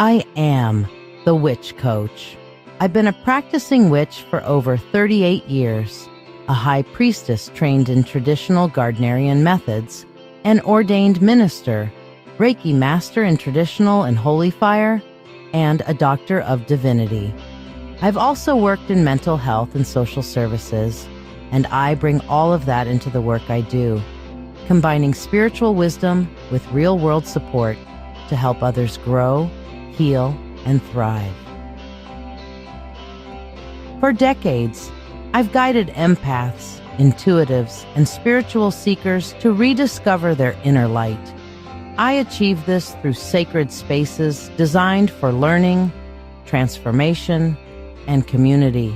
I am the Witch Coach. I've been a practicing witch for over 38 years, a high priestess trained in traditional Gardnerian methods, an ordained minister, Reiki master in traditional and holy fire, and a doctor of divinity. I've also worked in mental health and social services, and I bring all of that into the work I do, combining spiritual wisdom with real-world support to help others grow, heal, and thrive. For decades, I've guided empaths, intuitives, and spiritual seekers to rediscover their inner light. I achieve this through sacred spaces designed for learning, transformation, and community.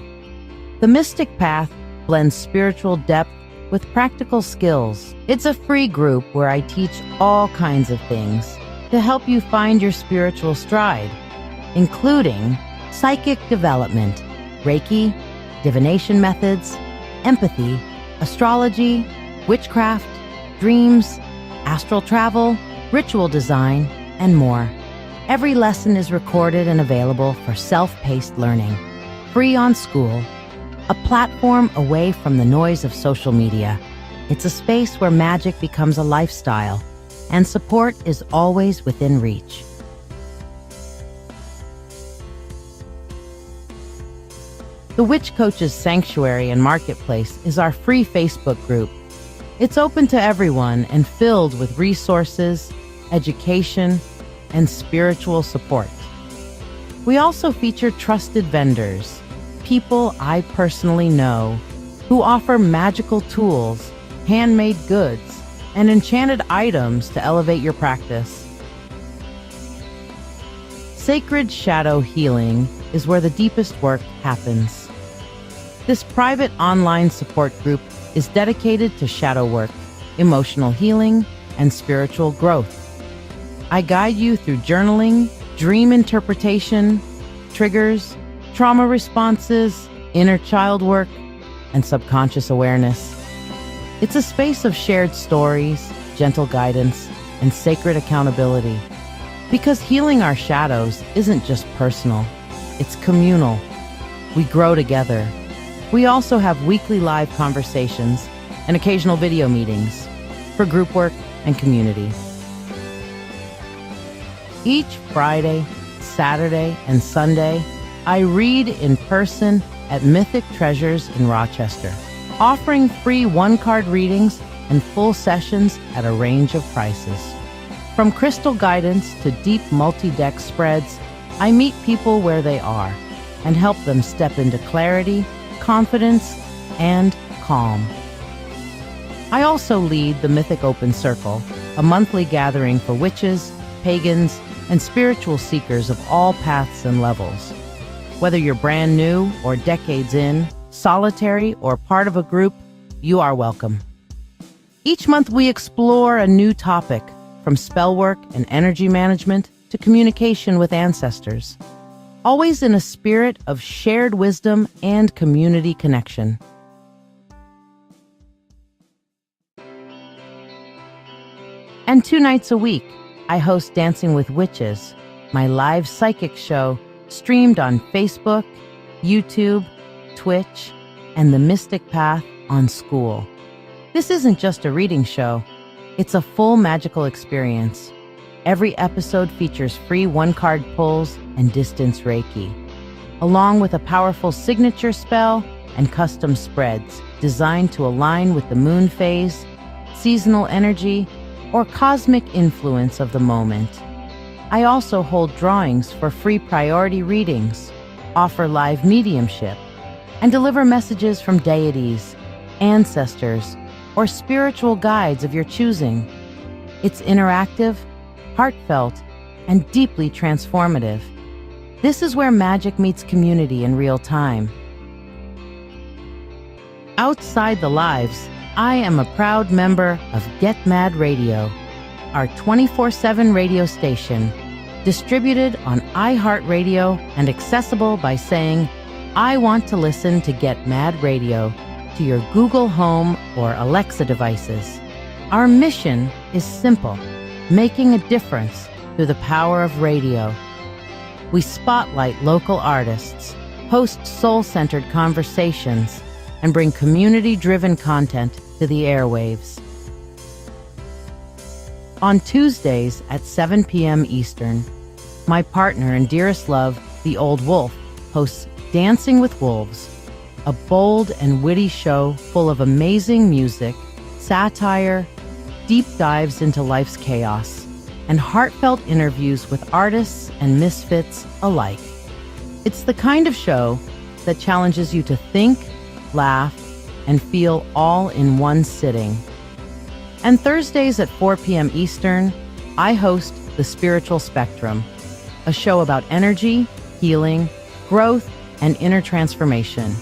The Mystic Path blends spiritual depth with practical skills. It's a free group where I teach all kinds of things to help you find your spiritual stride, including psychic development, Reiki, divination methods, empathy, astrology, witchcraft, dreams, astral travel, ritual design, and more. Every lesson is recorded and available for self-paced learning, free on School, a platform away from the noise of social media. It's a space where magic becomes a lifestyle, and support is always within reach. The Witch Coach's Sanctuary and Marketplace is our free Facebook group. It's open to everyone and filled with resources, education, and spiritual support. We also feature trusted vendors, people I personally know, who offer magical tools, handmade goods, and enchanted items to elevate your practice. Sacred Shadow Healing is where the deepest work happens. This private online support group is dedicated to shadow work, emotional healing, and spiritual growth. I guide you through journaling, dream interpretation, triggers, trauma responses, inner child work, and subconscious awareness. It's a space of shared stories, gentle guidance, and sacred accountability. Because healing our shadows isn't just personal, it's communal. We grow together. We also have weekly live conversations and occasional video meetings for group work and community. Each Friday, Saturday, and Sunday, I read in person at Mythic Treasures in Rochester, offering free one-card readings and full sessions at a range of prices. From crystal guidance to deep multi-deck spreads, I meet people where they are and help them step into clarity, confidence, and calm. I also lead the Mythic Open Circle, a monthly gathering for witches, pagans, and spiritual seekers of all paths and levels. Whether you're brand new or decades in, solitary or part of a group, you are welcome. Each month we explore a new topic, from spell work and energy management to communication with ancestors, always in a spirit of shared wisdom and community connection. And 2 nights a week, I host Dancing with Witches, my live psychic show streamed on Facebook, YouTube, Twitch, and the Mystic Path on School. This isn't just a reading show, it's a full magical experience. Every episode features free one-card pulls and distance Reiki, along with a powerful signature spell and custom spreads designed to align with the moon phase, seasonal energy, or cosmic influence of the moment. I also hold drawings for free priority readings, offer live mediumship, and deliver messages from deities, ancestors, or spiritual guides of your choosing. It's interactive, heartfelt, and deeply transformative. This is where magic meets community in real time. Outside the lives, I am a proud member of Get Mad Radio, our 24/7 radio station, distributed on iHeartRadio and accessible by saying, "I want to listen to Get Mad Radio" to your Google Home or Alexa devices. Our mission is simple: making a difference through the power of radio. we spotlight local artists, host soul-centered conversations, and bring community-driven content to the airwaves. On Tuesdays at 7 p.m. Eastern, my partner and dearest love, the Old Wolf, hosts Dancing with Wolves, a bold and witty show full of amazing music, satire, deep dives into life's chaos, and heartfelt interviews with artists and misfits alike. It's the kind of show that challenges you to think, laugh, and feel all in one sitting. And Thursdays at 4 p.m. Eastern, I host The Spiritual Spectrum, a show about energy, healing, growth, and inner transformation.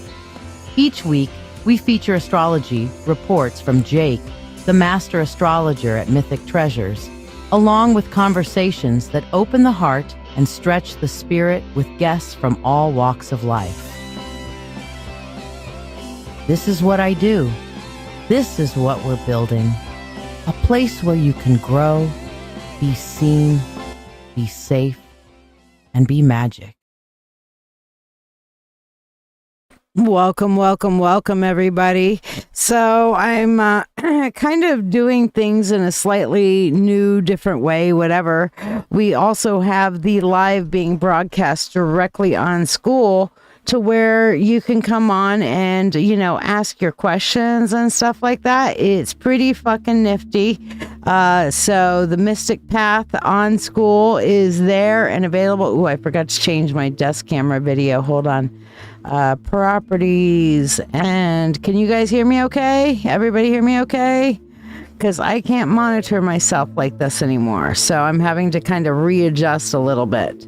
Each week, we feature astrology reports from Jake, the master astrologer at Mythic Treasures, along with conversations that open the heart and stretch the spirit with guests from all walks of life. This is what I do. This is what we're building. A place where you can grow, be seen, be safe, and be magic. Welcome, welcome, welcome, everybody. So I'm kind of doing things in a slightly new, different way, whatever. We also have the live being broadcast directly on School, to where you can come on and, ask your questions and stuff like that. It's pretty fucking nifty. So the Mystic Path on School is there and available. Ooh, I forgot to change my desk camera video. Hold on. Properties. And can you guys hear me okay? Everybody hear me okay? Because I can't monitor myself like this anymore. So I'm having to kind of readjust a little bit.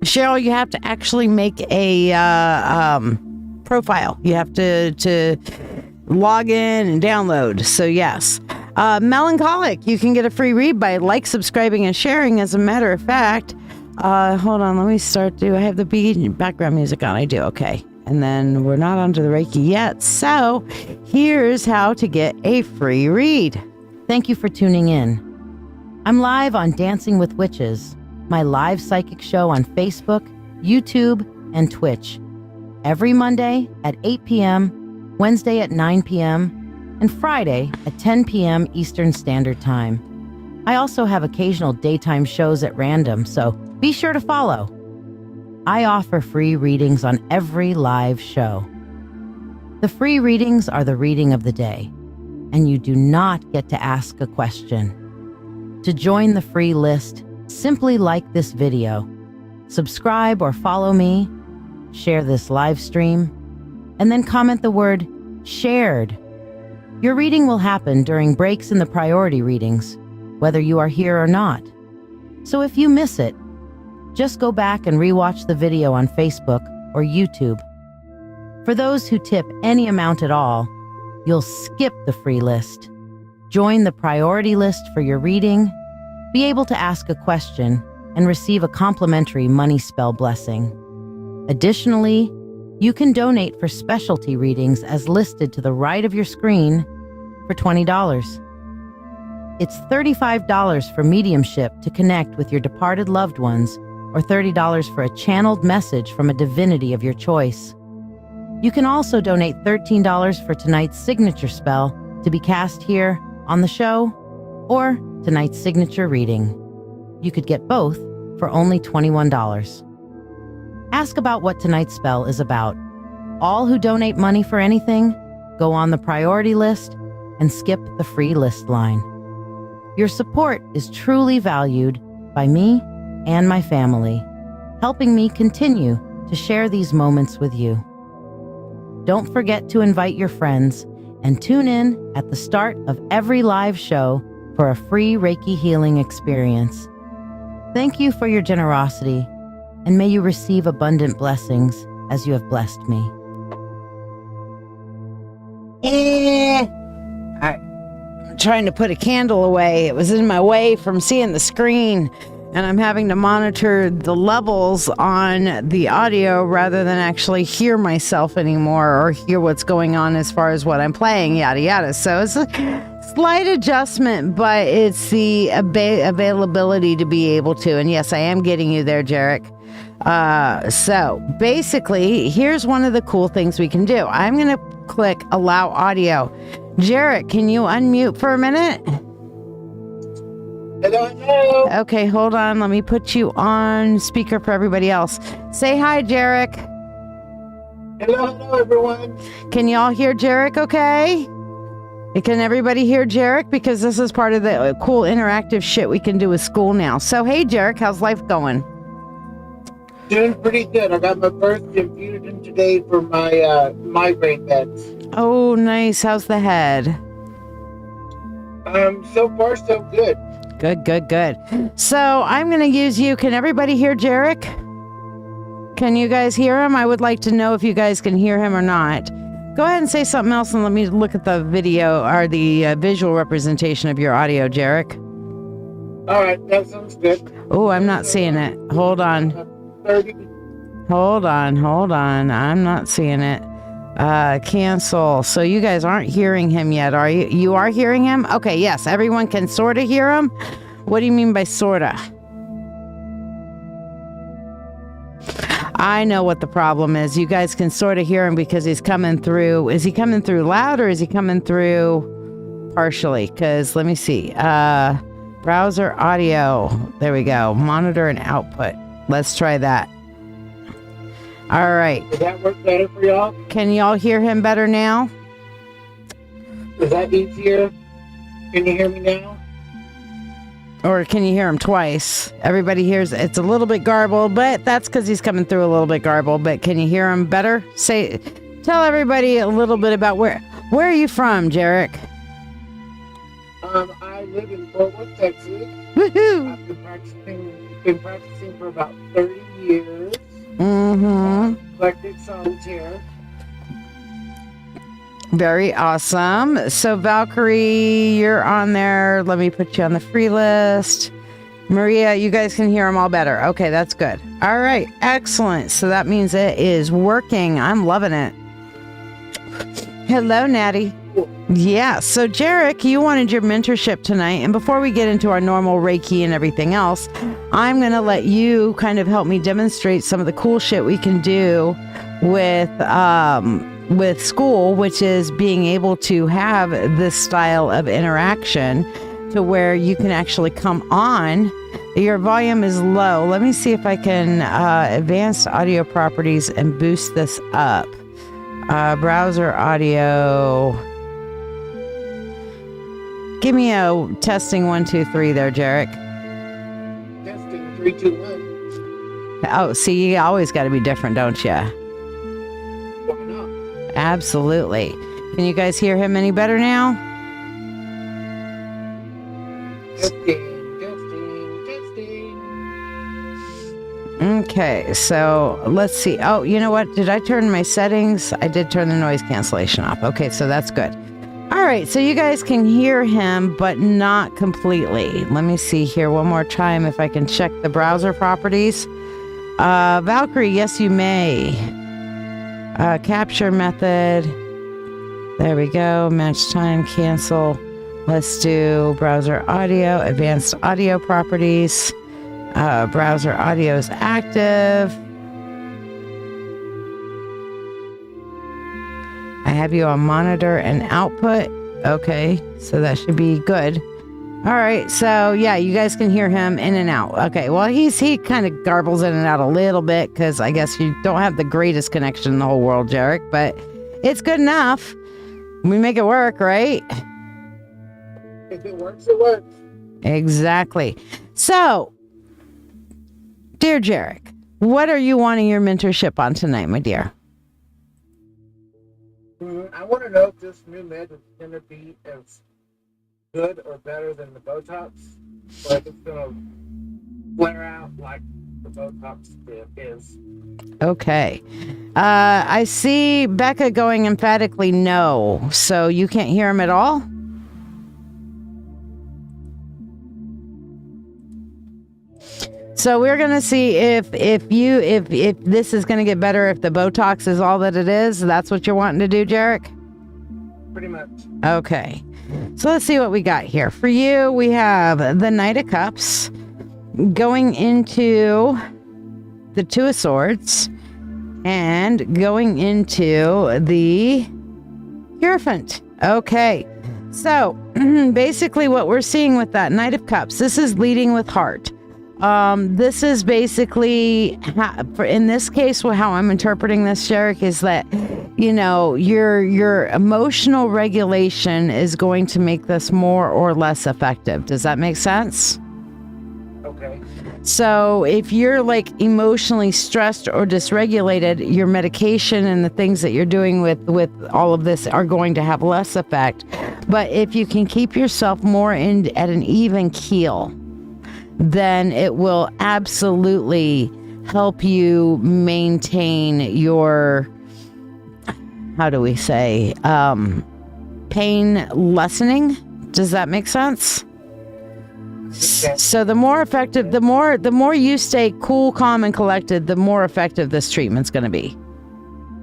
Cheryl, you have to actually make a profile. You have to log in and download. So yes. Melancholic, you can get a free read by subscribing, and sharing. As a matter of fact, hold on, let me start. Do I have the background music on? I do. Okay. And then we're not onto the Reiki yet. So here's how to get a free read. Thank you for tuning in. I'm live on Dancing with Witches, my live psychic show on Facebook, YouTube, and Twitch. Every Monday at 8 p.m., Wednesday at 9 p.m., and Friday at 10 p.m. Eastern Standard Time. I also have occasional daytime shows at random, so be sure to follow. I offer free readings on every live show. The free readings are the reading of the day, and you do not get to ask a question. To join the free list, simply like this video, subscribe or follow me, share this live stream, and then comment the word shared. Your reading will happen during breaks in the priority readings, whether you are here or not. So if you miss it, just go back and rewatch the video on Facebook or YouTube. For those who tip any amount at all, you'll skip the free list, join the priority list for your reading, be able to ask a question, and receive a complimentary money spell blessing. Additionally, you can donate for specialty readings as listed to the right of your screen for $20. It's $35 for mediumship to connect with your departed loved ones, or $30 for a channeled message from a divinity of your choice. You can also donate $13 for tonight's signature spell to be cast here on the show, or tonight's signature reading. You could get both for only $21. Ask about what tonight's spell is about. All who donate money for anything go on the priority list and skip the free list line. Your support is truly valued by me and my family, helping me continue to share these moments with you. Don't forget to invite your friends and tune in at the start of every live show for a free Reiki healing experience. Thank you for your generosity, and may you receive abundant blessings as you have blessed me. I'm trying to put a candle away. It was in my way from seeing the screen, and I'm having to monitor the levels on the audio rather than actually hear myself anymore or hear what's going on as far as what I'm playing, yada yada. So it's a slight adjustment, but it's the availability to be able to. And yes, I am getting you there, Jarek. So basically, here's one of the cool things we can do. I'm going to click allow audio. Jarek, can you unmute for a minute? Hello. Okay, hold on. Let me put you on speaker for everybody else. Say hi, Jarek. Hello, everyone. Can y'all hear Jarek okay? Can everybody hear Jarek? Because this is part of the cool interactive shit we can do with school now. So, hey, Jarek, how's life going? Doing pretty good. I got my first infusion today for my migraine meds. Oh, nice. How's the head? So far, so good. Good. So I'm going to use you. Can everybody hear Jarek? Can you guys hear him? I would like to know if you guys can hear him or not. Go ahead and say something else and let me look at the video or the visual representation of your audio, Jarek. All right, that sounds good. Oh, I'm not seeing it. Hold on. 30. Hold on. I'm not seeing it. Cancel. So you guys aren't hearing him yet, are you? You are hearing him? Okay, yes. Everyone can sort of hear him. What do you mean by sorta? I know what the problem is. You guys can sort of hear him because he's coming through. Is he coming through loud or is he coming through partially? Because let me see. Browser audio. There we go. Monitor and output. Let's try that. All right. Does that work better for y'all? Can y'all hear him better now? Is that easier? Can you hear me now? Or can you hear him twice? Everybody hears it's a little bit garbled, but that's because he's coming through a little bit garbled. But can you hear him better? Tell everybody a little bit about where are you from, Jarek? I live in Fort Worth, Texas. Woohoo! I've been practicing for about 30 years. Mm-hmm. Eclectic solitaire. Very awesome. So Valkyrie, you're on there. Let me put you on the free list. Maria, you guys can hear them all better. Okay, that's good. All right, excellent. So that means it is working. I'm loving it. Hello, Natty. Yeah, so Jarek, you wanted your mentorship tonight. And before we get into our normal Reiki and everything else, I'm going to let you kind of help me demonstrate some of the cool shit we can do with school, which is being able to have this style of interaction to where you can actually come on. Your volume is low. Let me see if I can advanced audio properties and boost this up. Browser audio. Give me a testing 1, 2, 3 there, Jarek. Testing 3, 2, 1. Oh, see, you always got to be different, don't you? Why not? Absolutely. Can you guys hear him any better now? Testing. Okay, so let's see. Oh, you know what? Did I turn my settings? I did turn the noise cancellation off. Okay, so that's good. All right, so you guys can hear him, but not completely. Let me see here one more time if I can check the browser properties. Valkyrie, yes, you may. Capture method. There we go. Match time, cancel. Let's do browser audio, advanced audio properties. Browser audio is active. I have you on monitor and output. Okay, so that should be good. All right, so yeah, you guys can hear him in and out. Okay, well, he kind of garbles in and out a little bit because I guess you don't have the greatest connection in the whole world, Jarek, but it's good enough. We make it work, right? If it works, it works. Exactly. So, dear Jarek, what are you wanting your mentorship on tonight, my dear? I want to know if this new med is going to be as good or better than the Botox, or if it's going to flare out like the Botox is. Okay. I see Becca going emphatically no, so you can't hear him at all? So we're gonna see if this is gonna get better if the Botox is all that it is. That's what you're wanting to do, Jarek? Pretty much. Okay. So let's see what we got here. For you, we have the Knight of Cups going into the Two of Swords and going into the Hierophant. Okay. So basically what we're seeing with that Knight of Cups, this is leading with heart. This is basically, in this case, how I'm interpreting this, Sherrick, is that, your emotional regulation is going to make this more or less effective. Does that make sense? Okay. So if you're like emotionally stressed or dysregulated, your medication and the things that you're doing with all of this are going to have less effect. But if you can keep yourself more at an even keel, then it will absolutely help you maintain your, how do we say, pain lessening. Does that make sense? So the more effective, the more you stay cool, calm, and collected, the more effective this treatment's going to be.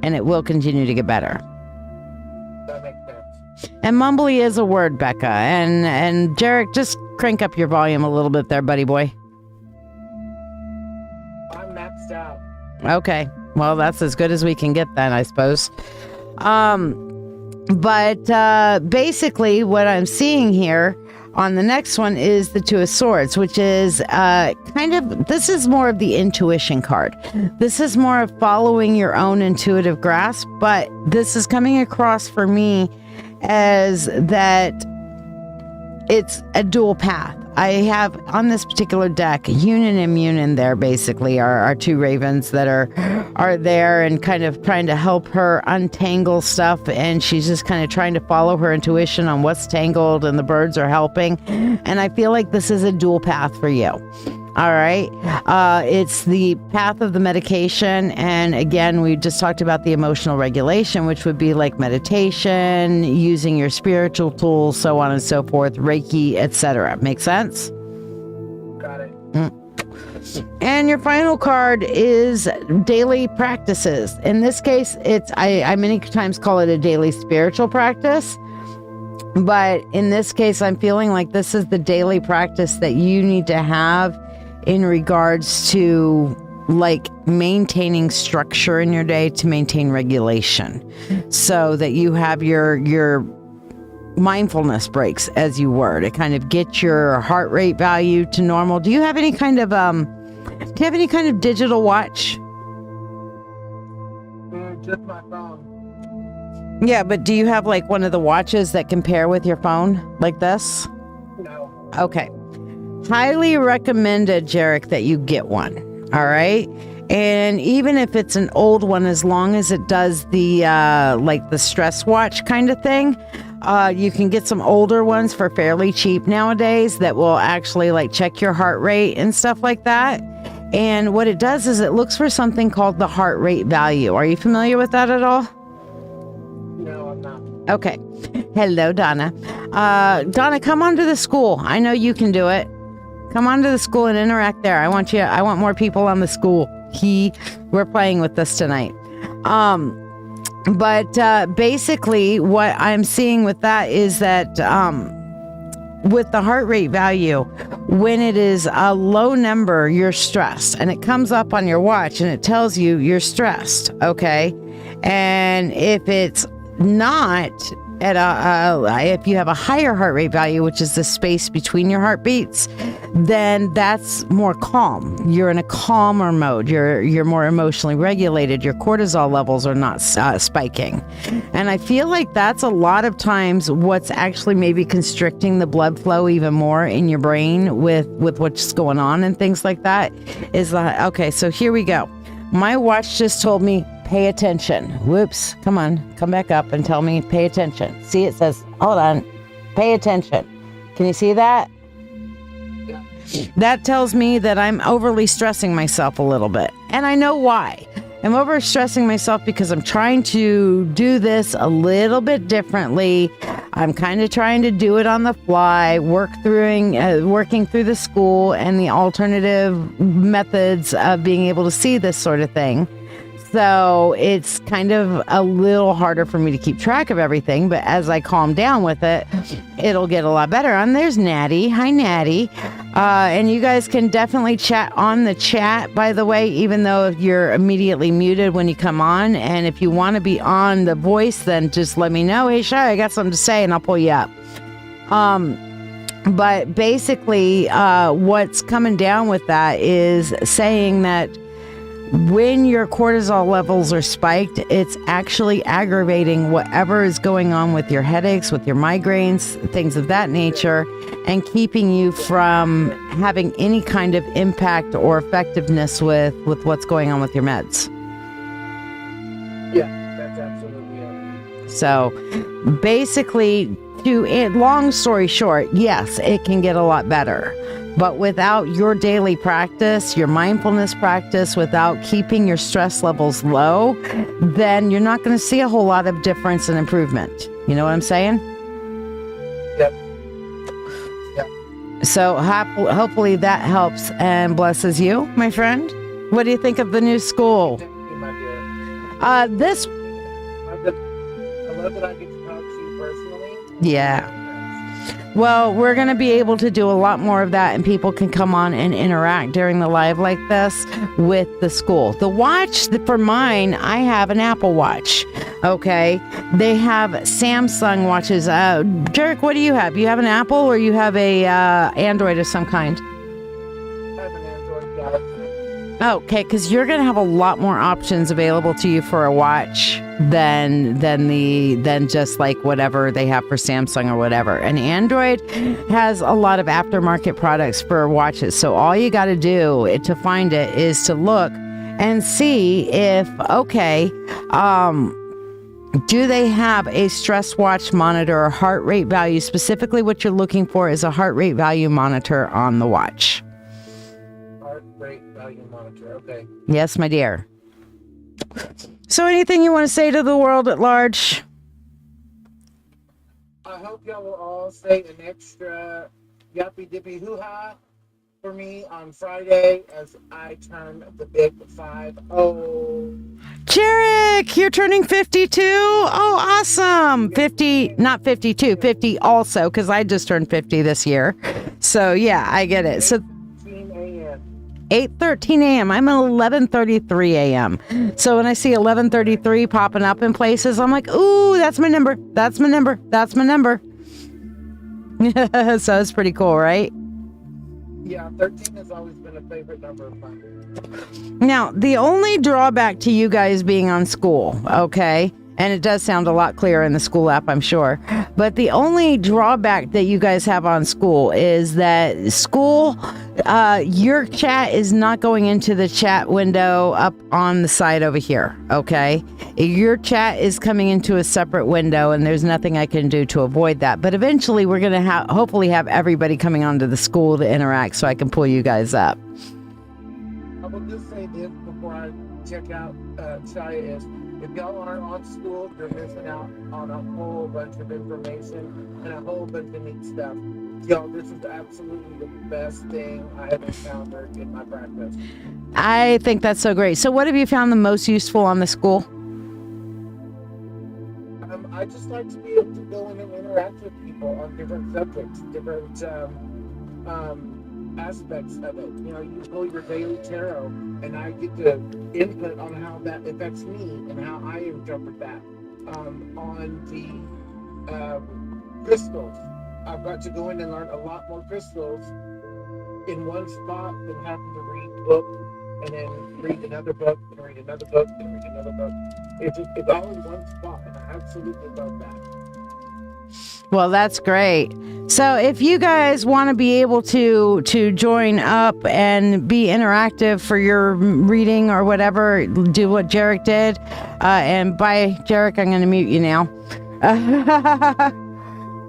And it will continue to get better. That makes sense. And mumbly is a word, Becca. And Jarek, just crank up your volume a little bit there, buddy boy. I'm maxed out. Okay. Well, that's as good as we can get then, I suppose. But basically what I'm seeing here on the next one is the Two of Swords, which is this is more of the intuition card. This is more of following your own intuitive grasp, but this is coming across for me as that it's a dual path. I have on this particular deck, Yoon and Immune in there basically are two ravens that are there and kind of trying to help her untangle stuff, and she's just kind of trying to follow her intuition on what's tangled, and the birds are helping. And I feel like this is a dual path for you. All right. It's the path of the medication. And again, we just talked about the emotional regulation, which would be like meditation, using your spiritual tools, so on and so forth, Reiki, etc. Make sense? Got it. And your final card is daily practices. In this case, I many times call it a daily spiritual practice. But in this case, I'm feeling like this is the daily practice that you need to have in regards to like maintaining structure in your day to maintain regulation, so that you have your mindfulness breaks, as you were, to kind of get your heart rate value to normal. Do you have any kind of digital watch? Just my phone. Yeah, but do you have like one of the watches that can pair with your phone like this? No. Okay. Highly recommended, Jarek, that you get one. All right. And even if it's an old one, as long as it does the like the stress watch kind of thing, you can get some older ones for fairly cheap nowadays that will actually like check your heart rate and stuff like that. And what it does is it looks for something called the heart rate value. Are you familiar with that at all? No, I'm not. Okay. Hello, Donna. Donna, come on to the school. I know you can do it. Come on to the school and interact there. I want more people on the school. We're playing with this tonight. But basically what I'm seeing with that is that with the heart rate value, when it is a low number, you're stressed, and it comes up on your watch and it tells you you're stressed. Okay. And if it's not at if you have a higher heart rate value, which is the space between your heartbeats, then that's more calm. You're in a calmer mode. You're more emotionally regulated. Your cortisol levels are not spiking. And I feel like that's a lot of times what's actually maybe constricting the blood flow even more in your brain with what's going on and things like that is okay, so here we go. My watch just told me, pay attention. Whoops. Come on. Come back up and tell me, pay attention. See, it says, hold on. Pay attention. Can you see that? Yeah. That tells me that I'm overly stressing myself a little bit. And I know why. I'm overstressing myself because I'm trying to do this a little bit differently. I'm kind of trying to do it on the fly, working through the school and the alternative methods of being able to see this sort of thing. So it's kind of a little harder for me to keep track of everything, but as I calm down with it, it'll get a lot better. And there's Natty. Hi, Natty. And you guys can definitely chat on the chat, by the way, even though you're immediately muted when you come on. And if you want to be on the voice, then just let me know. Hey, Shiya, I got something to say, and I'll pull you up. But basically, what's coming down with that is saying that when your cortisol levels are spiked, it's actually aggravating whatever is going on with your headaches, with your migraines, things of that nature, and keeping you from having any kind of impact or effectiveness with what's going on with your meds. Yeah, that's absolutely it. So basically, long story short, yes, it can get a lot better. But without your daily practice, your mindfulness practice, without keeping your stress levels low, then you're not going to see a whole lot of difference and improvement. You know what I'm saying? Yep. So hopefully that helps and blesses you, my friend. What do you think of the new school? Thank you, my dear. I love that I get to talk to you personally. Yeah. Well, we're going to be able to do a lot more of that, and people can come on and interact during the live like this with the school. The watch, for mine, I have an Apple Watch. Okay. They have Samsung watches. Jarek, what do you have? You have an Apple or you have a Android of some kind? I have an Android Galaxy. Okay, because you're going to have a lot more options available to you for a watch than just like whatever they have for Samsung or whatever. And Android has a lot of aftermarket products for watches. So all you got to do to find it is to look and see if, do they have a stress watch monitor or heart rate value? Specifically, what you're looking for is a heart rate value monitor on the watch. Heart rate value monitor. Okay. Yes, my dear. So anything you want to say to the world at large? I hope y'all will all say an extra yappy dippy hoo-ha for me on Friday as I turn the big 50. Jarek, you're turning 52? Oh, awesome. 50, not 52, 50 also, because I just turned 50 this year. So, yeah, I get it. So 8:13 a.m. I'm at 11:33 a.m. So when I see 11:33 popping up in places, I'm like, ooh, that's my number. That's my number. That's my number. So it's pretty cool, right? Yeah, 13 has always been a favorite number of mine. Now, the only drawback to you guys being on school, okay, and it does sound a lot clearer in the school app, I'm sure, but the only drawback that you guys have on school is that school, your chat is not going into the chat window up on the side over here, okay? Your chat is coming into a separate window, and there's nothing I can do to avoid that. But eventually, we're going to hopefully have everybody coming onto the school to interact so I can pull you guys up. I will just say this before I check out Shiya is, if y'all aren't on school, you're missing out on a whole bunch of information and a whole bunch of neat stuff. Y'all, this is absolutely the best thing I have encountered in my practice. I think that's so great. So what have you found the most useful on the school? I just like to be able to go in and interact with people on different subjects, different aspects of it. You know, you pull your daily tarot, and I get to input on how that affects me and how I interpret that. On the crystals, I've got to go in and learn a lot more crystals in one spot than having to read books and then read another book and read another book and read another book. It's all in one spot, and I absolutely love that. Well, that's great. So if you guys want to be able to join up and be interactive for your reading or whatever, do what Jarek did. And by Jarek, I'm going to mute you now.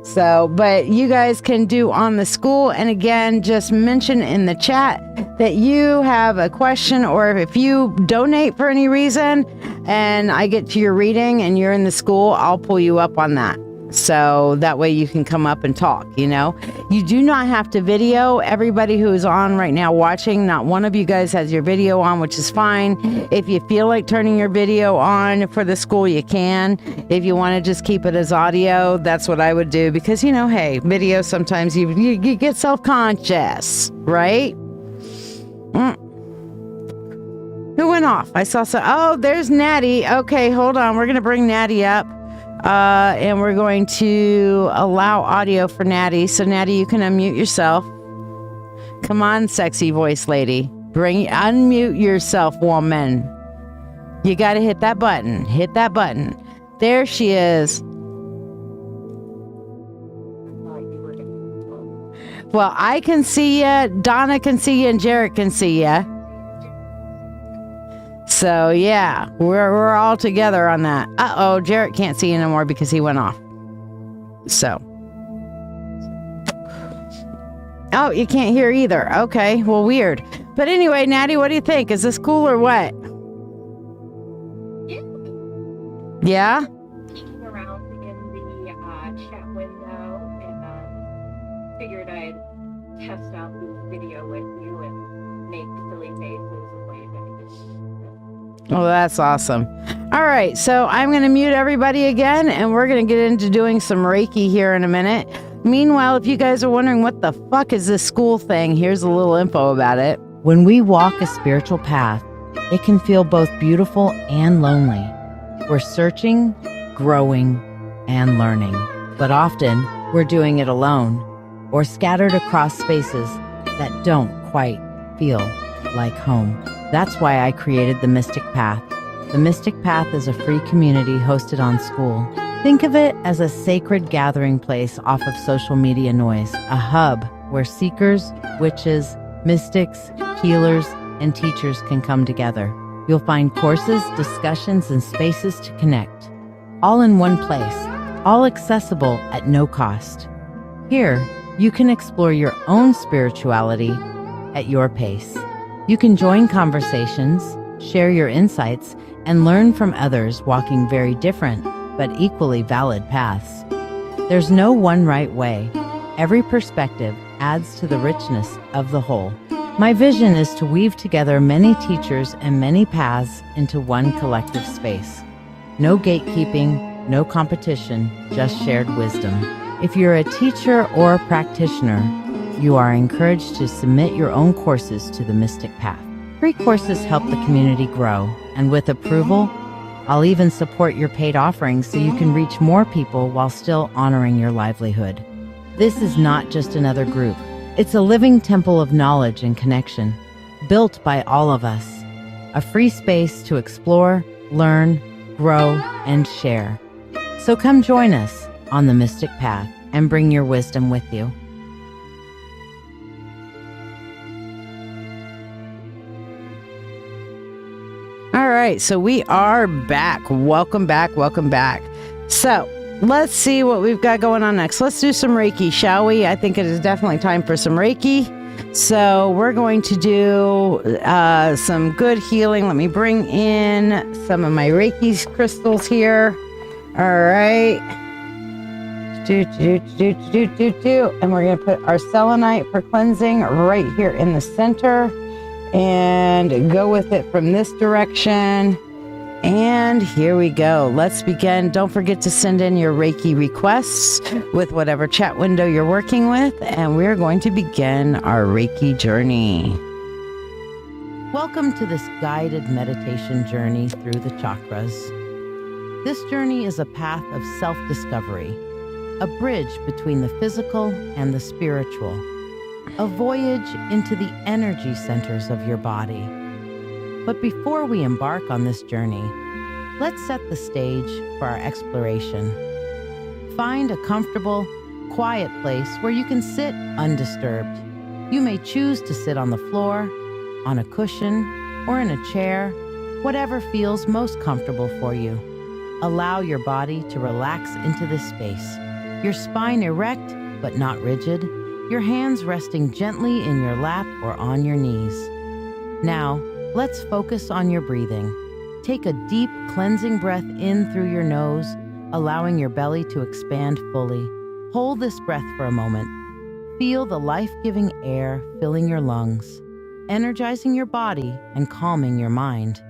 So, but you guys can do on the school. And again, just mention in the chat that you have a question, or if you donate for any reason and I get to your reading and you're in the school, I'll pull you up on that. So that way you can come up and talk, you know. You do not have to video. Everybody who is on right now watching, not one of you guys has your video on, which is fine. If you feel like turning your video on for the school, you can. If you want to just keep it as audio, that's what I would do, because, you know, hey, video, sometimes you get self-conscious, right? Who went off? I saw oh, there's Natty. Okay, hold on. We're going to bring Natty up. And we're going to allow audio for Natty. So Natty, you can unmute yourself. Come on, sexy voice lady. Unmute yourself, woman. You got to hit that button. Hit that button. There she is. Well, I can see you. Donna can see you, and Jarrett can see you. So yeah, we're all together on that. Uh-oh, Jarrett can't see you no more because he went off. So. Oh, you can't hear either. Okay, well, weird. But anyway, Natty, what do you think? Is this cool or what? Yeah? Peeking around in the chat window, and figured I'd test out the video with you and make silly faces and wave at you. Oh, that's awesome. All right, so I'm going to mute everybody again, and we're going to get into doing some Reiki here in a minute. Meanwhile, if you guys are wondering what the fuck is this school thing, here's a little info about it. When we walk a spiritual path, it can feel both beautiful and lonely. We're searching, growing, and learning. But often, we're doing it alone or scattered across spaces that don't quite feel like home. That's why I created the Mystic Path. The Mystic Path is a free community hosted on School. Think of it as a sacred gathering place off of social media noise, a hub where seekers, witches, mystics, healers, and teachers can come together. You'll find courses, discussions, and spaces to connect, all in one place, all accessible at no cost. Here, you can explore your own spirituality at your pace. You can join conversations, share your insights, and learn from others walking very different but equally valid paths. There's no one right way. Every perspective adds to the richness of the whole. My vision is to weave together many teachers and many paths into one collective space. No gatekeeping, no competition, just shared wisdom. If you're a teacher or a practitioner, you are encouraged to submit your own courses to the Mystic Path. Free courses help the community grow, and with approval, I'll even support your paid offerings so you can reach more people while still honoring your livelihood. This is not just another group. It's a living temple of knowledge and connection, built by all of us. A free space to explore, learn, grow, and share. So come join us on the Mystic Path and bring your wisdom with you. All right, so we are back. Welcome back, welcome back. So let's see what we've got going on next. Let's do some Reiki, shall we? I think it is definitely time for some Reiki. So we're going to do some good healing. Let me bring in some of my Reiki crystals here. All right. And we're going to put our selenite for cleansing right here in the center. And go with it from this direction. And here we go. Let's begin. Don't forget to send in your Reiki requests with whatever chat window you're working with. And we're going to begin our Reiki journey. Welcome to this guided meditation journey through the chakras. This journey is a path of self-discovery, a bridge between the physical and the spiritual. A voyage into the energy centers of your body. But before we embark on this journey, let's set the stage for our exploration. Find a comfortable, quiet place where you can sit undisturbed. You may choose to sit on the floor, on a cushion, or in a chair, whatever feels most comfortable for you. Allow your body to relax into this space, your spine erect but not rigid, your hands resting gently in your lap or on your knees. Now, let's focus on your breathing. Take a deep cleansing breath in through your nose, allowing your belly to expand fully. Hold this breath for a moment. Feel the life-giving air filling your lungs, energizing your body and calming your mind.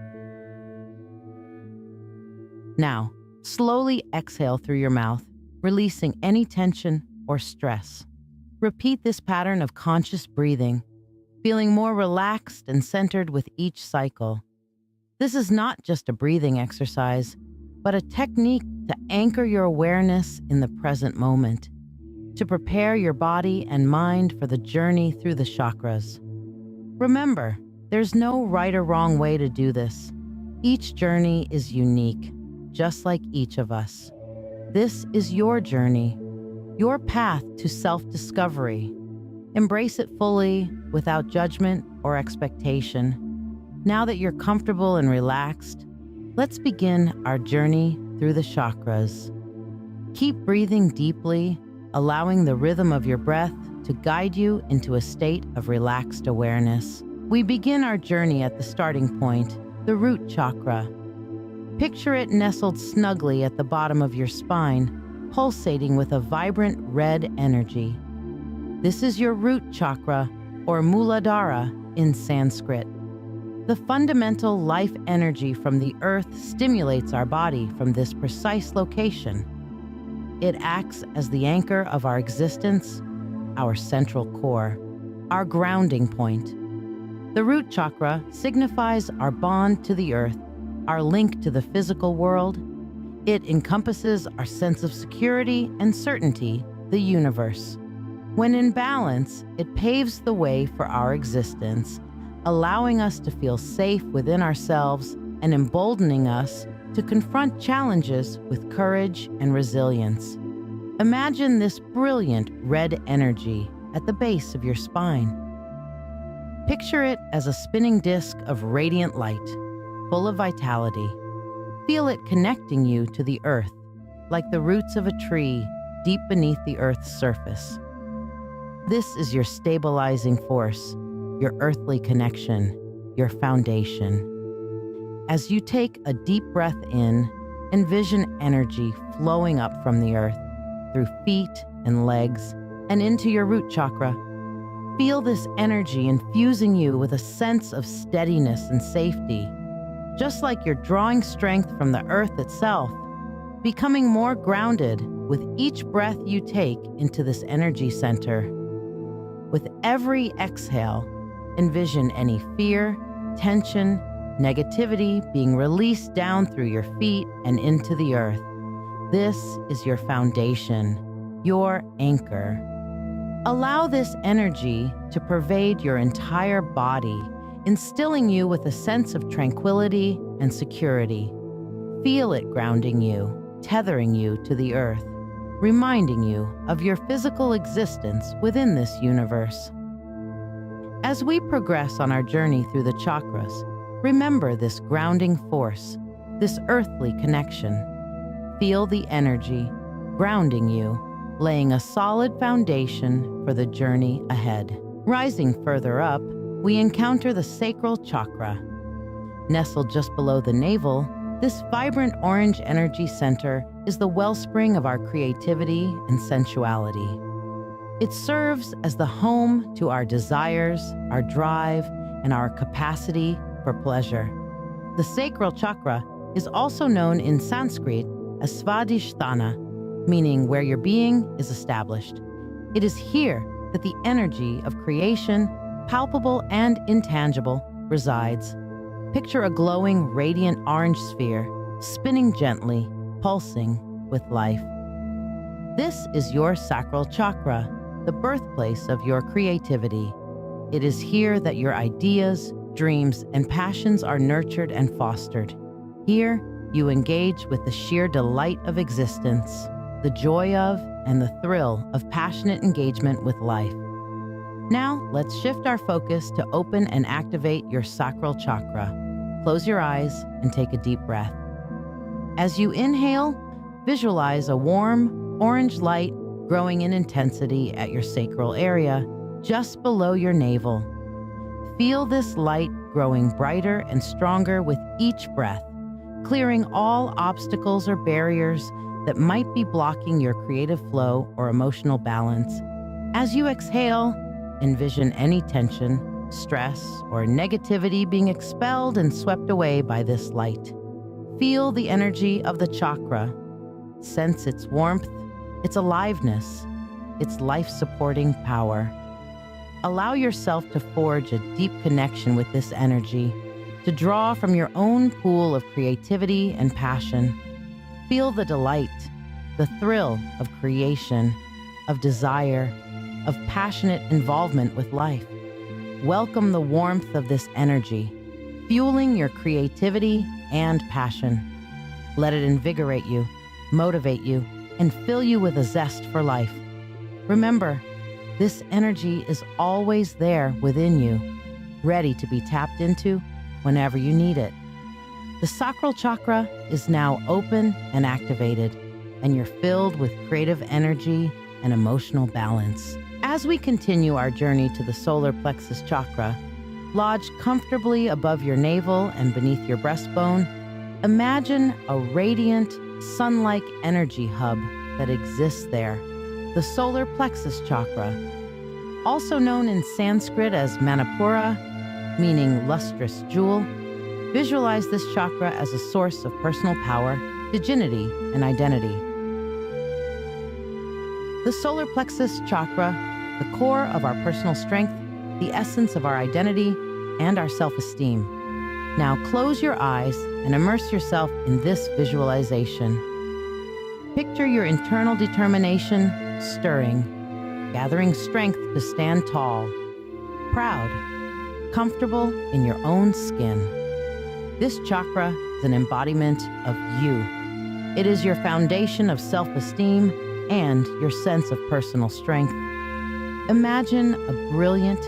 Now, slowly exhale through your mouth, releasing any tension or stress. Repeat this pattern of conscious breathing, feeling more relaxed and centered with each cycle. This is not just a breathing exercise, but a technique to anchor your awareness in the present moment, to prepare your body and mind for the journey through the chakras. Remember, there's no right or wrong way to do this. Each journey is unique, just like each of us. This is your journey, your path to self-discovery. Embrace it fully, without judgment or expectation. Now that you're comfortable and relaxed, let's begin our journey through the chakras. Keep breathing deeply, allowing the rhythm of your breath to guide you into a state of relaxed awareness. We begin our journey at the starting point, the root chakra. Picture it nestled snugly at the bottom of your spine, pulsating with a vibrant red energy. This is your root chakra, or Muladhara in Sanskrit. The fundamental life energy from the earth stimulates our body from this precise location. It acts as the anchor of our existence, our central core, our grounding point. The root chakra signifies our bond to the earth, our link to the physical world. It encompasses our sense of security and certainty, the universe. When in balance, it paves the way for our existence, allowing us to feel safe within ourselves and emboldening us to confront challenges with courage and resilience. Imagine this brilliant red energy at the base of your spine. Picture it as a spinning disc of radiant light, full of vitality. Feel it connecting you to the earth, like the roots of a tree deep beneath the earth's surface. This is your stabilizing force, your earthly connection, your foundation. As you take a deep breath in, envision energy flowing up from the earth, through feet and legs, and into your root chakra. Feel this energy infusing you with a sense of steadiness and safety, just like you're drawing strength from the earth itself, becoming more grounded with each breath you take into this energy center. With every exhale, envision any fear, tension, negativity being released down through your feet and into the earth. This is your foundation, your anchor. Allow this energy to pervade your entire body, instilling you with a sense of tranquility and security. Feel it grounding you, tethering you to the earth, reminding you of your physical existence within this universe. As we progress on our journey through the chakras, remember this grounding force, this earthly connection. Feel the energy grounding you, laying a solid foundation for the journey ahead. Rising further up, we encounter the sacral chakra. Nestled just below the navel, this vibrant orange energy center is the wellspring of our creativity and sensuality. It serves as the home to our desires, our drive, and our capacity for pleasure. The sacral chakra is also known in Sanskrit as Svadhisthana, meaning where your being is established. It is here that the energy of creation, palpable and intangible, resides. Picture a glowing, radiant orange sphere, spinning gently, pulsing with life. This is your sacral chakra, the birthplace of your creativity. It is here that your ideas, dreams, and passions are nurtured and fostered. Here, you engage with the sheer delight of existence, the joy of and the thrill of passionate engagement with life. Now, let's shift our focus to open and activate your sacral chakra. Close your eyes and take a deep breath. As you inhale, visualize a warm, orange light growing in intensity at your sacral area, just below your navel. Feel this light growing brighter and stronger with each breath, clearing all obstacles or barriers that might be blocking your creative flow or emotional balance. As you exhale, envision any tension, stress, or negativity being expelled and swept away by this light. Feel the energy of the chakra. Sense its warmth, its aliveness, its life-supporting power. Allow yourself to forge a deep connection with this energy, to draw from your own pool of creativity and passion. Feel the delight, the thrill of creation, of desire, of passionate involvement with life. Welcome the warmth of this energy, fueling your creativity and passion. Let it invigorate you, motivate you, and fill you with a zest for life. Remember, this energy is always there within you, ready to be tapped into whenever you need it. The sacral chakra is now open and activated, and you're filled with creative energy and emotional balance. As we continue our journey to the solar plexus chakra, lodged comfortably above your navel and beneath your breastbone, imagine a radiant, sun-like energy hub that exists there, the solar plexus chakra. Also known in Sanskrit as Manipura, meaning lustrous jewel, visualize this chakra as a source of personal power, dignity, and identity. The solar plexus chakra, the core of our personal strength, the essence of our identity, and our self-esteem. Now close your eyes and immerse yourself in this visualization. Picture your internal determination stirring, gathering strength to stand tall, proud, comfortable in your own skin. This chakra is an embodiment of you. It is your foundation of self-esteem and your sense of personal strength. Imagine a brilliant,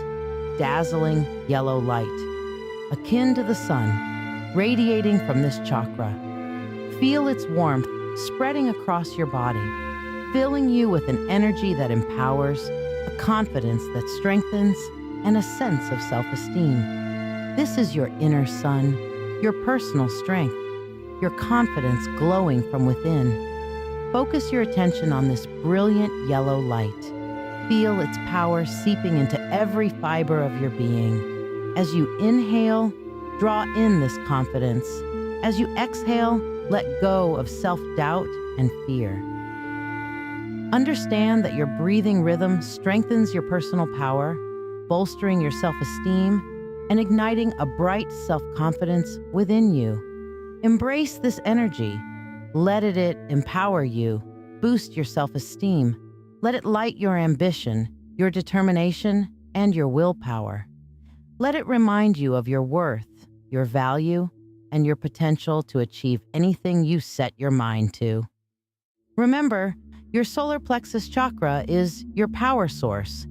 dazzling yellow light, akin to the sun, radiating from this chakra. Feel its warmth spreading across your body, filling you with an energy that empowers, a confidence that strengthens, and a sense of self-esteem. This is your inner sun, your personal strength, your confidence glowing from within. Focus your attention on this brilliant yellow light. Feel its power seeping into every fiber of your being. As you inhale, draw in this confidence. As you exhale, let go of self-doubt and fear. Understand that your breathing rhythm strengthens your personal power, bolstering your self-esteem, and igniting a bright self-confidence within you. Embrace this energy. Let it empower you, boost your self-esteem. Let it light your ambition, your determination, and your willpower. Let it remind you of your worth, your value, and your potential to achieve anything you set your mind to. Remember, your solar plexus chakra is your power source.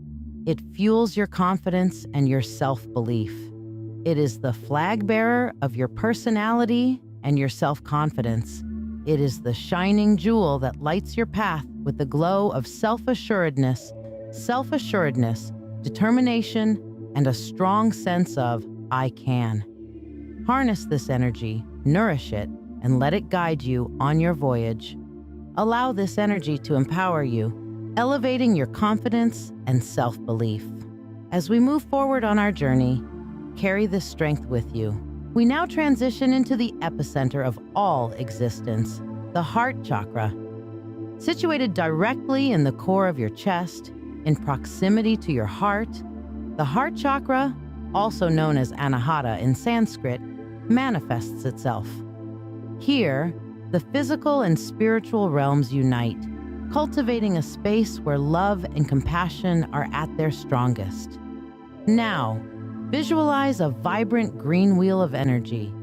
It fuels your confidence and your self-belief. It is the flag bearer of your personality and your self-confidence. It is the shining jewel that lights your path with the glow of self-assuredness, determination, and a strong sense of, I can. Harness this energy, nourish it, and let it guide you on your voyage. Allow this energy to empower you, elevating your confidence and self-belief. As we move forward on our journey, carry this strength with you. We now transition into the epicenter of all existence, the heart chakra. Situated directly in the core of your chest, in proximity to your heart, the heart chakra, also known as Anahata in Sanskrit, manifests itself. Here, the physical and spiritual realms unite, cultivating a space where love and compassion are at their strongest. Now, visualize a vibrant green wheel of energy,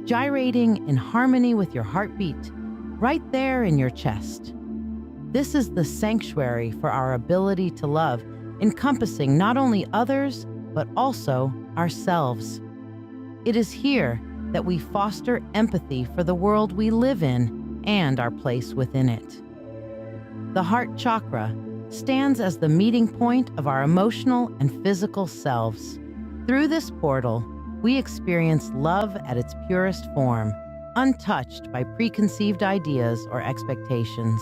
gyrating in harmony with your heartbeat, right there in your chest. This is the sanctuary for our ability to love, encompassing not only others, but also ourselves. It is here that we foster empathy for the world we live in and our place within it. The heart chakra stands as the meeting point of our emotional and physical selves. Through this portal, we experience love at its purest form, untouched by preconceived ideas or expectations.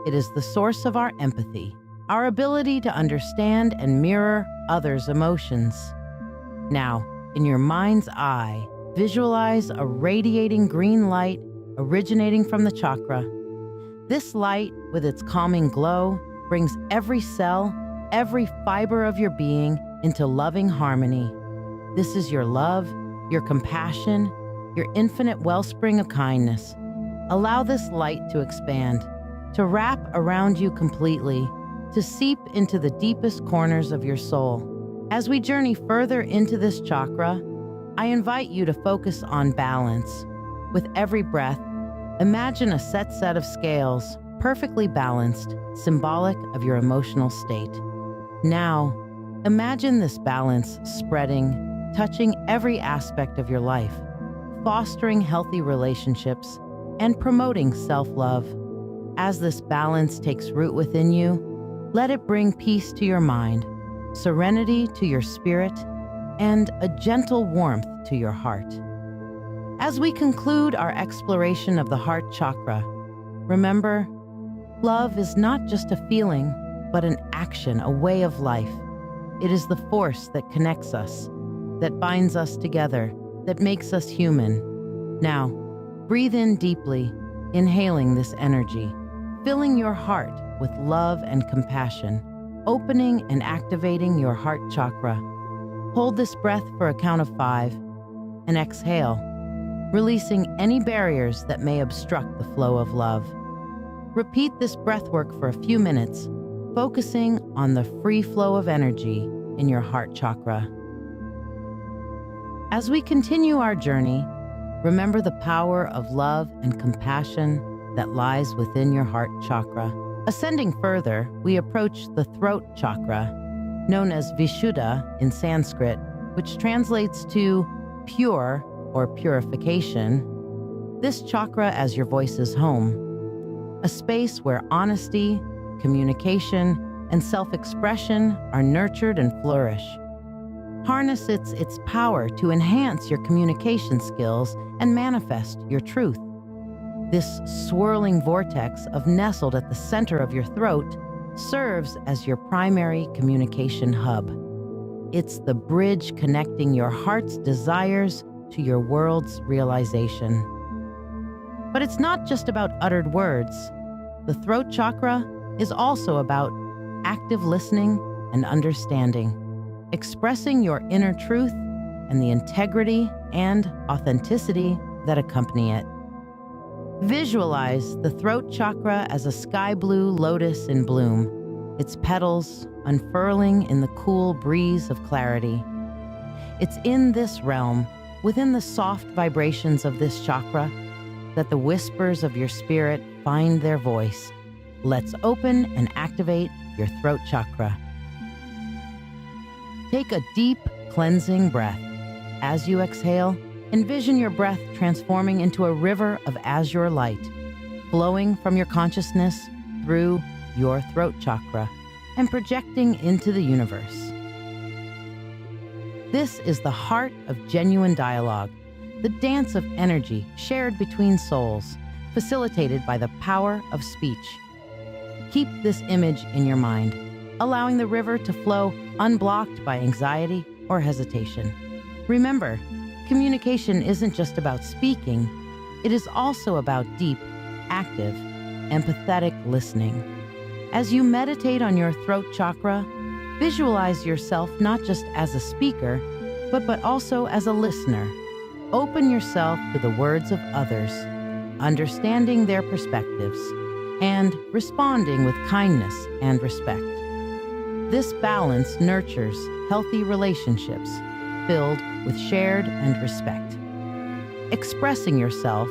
It is the source of our empathy, our ability to understand and mirror others' emotions. Now, in your mind's eye, visualize a radiating green light originating from the chakra. This light, with its calming glow, brings every cell, every fiber of your being into loving harmony. This is your love, your compassion, your infinite wellspring of kindness. Allow this light to expand, to wrap around you completely, to seep into the deepest corners of your soul. As we journey further into this chakra, I invite you to focus on balance. With every breath, imagine a set of scales, perfectly balanced, symbolic of your emotional state. Now, imagine this balance spreading, touching every aspect of your life, fostering healthy relationships, and promoting self-love. As this balance takes root within you, let it bring peace to your mind, serenity to your spirit, and a gentle warmth to your heart. As we conclude our exploration of the heart chakra, remember, love is not just a feeling, but an action, a way of life. It is the force that connects us, that binds us together, that makes us human. Now, breathe in deeply, inhaling this energy, filling your heart with love and compassion, opening and activating your heart chakra. Hold this breath for a count of 5 and exhale, releasing any barriers that may obstruct the flow of love. Repeat this breath work for a few minutes, focusing on the free flow of energy in your heart chakra. As we continue our journey, remember the power of love and compassion that lies within your heart chakra. Ascending further, we approach the throat chakra, known as Vishuddha in Sanskrit, which translates to pure or purification. This chakra as your voice's home, a space where honesty, communication, and self-expression are nurtured and flourish. Harness its power to enhance your communication skills and manifest your truth. This swirling vortex nestled at the center of your throat serves as your primary communication hub. It's the bridge connecting your heart's desires to your world's realization. But it's not just about uttered words. The throat chakra is also about active listening and understanding, expressing your inner truth and the integrity and authenticity that accompany it. Visualize the throat chakra as a sky blue lotus in bloom, its petals unfurling in the cool breeze of clarity. It's in this realm, within the soft vibrations of this chakra, that the whispers of your spirit find their voice. Let's open and activate your throat chakra. Take a deep, cleansing breath. As you exhale, envision your breath transforming into a river of azure light, flowing from your consciousness through your throat chakra and projecting into the universe. This is the heart of genuine dialogue, the dance of energy shared between souls, facilitated by the power of speech. Keep this image in your mind, allowing the river to flow unblocked by anxiety or hesitation. Remember, communication isn't just about speaking, it is also about deep, active, empathetic listening. As you meditate on your throat chakra, visualize yourself not just as a speaker, but also as a listener. Open yourself to the words of others, understanding their perspectives, and responding with kindness and respect. This balance nurtures healthy relationships filled with shared and respect. Expressing yourself,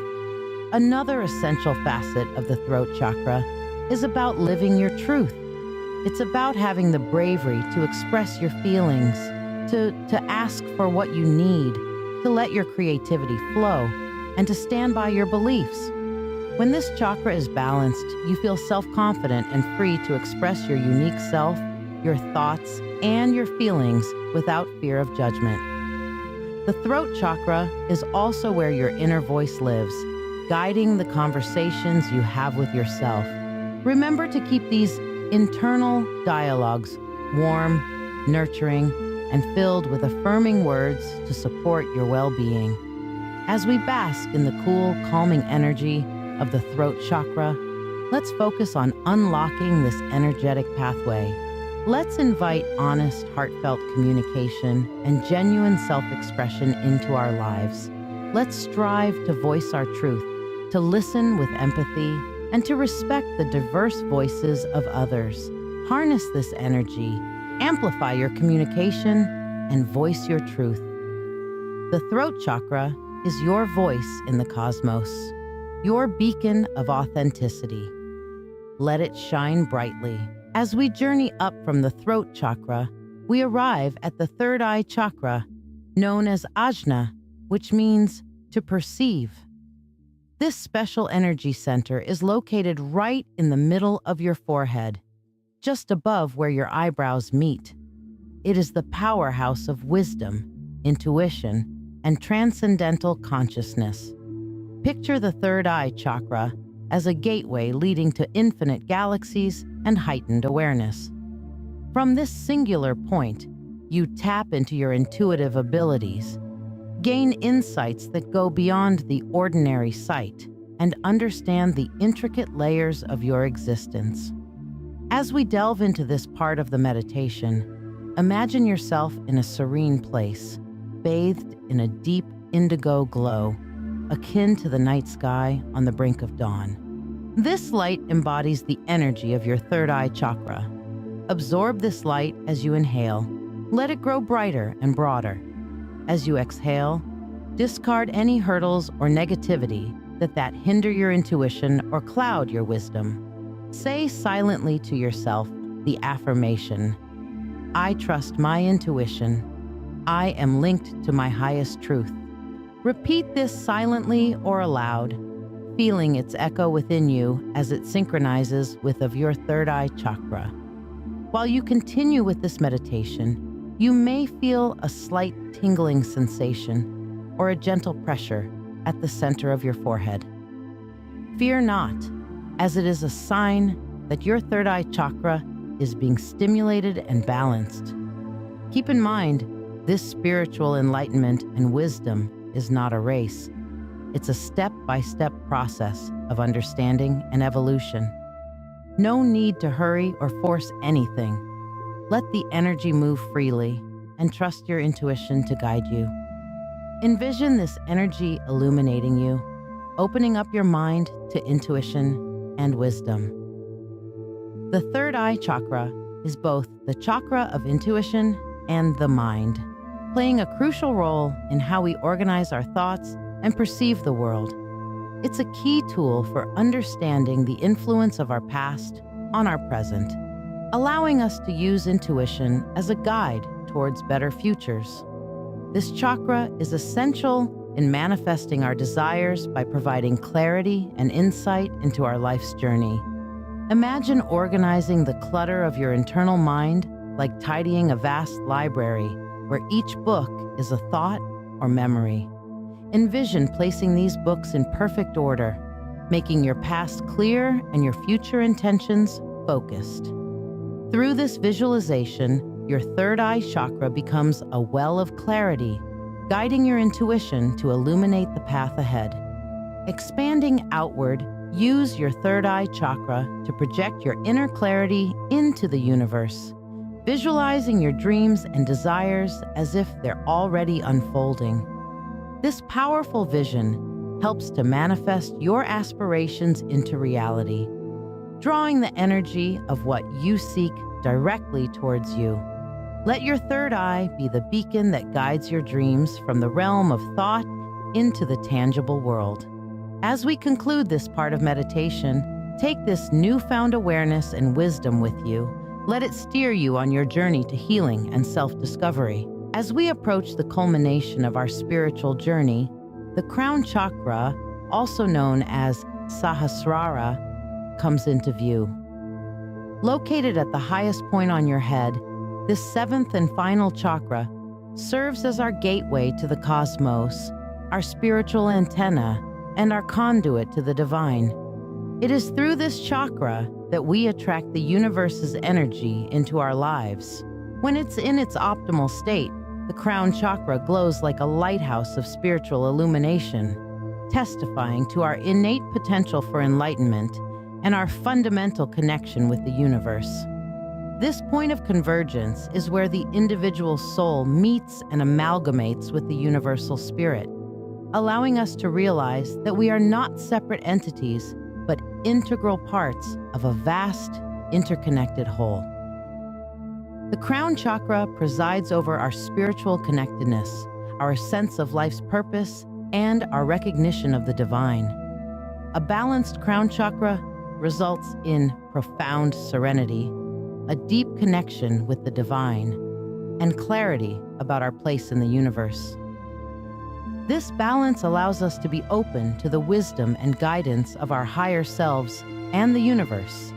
another essential facet of the throat chakra, is about living your truth. It's about having the bravery to express your feelings, to ask for what you need, to let your creativity flow, and to stand by your beliefs. When this chakra is balanced, you feel self-confident and free to express your unique self, your thoughts, and your feelings without fear of judgment. The throat chakra is also where your inner voice lives, guiding the conversations you have with yourself. Remember to keep these internal dialogues warm, nurturing, and filled with affirming words to support your well-being. As we bask in the cool, calming energy of the throat chakra, let's focus on unlocking this energetic pathway. Let's invite honest, heartfelt communication and genuine self-expression into our lives. Let's strive to voice our truth, to listen with empathy, and to respect the diverse voices of others. Harness this energy, amplify your communication, and voice your truth. The throat chakra is your voice in the cosmos, your beacon of authenticity. Let it shine brightly. As we journey up from the throat chakra, we arrive at the third eye chakra, known as Ajna, which means to perceive. This special energy center is located right in the middle of your forehead, just above where your eyebrows meet. It is the powerhouse of wisdom, intuition, and transcendental consciousness. Picture the third eye chakra as a gateway leading to infinite galaxies and heightened awareness. From this singular point, you tap into your intuitive abilities, gain insights that go beyond the ordinary sight, and understand the intricate layers of your existence. As we delve into this part of the meditation, imagine yourself in a serene place, bathed in a deep indigo glow, akin to the night sky on the brink of dawn. This light embodies the energy of your third eye chakra. Absorb this light as you inhale. Let it grow brighter and broader. As you exhale, discard any hurdles or negativity that hinder your intuition or cloud your wisdom. Say silently to yourself the affirmation, I trust my intuition. I am linked to my highest truth. Repeat this silently or aloud, feeling its echo within you as it synchronizes with of your third eye chakra. While you continue with this meditation, you may feel a slight tingling sensation or a gentle pressure at the center of your forehead. Fear not, as it is a sign that your third eye chakra is being stimulated and balanced. Keep in mind, this spiritual enlightenment and wisdom is not a race. It's a step-by-step process of understanding and evolution. No need to hurry or force anything. Let the energy move freely and trust your intuition to guide you. Envision this energy illuminating you, opening up your mind to intuition and wisdom. The third eye chakra is both the chakra of intuition and the mind, playing a crucial role in how we organize our thoughts and perceive the world. It's a key tool for understanding the influence of our past on our present, allowing us to use intuition as a guide towards better futures. This chakra is essential in manifesting our desires by providing clarity and insight into our life's journey. Imagine organizing the clutter of your internal mind like tidying a vast library where each book is a thought or memory. Envision placing these books in perfect order, making your past clear and your future intentions focused. Through this visualization, your third eye chakra becomes a well of clarity, guiding your intuition to illuminate the path ahead. Expanding outward, use your third eye chakra to project your inner clarity into the universe, visualizing your dreams and desires as if they're already unfolding. This powerful vision helps to manifest your aspirations into reality, drawing the energy of what you seek directly towards you. Let your third eye be the beacon that guides your dreams from the realm of thought into the tangible world. As we conclude this part of meditation, take this newfound awareness and wisdom with you. Let it steer you on your journey to healing and self-discovery. As we approach the culmination of our spiritual journey, the crown chakra, also known as Sahasrara, comes into view. Located at the highest point on your head, this seventh and final chakra serves as our gateway to the cosmos, our spiritual antenna, and our conduit to the divine. It is through this chakra that we attract the universe's energy into our lives. When it's in its optimal state, the crown chakra glows like a lighthouse of spiritual illumination, testifying to our innate potential for enlightenment and our fundamental connection with the universe. This point of convergence is where the individual soul meets and amalgamates with the universal spirit, allowing us to realize that we are not separate entities, but integral parts of a vast, interconnected whole. The crown chakra presides over our spiritual connectedness, our sense of life's purpose, and our recognition of the divine. A balanced crown chakra results in profound serenity, a deep connection with the divine, and clarity about our place in the universe. This balance allows us to be open to the wisdom and guidance of our higher selves and the universe,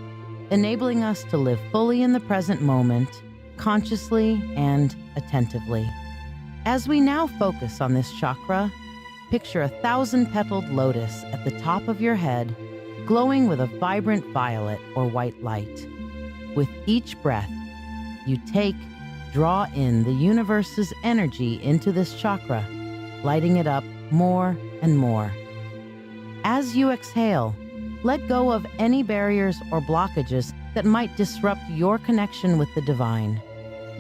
enabling us to live fully in the present moment, consciously and attentively. As we now focus on this chakra, picture a 1,000-petaled lotus at the top of your head, glowing with a vibrant violet or white light. With each breath you take, draw in the universe's energy into this chakra, lighting it up more and more. As you exhale, let go of any barriers or blockages that might disrupt your connection with the divine.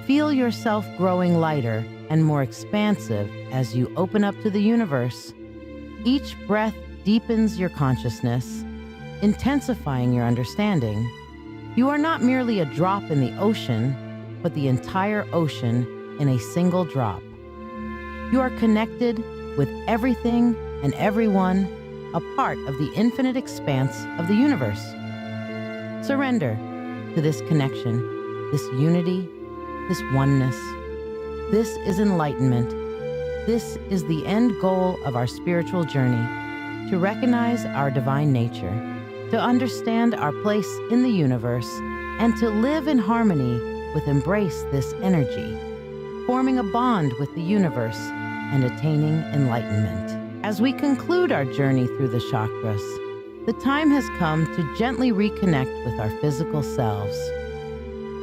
Feel yourself growing lighter and more expansive as you open up to the universe. Each breath deepens your consciousness, intensifying your understanding. You are not merely a drop in the ocean, but the entire ocean in a single drop. You are connected with everything and everyone, a part of the infinite expanse of the universe. Surrender to this connection, this unity, this oneness. This is enlightenment. This is the end goal of our spiritual journey, to recognize our divine nature, to understand our place in the universe, and to live in harmony with embrace this energy, forming a bond with the universe and attaining enlightenment. As we conclude our journey through the chakras, the time has come to gently reconnect with our physical selves.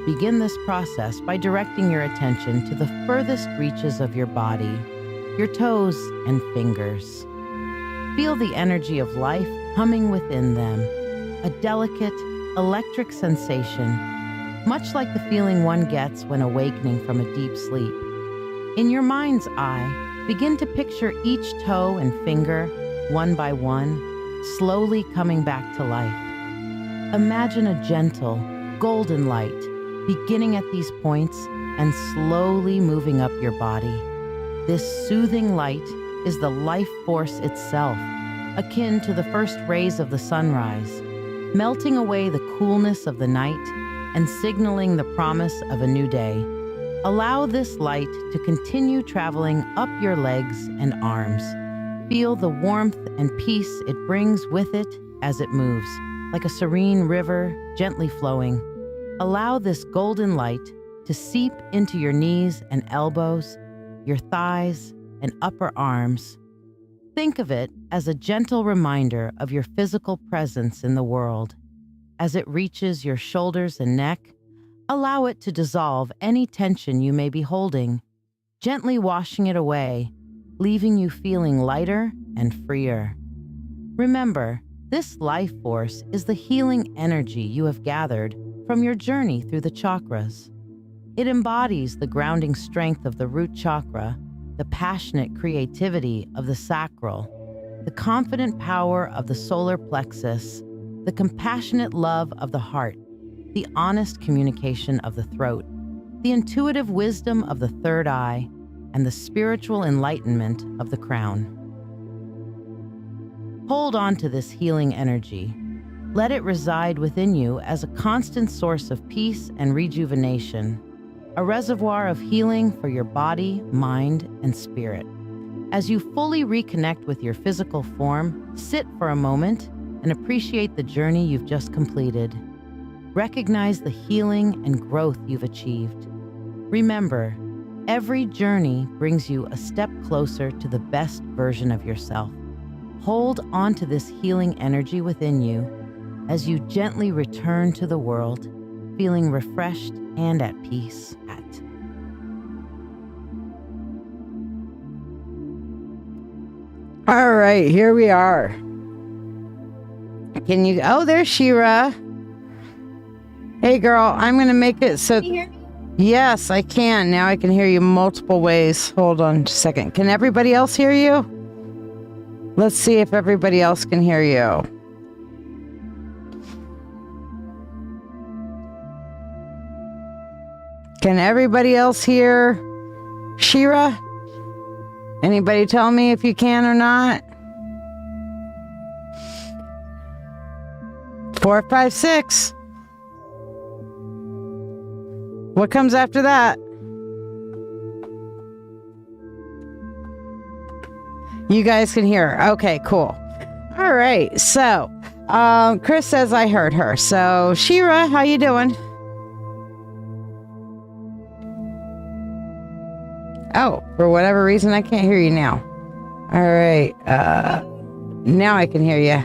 Begin this process by directing your attention to the furthest reaches of your body, your toes and fingers. Feel the energy of life humming within them, a delicate, electric sensation, much like the feeling one gets when awakening from a deep sleep. In your mind's eye, begin to picture each toe and finger, one by one, slowly coming back to life. Imagine a gentle, golden light beginning at these points and slowly moving up your body. This soothing light is the life force itself, akin to the first rays of the sunrise, melting away the coolness of the night and signaling the promise of a new day. Allow this light to continue traveling up your legs and arms. Feel the warmth and peace it brings with it as it moves, like a serene river gently flowing. Allow this golden light to seep into your knees and elbows, your thighs and upper arms. Think of it as a gentle reminder of your physical presence in the world. As it reaches your shoulders and neck, allow it to dissolve any tension you may be holding, gently washing it away, leaving you feeling lighter and freer. Remember, this life force is the healing energy you have gathered from your journey through the chakras. It embodies the grounding strength of the root chakra, the passionate creativity of the sacral, the confident power of the solar plexus, the compassionate love of the heart, the honest communication of the throat, the intuitive wisdom of the third eye, and the spiritual enlightenment of the crown. Hold on to this healing energy. Let it reside within you as a constant source of peace and rejuvenation, a reservoir of healing for your body, mind, and spirit. As you fully reconnect with your physical form, sit for a moment and appreciate the journey you've just completed. Recognize the healing and growth you've achieved. Remember, every journey brings you a step closer to the best version of yourself. Hold on to this healing energy within you as you gently return to the world, feeling refreshed and at peace. All right, here we are. Can you? Oh, there's Shira. Hey, girl, I'm going to make it so. Can you hear me? Yes, I can. Now I can hear you multiple ways. Hold on a second. Can everybody else hear you? Let's see if everybody else can hear you. Can everybody else hear Shira? Anybody tell me if you can or not? 4, 5, 6. What comes after that? You guys can hear her. Okay, cool. All right. So, Chris says I heard her. So, Shira, how you doing? Oh, for whatever reason, I can't hear you now. All right. Now I can hear you.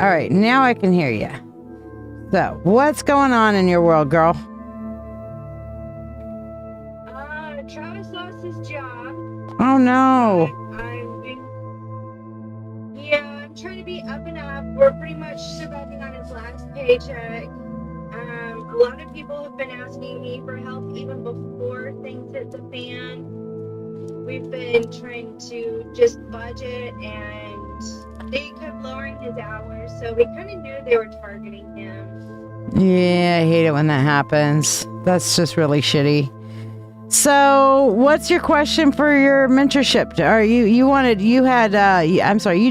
All right. Now I can hear you. So, what's going on in your world, girl? Travis lost his job. Oh, no. I'm trying to be up and up. We're pretty much surviving on his last paycheck. A lot of people have been asking me for help even before things hit the fan. We've been trying to just budget, and they kept lowering his hours, so we kind of knew they were targeting him. Yeah, I hate it when that happens. That's just really shitty. So, what's your question for your mentorship? Or you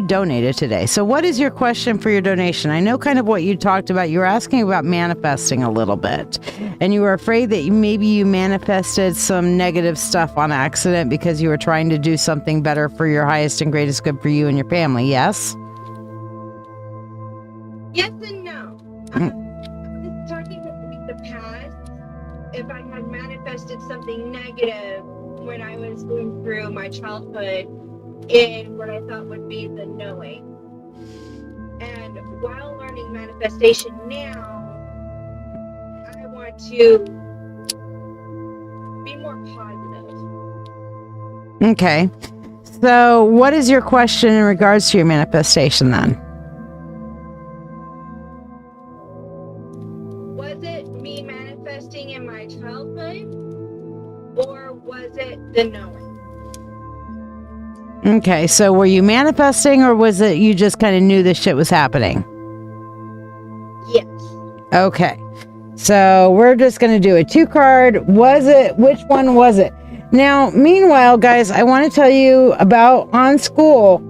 donated today. So, what is your question for your donation? I know kind of what you talked about. You were asking about manifesting a little bit. And you were afraid that maybe you manifested some negative stuff on accident because you were trying to do something better for your highest and greatest good for you and your family, yes? Yes and no. I was talking with the past. If I had manifested something negative when I was going through my childhood in what I thought would be the knowing. And while learning manifestation now, I want to be more positive. Okay. So, what is your question in regards to your manifestation then? Was it me manifesting in my childhood, or was it the knowing? Okay, so were you manifesting, or was it you just kind of knew this shit was happening? Yes. Okay, so we're just going to do a 2-card. Which one was it? Now, meanwhile, guys, I want to tell you about On School.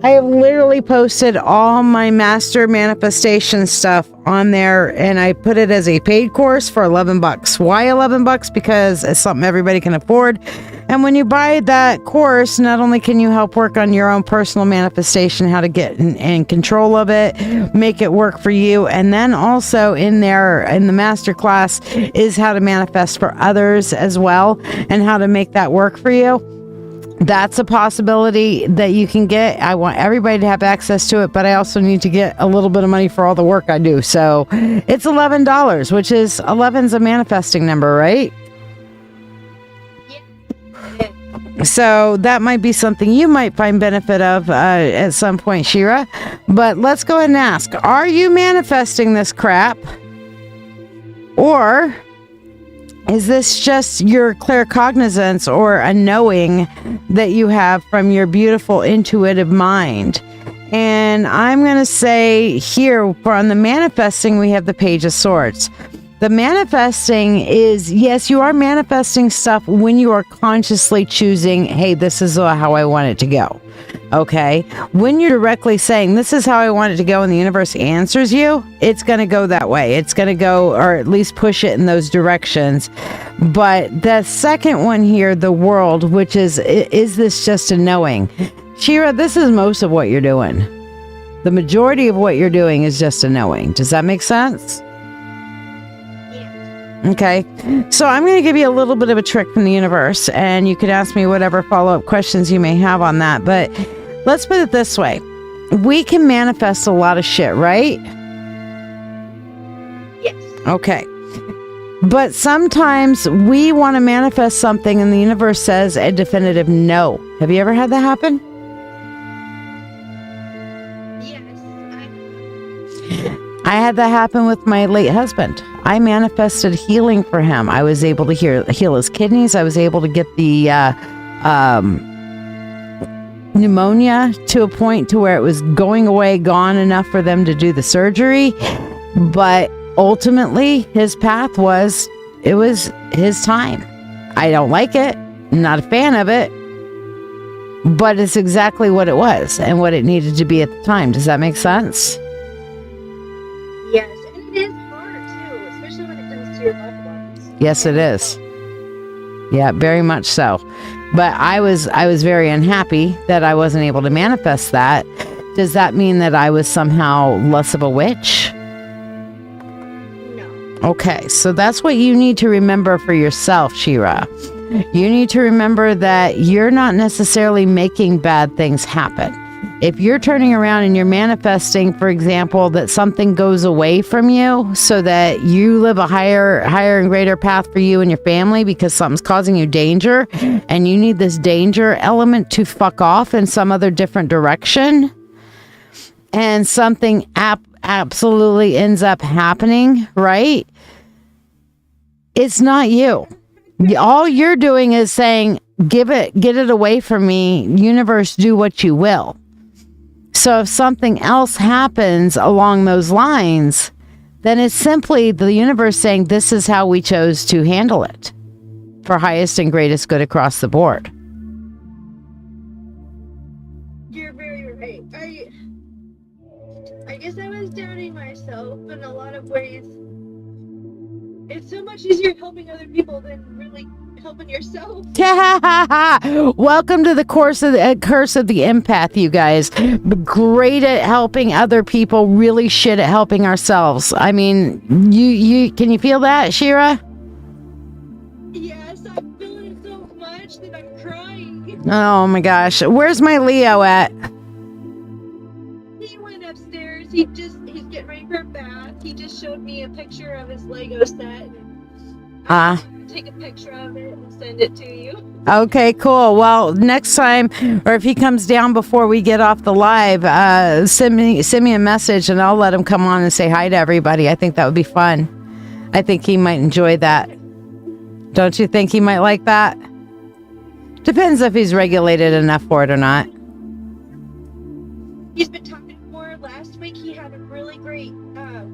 I have literally posted all my master manifestation stuff on there, and I put it as a paid course for $11. Why $11? Because it's something everybody can afford. And when you buy that course, not only can you help work on your own personal manifestation, how to get in control of it, make it work for you, and then also in there in the master class is how to manifest for others as well, and how to make that work for you. That's a possibility that you can get. I want everybody to have access to it, but I also need to get a little bit of money for all the work I do. So it's $11, which is 11's a manifesting number, right? Yeah. So that might be something you might find benefit of at some point, Shira. But let's go ahead and ask, are you manifesting this crap? Or is this just your claircognizance or a knowing that you have from your beautiful intuitive mind? And I'm going to say here, on the manifesting, we have the Page of Swords. The manifesting is, yes, you are manifesting stuff when you are consciously choosing, hey, this is how I want it to go. Okay. When you're directly saying, this is how I want it to go, and the universe answers you, it's going to go that way. It's going to go, or at least push it in those directions. But the second one here, the world, which is this just a knowing? Shira, this is most of what you're doing. The majority of what you're doing is just a knowing. Does that make sense? Okay, so I'm going to give you a little bit of a trick from the universe, and you could ask me whatever follow-up questions you may have on that. But let's put it this way. We can manifest a lot of shit, right? Yes. Okay. But sometimes we want to manifest something and the universe says a definitive no. Have you ever had that happen? Yes. I had that happen with my late husband. I manifested healing for him. I was able to heal his kidneys. I was able to get the pneumonia to a point to where it was going away, gone enough for them to do the surgery. But ultimately, his path was his time. I don't like it. I'm not a fan of it. But it's exactly what it was and what it needed to be at the time. Does that make sense? Yes, and it is hard too, especially when it comes to your loved ones. Yes, it is. Yeah, very much so. But I was very unhappy that I wasn't able to manifest that. Does that mean that I was somehow less of a witch? No. Okay, so that's what you need to remember for yourself, Shira. You need to remember that you're not necessarily making bad things happen. If you're turning around and you're manifesting, for example, that something goes away from you so that you live a higher and greater path for you and your family because something's causing you danger and you need this danger element to fuck off in some other different direction, and something absolutely ends up happening, right? It's not you. All you're doing is saying, get it away from me, universe, do what you will. So if something else happens along those lines, then it's simply the universe saying, this is how we chose to handle it for highest and greatest good across the board. You're very right. I guess I was doubting myself in a lot of ways. It's so much easier helping other people than really helping yourself. Welcome to the curse of the empath, you guys. Great at helping other people, really shit at helping ourselves. I mean, you can you feel that, Shira? Yes, I'm feeling so much that I'm crying. Oh my gosh. Where's my Leo at? He went upstairs. He's getting ready for a bath. He just showed me a picture of his Lego set. Take a picture of it and send it to you. Okay, cool. Well, next time, or if he comes down before we get off the live, send me a message and I'll let him come on and say hi to everybody. I think that would be fun. I think he might enjoy that. Don't you think he might like that? Depends if he's regulated enough for it or not. He's been talking more. Last week he had a really great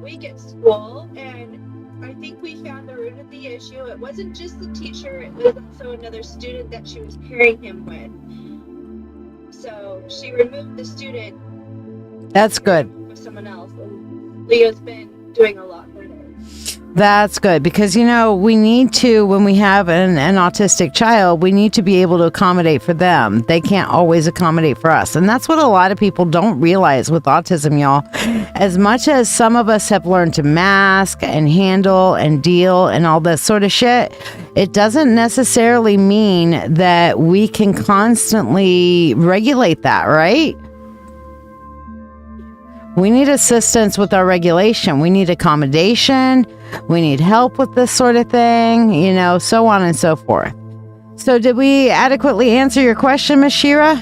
week at school, and I think we found the root of the issue. It wasn't just the teacher, it was also another student that she was pairing him with. So she removed the student. That's good. With someone else, and Leo's been doing a lot better. That's good because, we need to, when we have an autistic child, we need to be able to accommodate for them. They can't always accommodate for us. And that's what a lot of people don't realize with autism, y'all. As much as some of us have learned to mask and handle and deal and all this sort of shit, it doesn't necessarily mean that we can constantly regulate that, right? We need assistance with our regulation. We need accommodation. We need help with this sort of thing, so on and so forth. So did we adequately answer your question, Ms. Shira?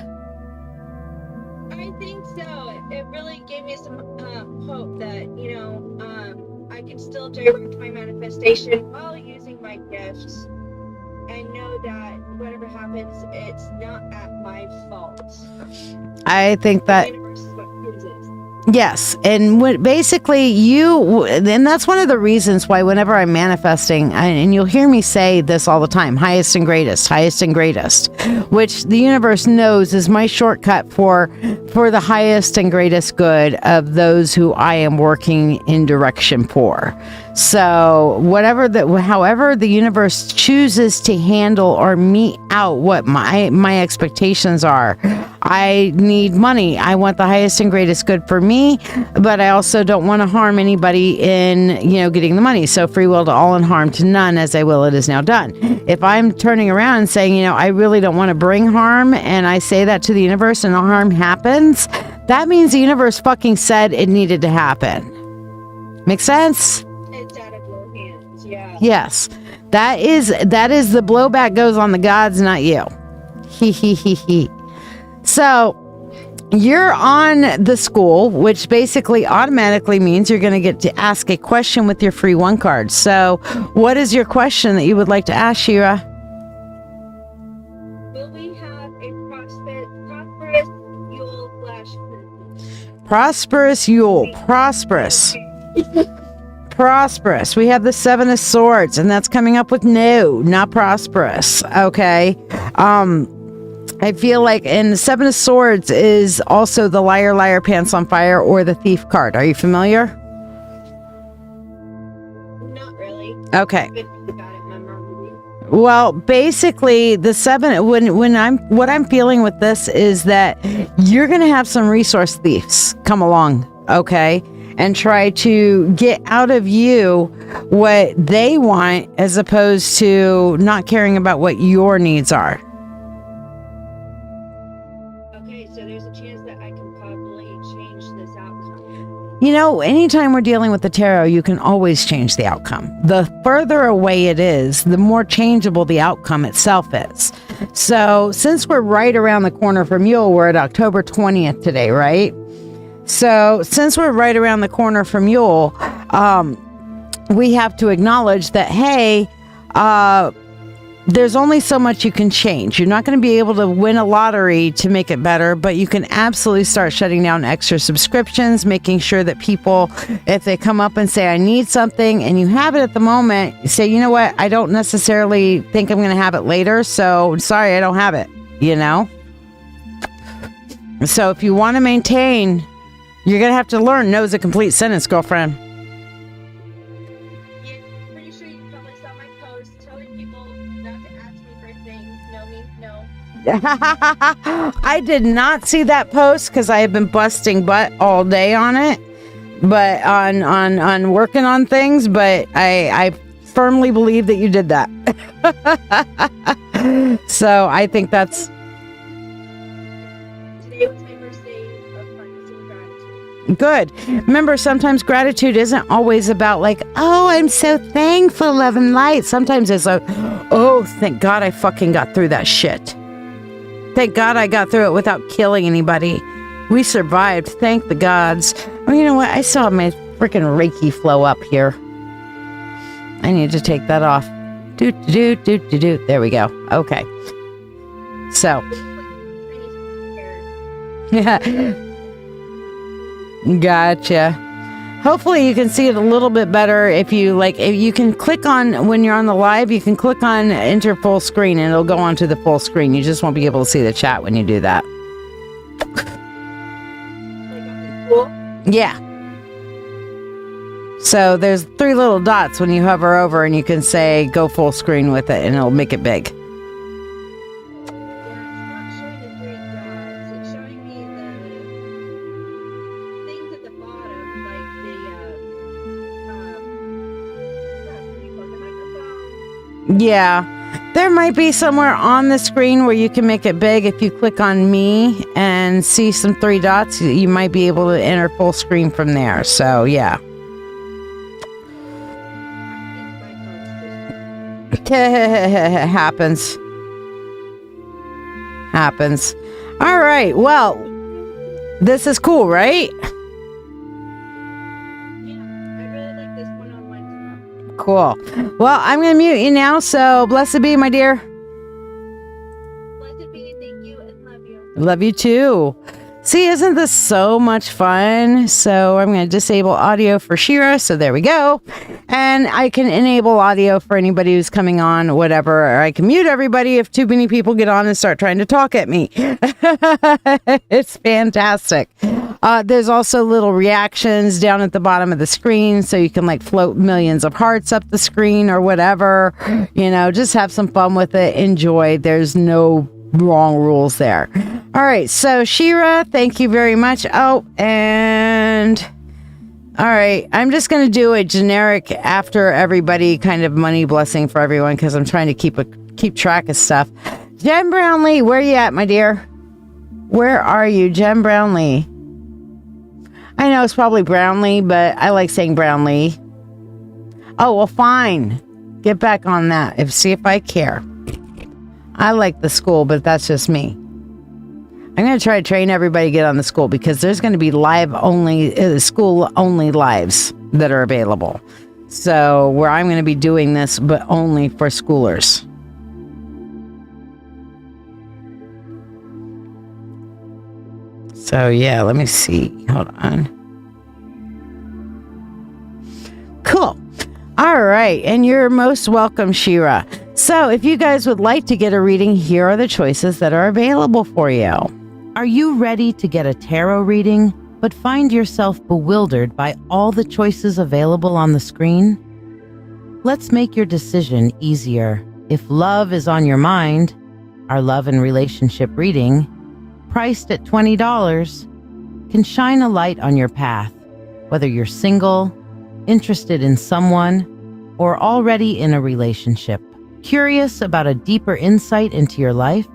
I think so. It really gave me some hope that, I can still direct my manifestation while using my gifts and know that whatever happens, it's not at my fault. I think that... The universe is what chooses. Yes, and basically and that's one of the reasons why whenever I'm manifesting, and you'll hear me say this all the time, highest and greatest, which the universe knows is my shortcut for the highest and greatest good of those who I am working in direction for. So however the universe chooses to handle or mete out what my expectations are, I need money. I want the highest and greatest good for me, but I also don't want to harm anybody in, getting the money. So free will to all and harm to none, as I will, it is now done. If I'm turning around and saying, I really don't want to bring harm, and I say that to the universe and the harm happens, that means the universe fucking said it needed to happen. Make sense? It's out of your hands, yeah. Yes. That is the blowback goes on the gods, not you. He. So you're on the school, which basically automatically means you're going to get to ask a question with your free one card. So what is your question that you would like to ask, Shira? Will we have a prosperous Yule / Prosperous Yule. Prosperous. We have the Seven of Swords, and that's coming up with no, not prosperous. Okay. I feel like, and the Seven of Swords is also the liar, liar, pants on fire, or the thief card. Are you familiar? Not really. Okay. Got it memory. Well, basically, the seven. What I'm feeling with this is that you're going to have some resource thieves come along, okay, and try to get out of you what they want, as opposed to not caring about what your needs are. Okay, so there's a chance that I can probably change this outcome. Anytime we're dealing with the tarot, you can always change the outcome. The further away it is, the more changeable the outcome itself is. So since we're right around the corner from Yule, we're at October 20th today, right? So since we're right around the corner from Yule, we have to acknowledge that, hey, there's only so much you can change. You're not going to be able to win a lottery to make it better, but you can absolutely start shutting down extra subscriptions, making sure that people, if they come up and say, I need something, and you have it at the moment, you say, you know what, I don't necessarily think I'm going to have it later, so sorry, I don't have it, So if you want to maintain, you're going to have to learn no is a complete sentence, girlfriend. Yeah, pretty sure you probably saw my post telling people not to ask me for things. No means no. I did not see that post because I have been busting butt all day on it, but on working on things, but I firmly believe that you did that. So I think that's... Today was my first day of practicing gratitude. Good. Remember, sometimes gratitude isn't always about like, oh, I'm so thankful, love and light. Sometimes it's like, oh, thank God I fucking got through that shit. Thank God I got through it without killing anybody. We survived. Thank the gods. Oh, you know what? I saw my freaking Reiki flow up here. I need to take that off. Do. There we go. Okay. So. Yeah. Gotcha. Hopefully you can see it a little bit better if you can click on, when you're on the live, you can click on enter full screen and it'll go onto the full screen. You just won't be able to see the chat when you do that. Yeah. So there's 3 little dots when you hover over and you can say go full screen with it and it'll make it big. Yeah, there might be somewhere on the screen where you can make it big. If you click on me and see some 3 dots, you might be able to enter full screen from there. So, yeah. Happens. All right, well, this is cool, right? Cool. Well, I'm going to mute you now, so blessed be, my dear. Blessed be, thank you, and love you. Love you too. See, isn't this so much fun? So I'm going to disable audio for Shira, so there we go. And I can enable audio for anybody who's coming on, whatever. Or I can mute everybody if too many people get on and start trying to talk at me. It's fantastic. There's also little reactions down at the bottom of the screen, so you can like float millions of hearts up the screen or whatever. Just have some fun with it. Enjoy. There's no wrong rules there. All right, so Shira, thank you very much. Oh, and all right, I'm just going to do a generic after everybody kind of money blessing for everyone because I'm trying to keep track of stuff. Jen Brownlee, where you at, my dear? Where are you, Jen Brownlee? I know it's probably Brownlee, but I like saying Brownlee. Oh, well, fine. Get back on that. See if I care. I like the school, but that's just me. I'm going to try to train everybody to get on the school because there's going to be school only lives that are available. So where I'm going to be doing this, but only for schoolers. So yeah, let me see. Hold on. Cool. All right. And you're most welcome, Shira. So if you guys would like to get a reading, here are the choices that are available for you. Are you ready to get a tarot reading, but find yourself bewildered by all the choices available on the screen? Let's make your decision easier. If love is on your mind, our love and relationship reading, priced at $20, can shine a light on your path, whether you're single, interested in someone, or already in a relationship. Curious about a deeper insight into your life?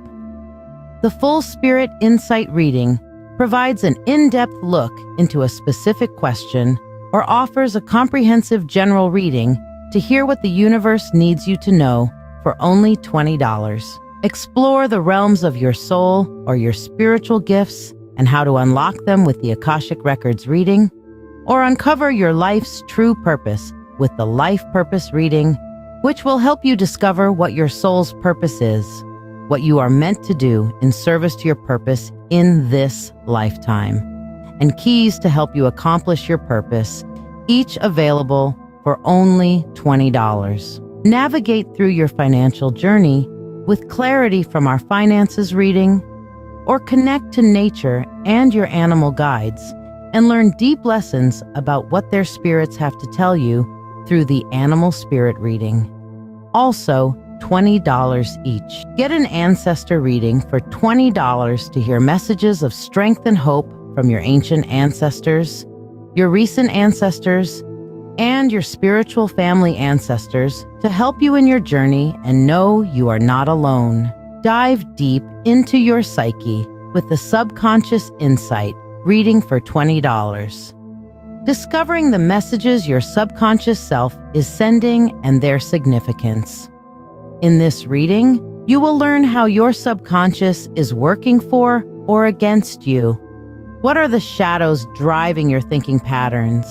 The Full Spirit Insight reading provides an in-depth look into a specific question or offers a comprehensive general reading to hear what the universe needs you to know for only $20. Explore the realms of your soul or your spiritual gifts and how to unlock them with the Akashic Records reading, or uncover your life's true purpose with the Life Purpose reading, which will help you discover what your soul's purpose is, what you are meant to do in service to your purpose in this lifetime, and keys to help you accomplish your purpose, each available for only $20. Navigate through your financial journey with clarity from our finances reading, or connect to nature and your animal guides and learn deep lessons about what their spirits have to tell you through the Animal Spirit reading. Also, $20 each. Get an ancestor reading for $20 to hear messages of strength and hope from your ancient ancestors, your recent ancestors, and your spiritual family ancestors to help you in your journey and know you are not alone. Dive deep into your psyche with the Subconscious Insight reading for $20. Discovering the messages your subconscious self is sending and their significance. In this reading, you will learn how your subconscious is working for or against you. What are the shadows driving your thinking patterns?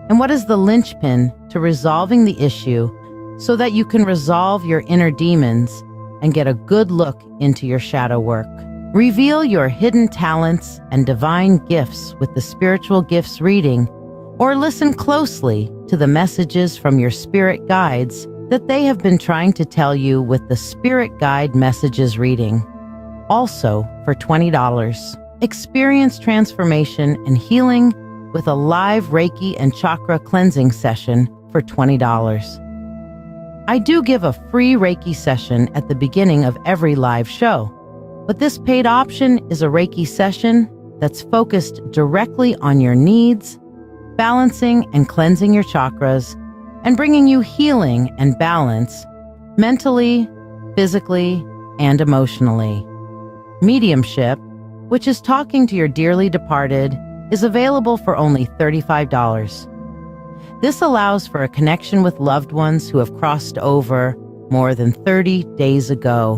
And what is the linchpin to resolving the issue so that you can resolve your inner demons and get a good look into your shadow work? Reveal your hidden talents and divine gifts with the Spiritual Gifts reading, or listen closely to the messages from your spirit guides that they have been trying to tell you with the Spirit Guide Messages reading. Also, for $20, experience transformation and healing with a live Reiki and Chakra cleansing session for $20. I do give a free Reiki session at the beginning of every live show, but this paid option is a Reiki session that's focused directly on your needs, balancing and cleansing your chakras, and bringing you healing and balance mentally, physically, and emotionally. Mediumship, which is talking to your dearly departed, is available for only $35. This allows for a connection with loved ones who have crossed over more than 30 days ago,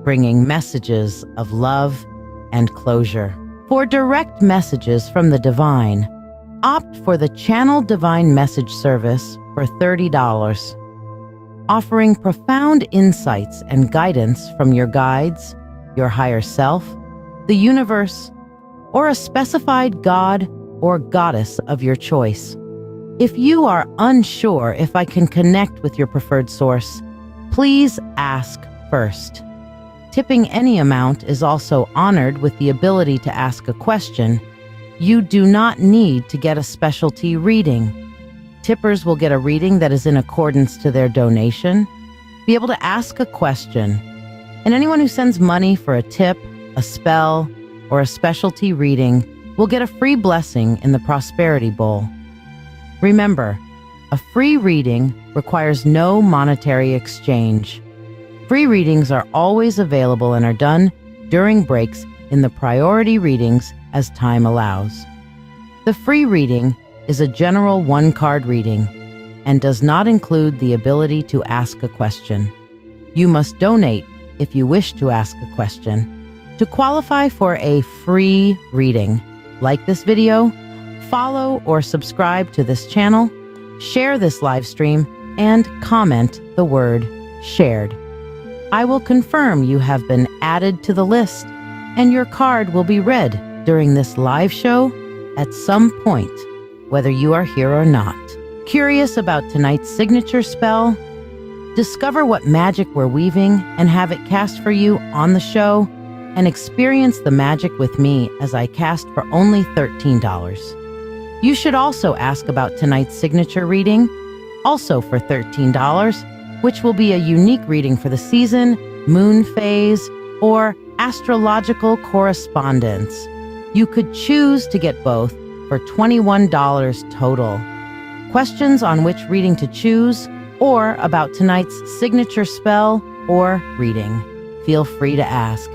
bringing messages of love and closure. For direct messages from the divine, opt for the Channel Divine Message service for $30, offering profound insights and guidance from your guides, your higher self, the universe, or a specified god or goddess of your choice. If you are unsure if I can connect with your preferred source, please ask first. Tipping any amount is also honored with the ability to ask a question. You do not need to get a specialty reading. Tippers will get a reading that is in accordance to their donation, be able to ask a question, and anyone who sends money for a tip, a spell, or a specialty reading will get a free blessing in the Prosperity Bowl. Remember, a free reading requires no monetary exchange. Free readings are always available and are done during breaks in the priority readings as time allows. The free reading is a general one-card reading and does not include the ability to ask a question. You must donate if you wish to ask a question. To qualify for a free reading, like this video, follow or subscribe to this channel, share this live stream, and comment the word shared. I will confirm you have been added to the list, and your card will be read during this live show at some point, whether you are here or not. Curious about tonight's signature spell? Discover what magic we're weaving and have it cast for you on the show, and experience the magic with me as I cast for only $13. You should also ask about tonight's signature reading, also for $13, which will be a unique reading for the season, moon phase, or astrological correspondence. You could choose to get both for $21 total. Questions on which reading to choose or about tonight's signature spell or reading, feel free to ask.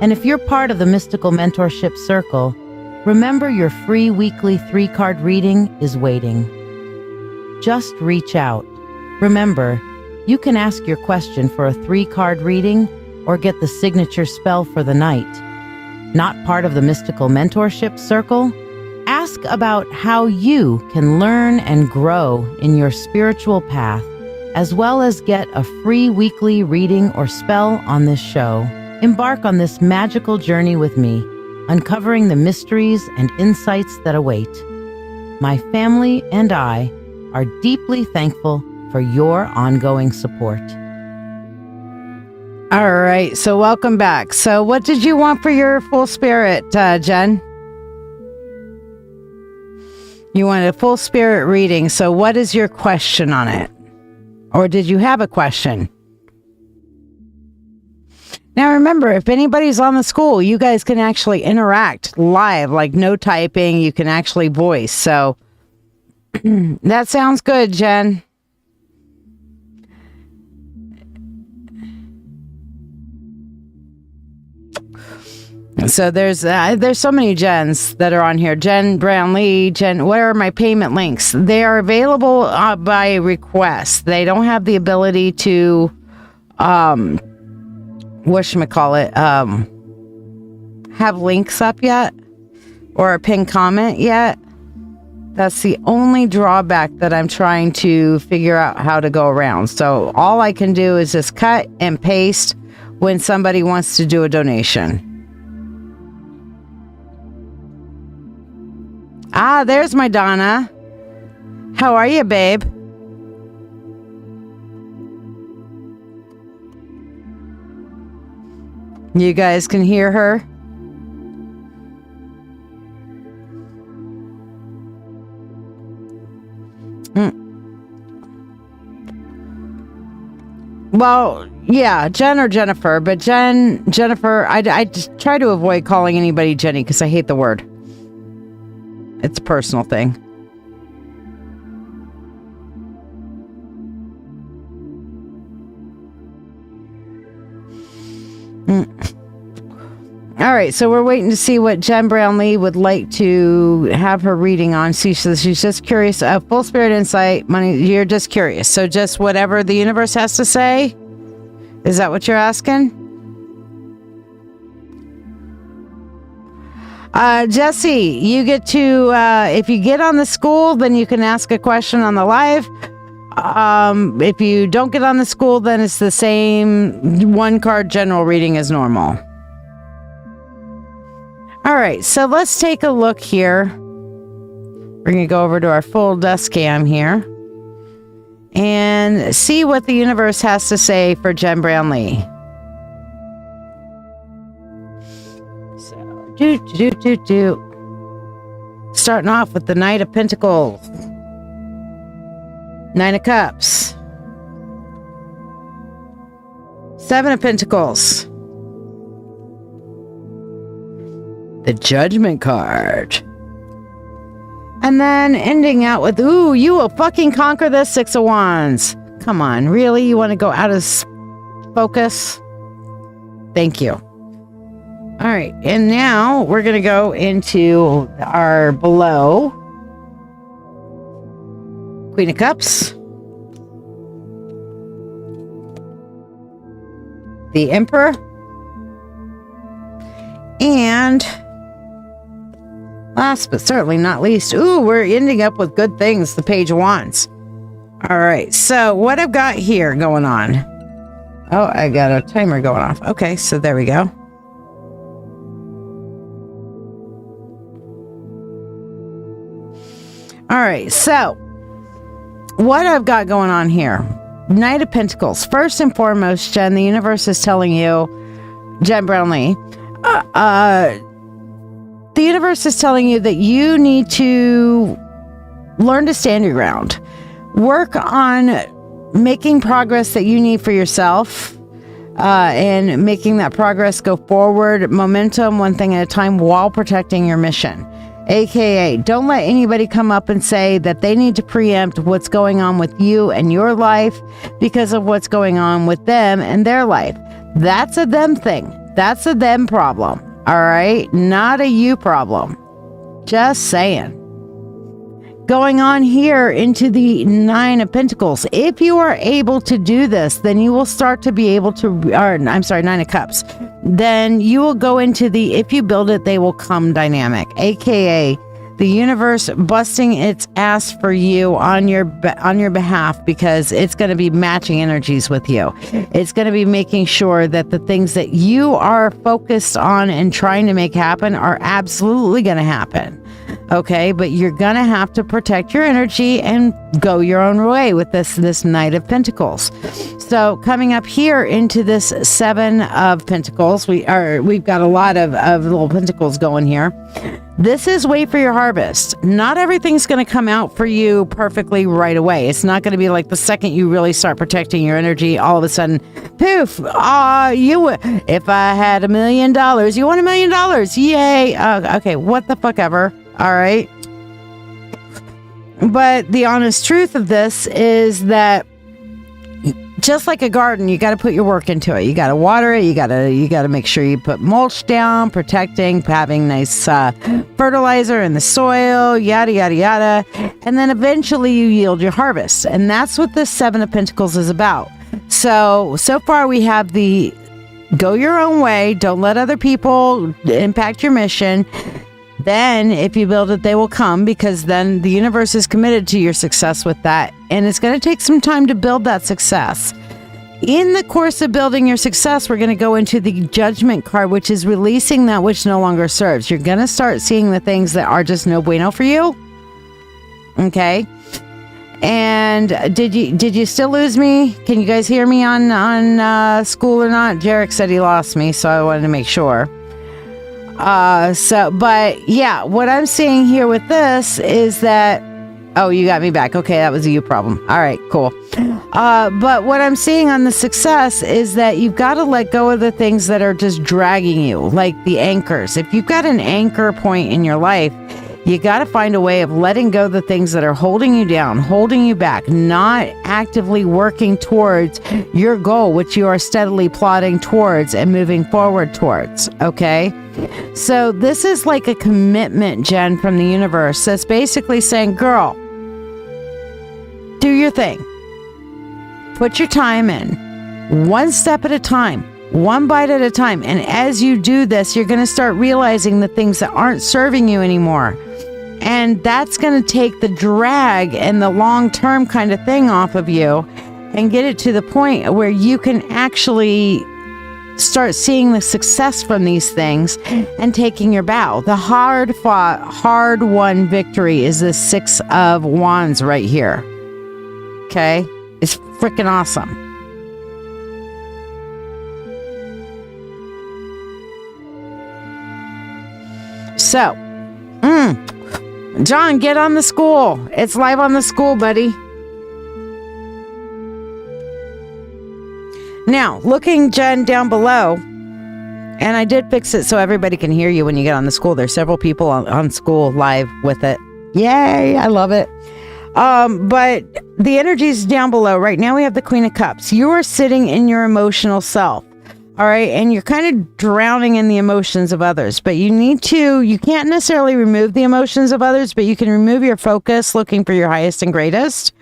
And if you're part of the Mystical Mentorship Circle, remember your free weekly 3-card reading is waiting. Just reach out. Remember, you can ask your question for a 3-card reading or get the signature spell for the night. Not part of the Mystical Mentorship Circle? Ask about how you can learn and grow in your spiritual path, as well as get a free weekly reading or spell on this show. Embark on this magical journey with me, uncovering the mysteries and insights that await. My family and I are deeply thankful for your ongoing support. All right, so welcome back. So what did you want for your full spirit, Jen? You wanted a full spirit reading, so what is your question on it? Or did you have a question? Now remember, if anybody's on the school, you guys can actually interact live, like no typing, you can actually voice. So that sounds good, Jen. So there's so many Jens that are on here. Jen Brownlee, Jen, where are my payment links? They are available by request. They don't have the ability to whatchamacallit, have links up yet or a pinned comment yet. That's the only drawback that I'm trying to figure out how to go around. So all I can do is just cut and paste when somebody wants to do a donation. Ah, there's my Donna. How are you, babe? You guys can hear her? Well, yeah, Jen or Jennifer, but Jennifer, I just try to avoid calling anybody Jenny because I hate the word. It's a personal thing. All right, so we're waiting to see what Jen Brownlee would like to have her reading on. She says she's just curious. Full spirit insight, money. You're just curious. So just whatever the universe has to say? Is that what you're asking? Jesse, you get to, if you get on the school, then you can ask a question on the live. If you don't get on the school, then it's the same 1-card general reading as normal. All right, so let's take a look here. We're going to go over to our full desk cam here and see what the universe has to say for Jen Brownlee. So, starting off with the Knight of Pentacles, 9 of Cups, 7 of Pentacles, the Judgment card. And then ending out with, ooh, you will fucking conquer this, Six of Wands. Come on, really? You want to go out of focus? Thank you. All right, and now we're going to go into our below. Queen of Cups. The Emperor. And last but certainly not least, ooh, we're ending up with good things, the Page of Wands. All right, so what I've got here going on. Oh, I got a timer going off. Okay, so there we go. All right, so what I've got going on here. Knight of Pentacles. First and foremost, Jen, the universe is telling you, Jen Brownlee, the universe is telling you that you need to learn to stand your ground. Work on making progress that you need for yourself, and making that progress go forward, momentum, one thing at a time, while protecting your mission. AKA, don't let anybody come up and say that they need to preempt what's going on with you and your life because of what's going on with them and their life. That's a them thing. That's a them problem. All right? Not a you problem. Just saying. Going on here into the Nine of Pentacles. If you are able to do this, then you will start to be able to, Nine of Cups. Then you will go into the if you build it, they will come dynamic. AKA the universe busting its ass for you on your behalf, because it's going to be matching energies with you. It's going to be making sure that the things that you are focused on and trying to make happen are absolutely going to happen. Okay, but you're going to have to protect your energy and go your own way with this Knight of Pentacles. So coming up here into this Seven of Pentacles, we've got a lot of little pentacles going here. This is wait for your harvest. Not everything's going to come out for you perfectly right away. It's not going to be like the second you really start protecting your energy, all of a sudden, poof, if I had $1 million, you want $1 million? Yay. Okay, what the fuck ever. All right. But the honest truth of this is that just like a garden, you got to put your work into it. You got to water it. You got to make sure you put mulch down, protecting, having nice fertilizer in the soil, yada, yada, yada. And then eventually you yield your harvest. And that's what this Seven of Pentacles is about. So far we have the go your own way. Don't let other people impact your mission. Then if you build it, they will come, because then the universe is committed to your success with that. And it's going to take some time to build that success. In the course of building your success, we're going to go into the Judgment card, which is releasing that which no longer serves. You're going to start seeing the things that are just no bueno for you. Okay. And did you still lose me? Can you guys hear me on school or not? Jarek said he lost me, so I wanted to make sure. But yeah, what I'm seeing here with this is that, oh, you got me back. Okay, that was a you problem. All right, cool. But what I'm seeing on the success is that you've got to let go of the things that are just dragging you, like the anchors. If you've got an anchor point in your life, you got to find a way of letting go of the things that are holding you down, holding you back, not actively working towards your goal, which you are steadily plodding towards and moving forward towards. Okay. So this is like a commitment, Jen, from the universe that's basically saying, girl, do your thing. Put your time in, one step at a time, one bite at a time. And as you do this, you're going to start realizing the things that aren't serving you anymore. And that's going to take the drag and the long-term kind of thing off of you and get it to the point where you can actually start seeing the success from these things and taking your bow. The hard-fought, hard-won victory is the Six of Wands right here. Okay? It's freaking awesome. So, John, get on the school. It's live on the school, buddy. Now, looking, Jen, down below, And I did fix it so everybody can hear you when you get on the school. There's several people on school live with it. Yay, I love it. But the energy's down below. Right now we have the Queen of Cups. You are sitting in your emotional self. All right. And you're kind of drowning in the emotions of others, but you can't necessarily remove the emotions of others, but you can remove your focus looking for your highest and greatest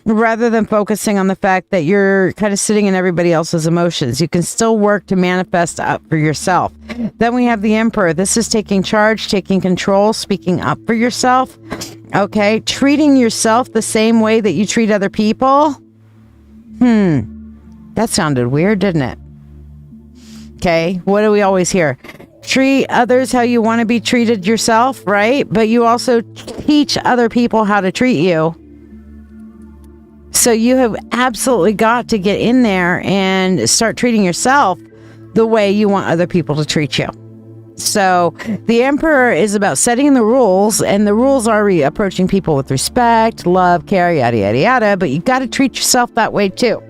rather than focusing on the fact that you're kind of sitting in everybody else's emotions. You can still work to manifest up for yourself. Then we have the Emperor. This is taking charge, taking control, speaking up for yourself. Okay. Treating yourself the same way that you treat other people. That sounded weird, didn't it? Okay, what do we always hear? Treat others how you want to be treated yourself, right? But you also teach other people how to treat you. So you have absolutely got to get in there and start treating yourself the way you want other people to treat you. So the Emperor is about setting the rules, and the rules are approaching people with respect, love, care, yada, yada, yada. But you got to treat yourself that way too.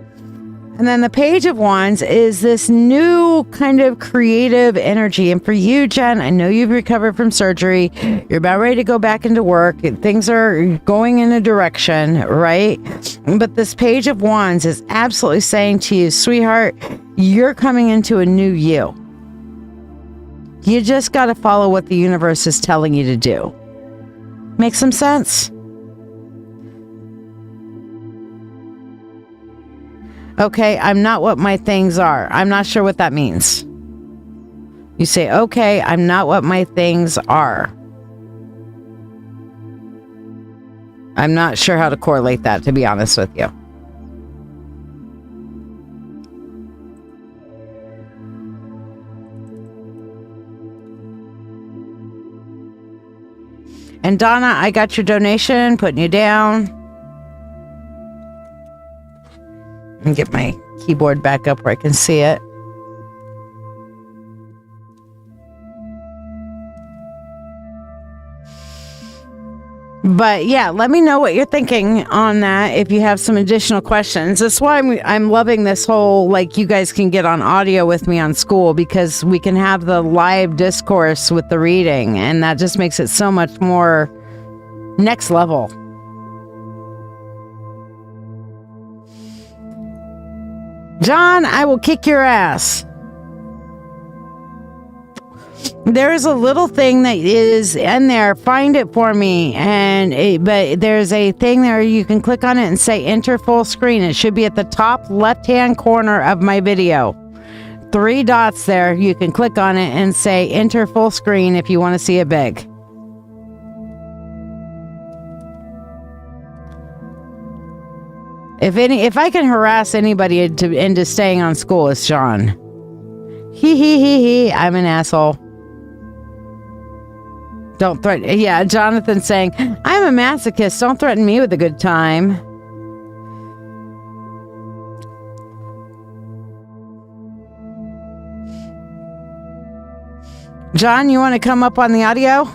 And then the Page of Wands is this new kind of creative energy. And for you, Jen, I know you've recovered from surgery. You're about ready to go back into work. Things are going in a direction, right? But this Page of Wands is absolutely saying to you, sweetheart, you're coming into a new you. You just got to follow what the universe is telling you to do. Make some sense? Okay, I'm not what my things are. I'm not sure what that means. You say, okay, I'm not what my things are. I'm not sure how to correlate that, to be honest with you. And Donna, I got your donation, putting you down. And get my keyboard back up where I can see it. But yeah, let me know what you're thinking on that if you have some additional questions. That's why I'm loving this whole, like, you guys can get on audio with me on school, because we can have the live discourse with the reading, and that just makes it so much more next level. John, I will kick your ass. There is a little thing that is in there. Find it for me. But there's a thing there. You can click on it and say enter full screen. It should be at the top left-hand corner of my video. 3 dots there. You can click on it and say enter full screen if you want to see it big. If I can harass anybody into staying on school, it's Sean. He. I'm an asshole. Don't threaten. Yeah, Jonathan saying, I'm a masochist. Don't threaten me with a good time. John, you want to come up on the audio?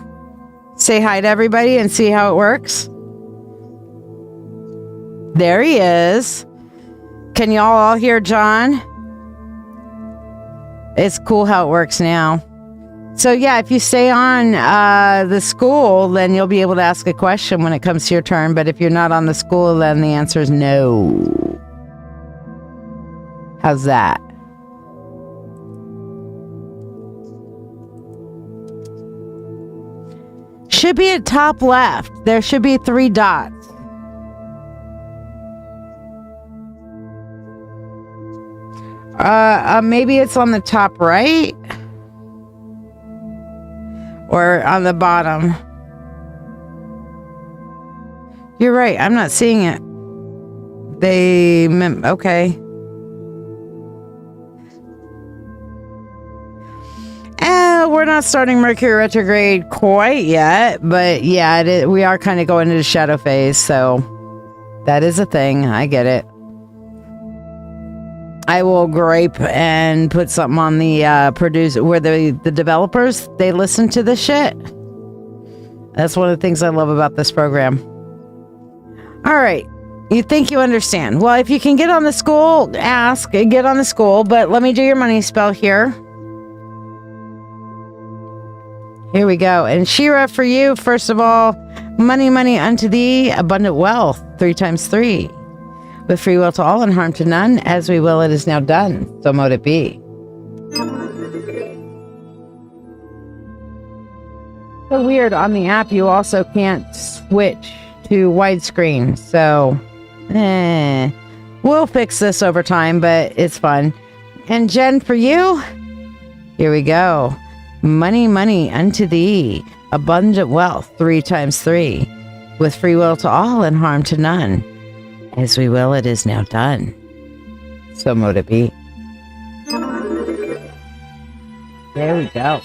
Say hi to everybody and see how it works? There he is. Can y'all all hear John? It's cool how it works now. So yeah, if you stay on the school, then you'll be able to ask a question when it comes to your turn. But if you're not on the school, then the answer is no. How's that? Should be at top left. There should be 3 dots. Maybe it's on the top right or on the bottom. You're right. I'm not seeing it. Okay. We're not starting Mercury retrograde quite yet, but yeah, we are kind of going into shadow phase, so that is a thing. I get it. I will gripe and put something on the producer where the developers, they listen to this shit. That's one of the things I love about this program. All right. You think you understand. Well, if you can get on the school, ask, get on the school, but let me do your money spell here. Here we go. And Shira, for you, first of all, money, money unto thee, abundant wealth, 3 times 3. With free will to all and harm to none, as we will, it is now done. So mote it be. So weird, on the app, you also can't switch to widescreen. So, we'll fix this over time, but it's fun. And Jen, for you, here we go. Money, money unto thee, abundant wealth, 3 times 3. With free will to all and harm to none. As we will, it is now done. So mote it be. There we go.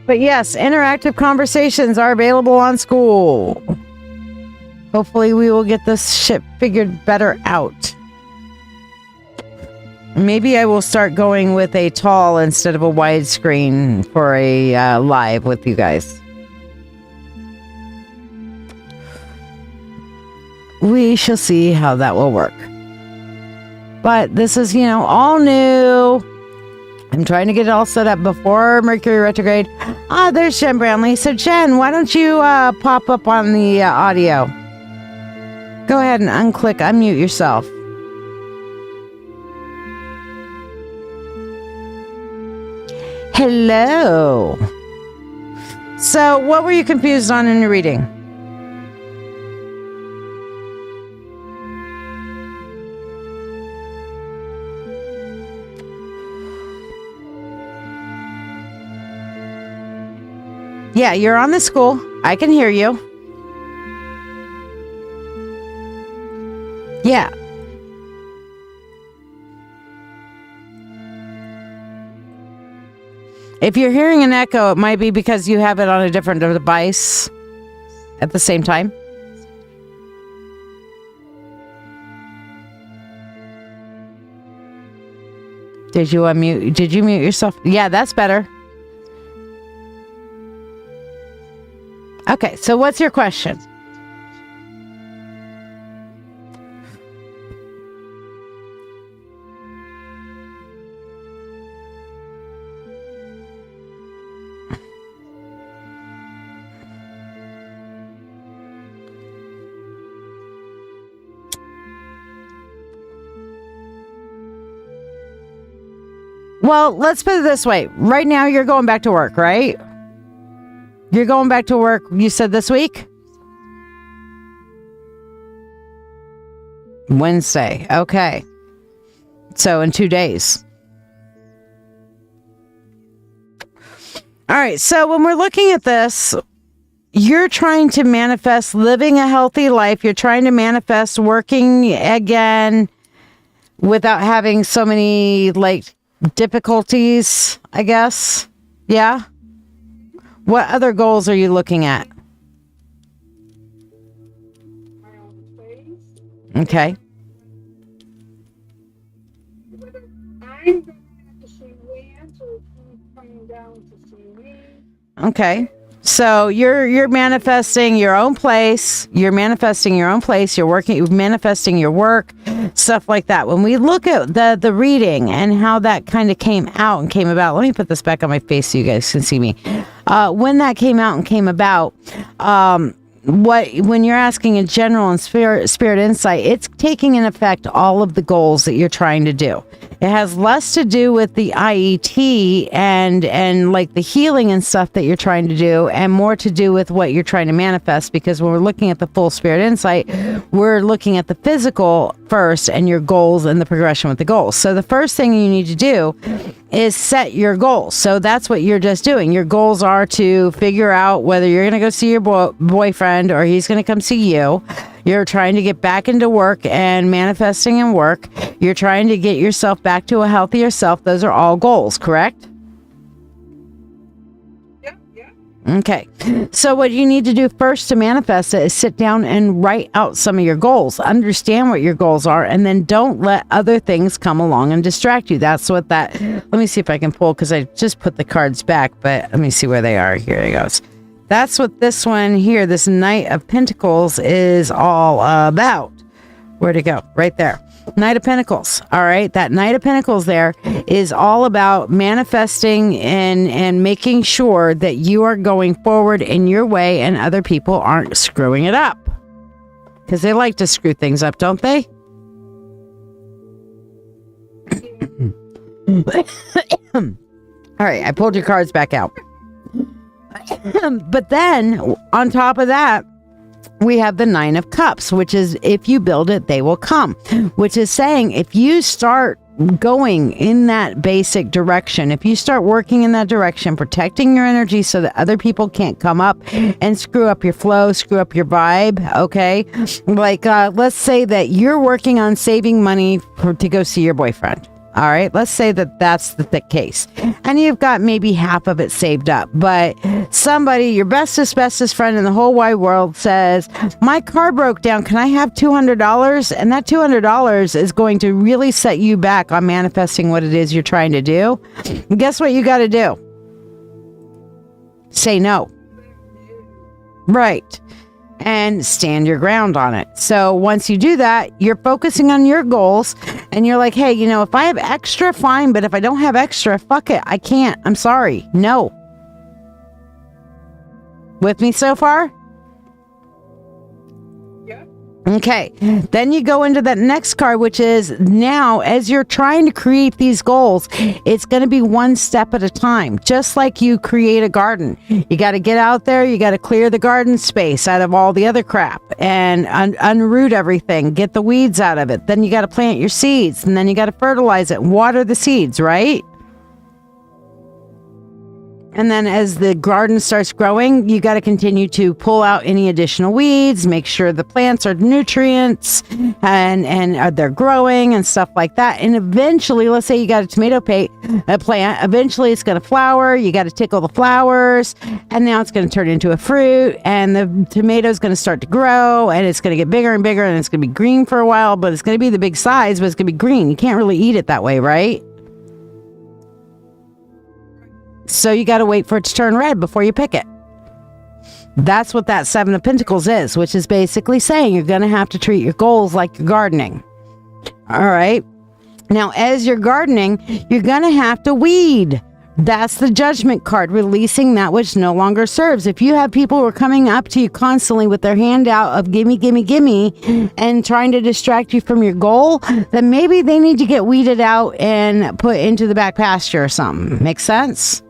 But yes, interactive conversations are available on School. Hopefully we will get this shit figured better out. Maybe I will start going with a tall instead of a widescreen for a live with you guys. We shall see how that will work. But this is, all new. I'm trying to get it all set up before Mercury retrograde. There's Jen Brownlee. So Jen, why don't you pop up on the audio? Go ahead and unmute yourself. Hello. So what were you confused on in your reading? Yeah, you're on the School. I can hear you. Yeah. If you're hearing an echo, it might be because you have it on a different device at the same time. Did you unmute? Did you mute yourself? Yeah, that's better. Okay, so what's your question? Well, let's put it this way. Right now, you're going back to work, right? You're going back to work, you said this week? Wednesday. Okay. So in 2 days. All right. So when we're looking at this, you're trying to manifest living a healthy life. You're trying to manifest working again without having so many difficulties, I guess. Yeah. What other goals are you looking at? Okay. I'm going to have to see Lance, or he's coming down to see me. Okay. So you're manifesting your own place. You're manifesting your own place. You're manifesting your work, stuff like that. When we look at the reading and how that kind of came out and came about, let me put this back on my face so you guys can see me. When that came out and came about, when you're asking in general and spirit insight, it's taking in effect all of the goals that you're trying to do. It has less to do with the IET and the healing and stuff that you're trying to do, and more to do with what you're trying to manifest. Because when we're looking at the full spirit insight, we're looking at the physical first and your goals and the progression with the goals. So the first thing you need to do is set your goals. So that's what you're just doing. Your goals are to figure out whether you're going to go see your boyfriend or he's going to come see you. You're trying to get back into work and manifesting in work. You're trying to get yourself back to a healthier self. Those are all goals, correct? Yeah. Okay. So what you need to do first to manifest it is sit down and write out some of your goals. Understand what your goals are, and then don't let other things come along and distract you. That's what that... Let me see if I can pull, because I just put the cards back, but let me see where they are. Here it goes. That's what this one here, this Knight of Pentacles, is all about. Where'd it go? Right there. Knight of Pentacles. All right. That Knight of Pentacles there is all about manifesting and making sure that you are going forward in your way and other people aren't screwing it up. Because they like to screw things up, don't they? All right. I pulled your cards back out. But then on top of that, we have the Nine of Cups, which is if you build it, they will come, which is saying if you start going in that basic direction, if you start working in that direction, protecting your energy so that other people can't come up and screw up your flow, screw up your vibe, okay? Like, let's say that you're working on saving money to go see your boyfriend. All right, let's say that that's the case. And you've got maybe half of it saved up. But somebody, your bestest friend in the whole wide world says, my car broke down. Can I have $200? And that $200 is going to really set you back on manifesting what it is you're trying to do. And guess what you got to do? Say no. Right. And stand your ground on it. So once you do that, you're focusing on your goals and you're like, hey, you know, if I have extra, fine. But if I don't have extra, fuck it. I can't. I'm sorry. No. With me so far? Yeah. Okay. Then you go into that next card, which is now as you're trying to create these goals, it's going to be one step at a time, just like you create a garden. You got to get out there. You got to clear the garden space out of all the other crap and unroot everything, get the weeds out of it. Then you got to plant your seeds and then you got to fertilize it, water the seeds, right? And then as the garden starts growing, you got to continue to pull out any additional weeds, make sure the plants are nutrients and they're growing and stuff like that. And eventually, let's say you got a tomato plant, eventually it's going to flower. You got to tickle the flowers and now it's going to turn into a fruit and the tomato is going to start to grow and it's going to get bigger and bigger and it's going to be green for a while, but it's going to be the big size, but it's going to be green. You can't really eat it that way, right? So you got to wait for it to turn red before you pick it. That's what that Seven of Pentacles is, which is basically saying you're going to have to treat your goals like you're gardening. All right. Now, as you're gardening, you're going to have to weed. That's the Judgment card, releasing that which no longer serves. If you have people who are coming up to you constantly with their hand out of gimme, gimme, gimme, and trying to distract you from your goal, then maybe they need to get weeded out and put into the back pasture or something. Make sense?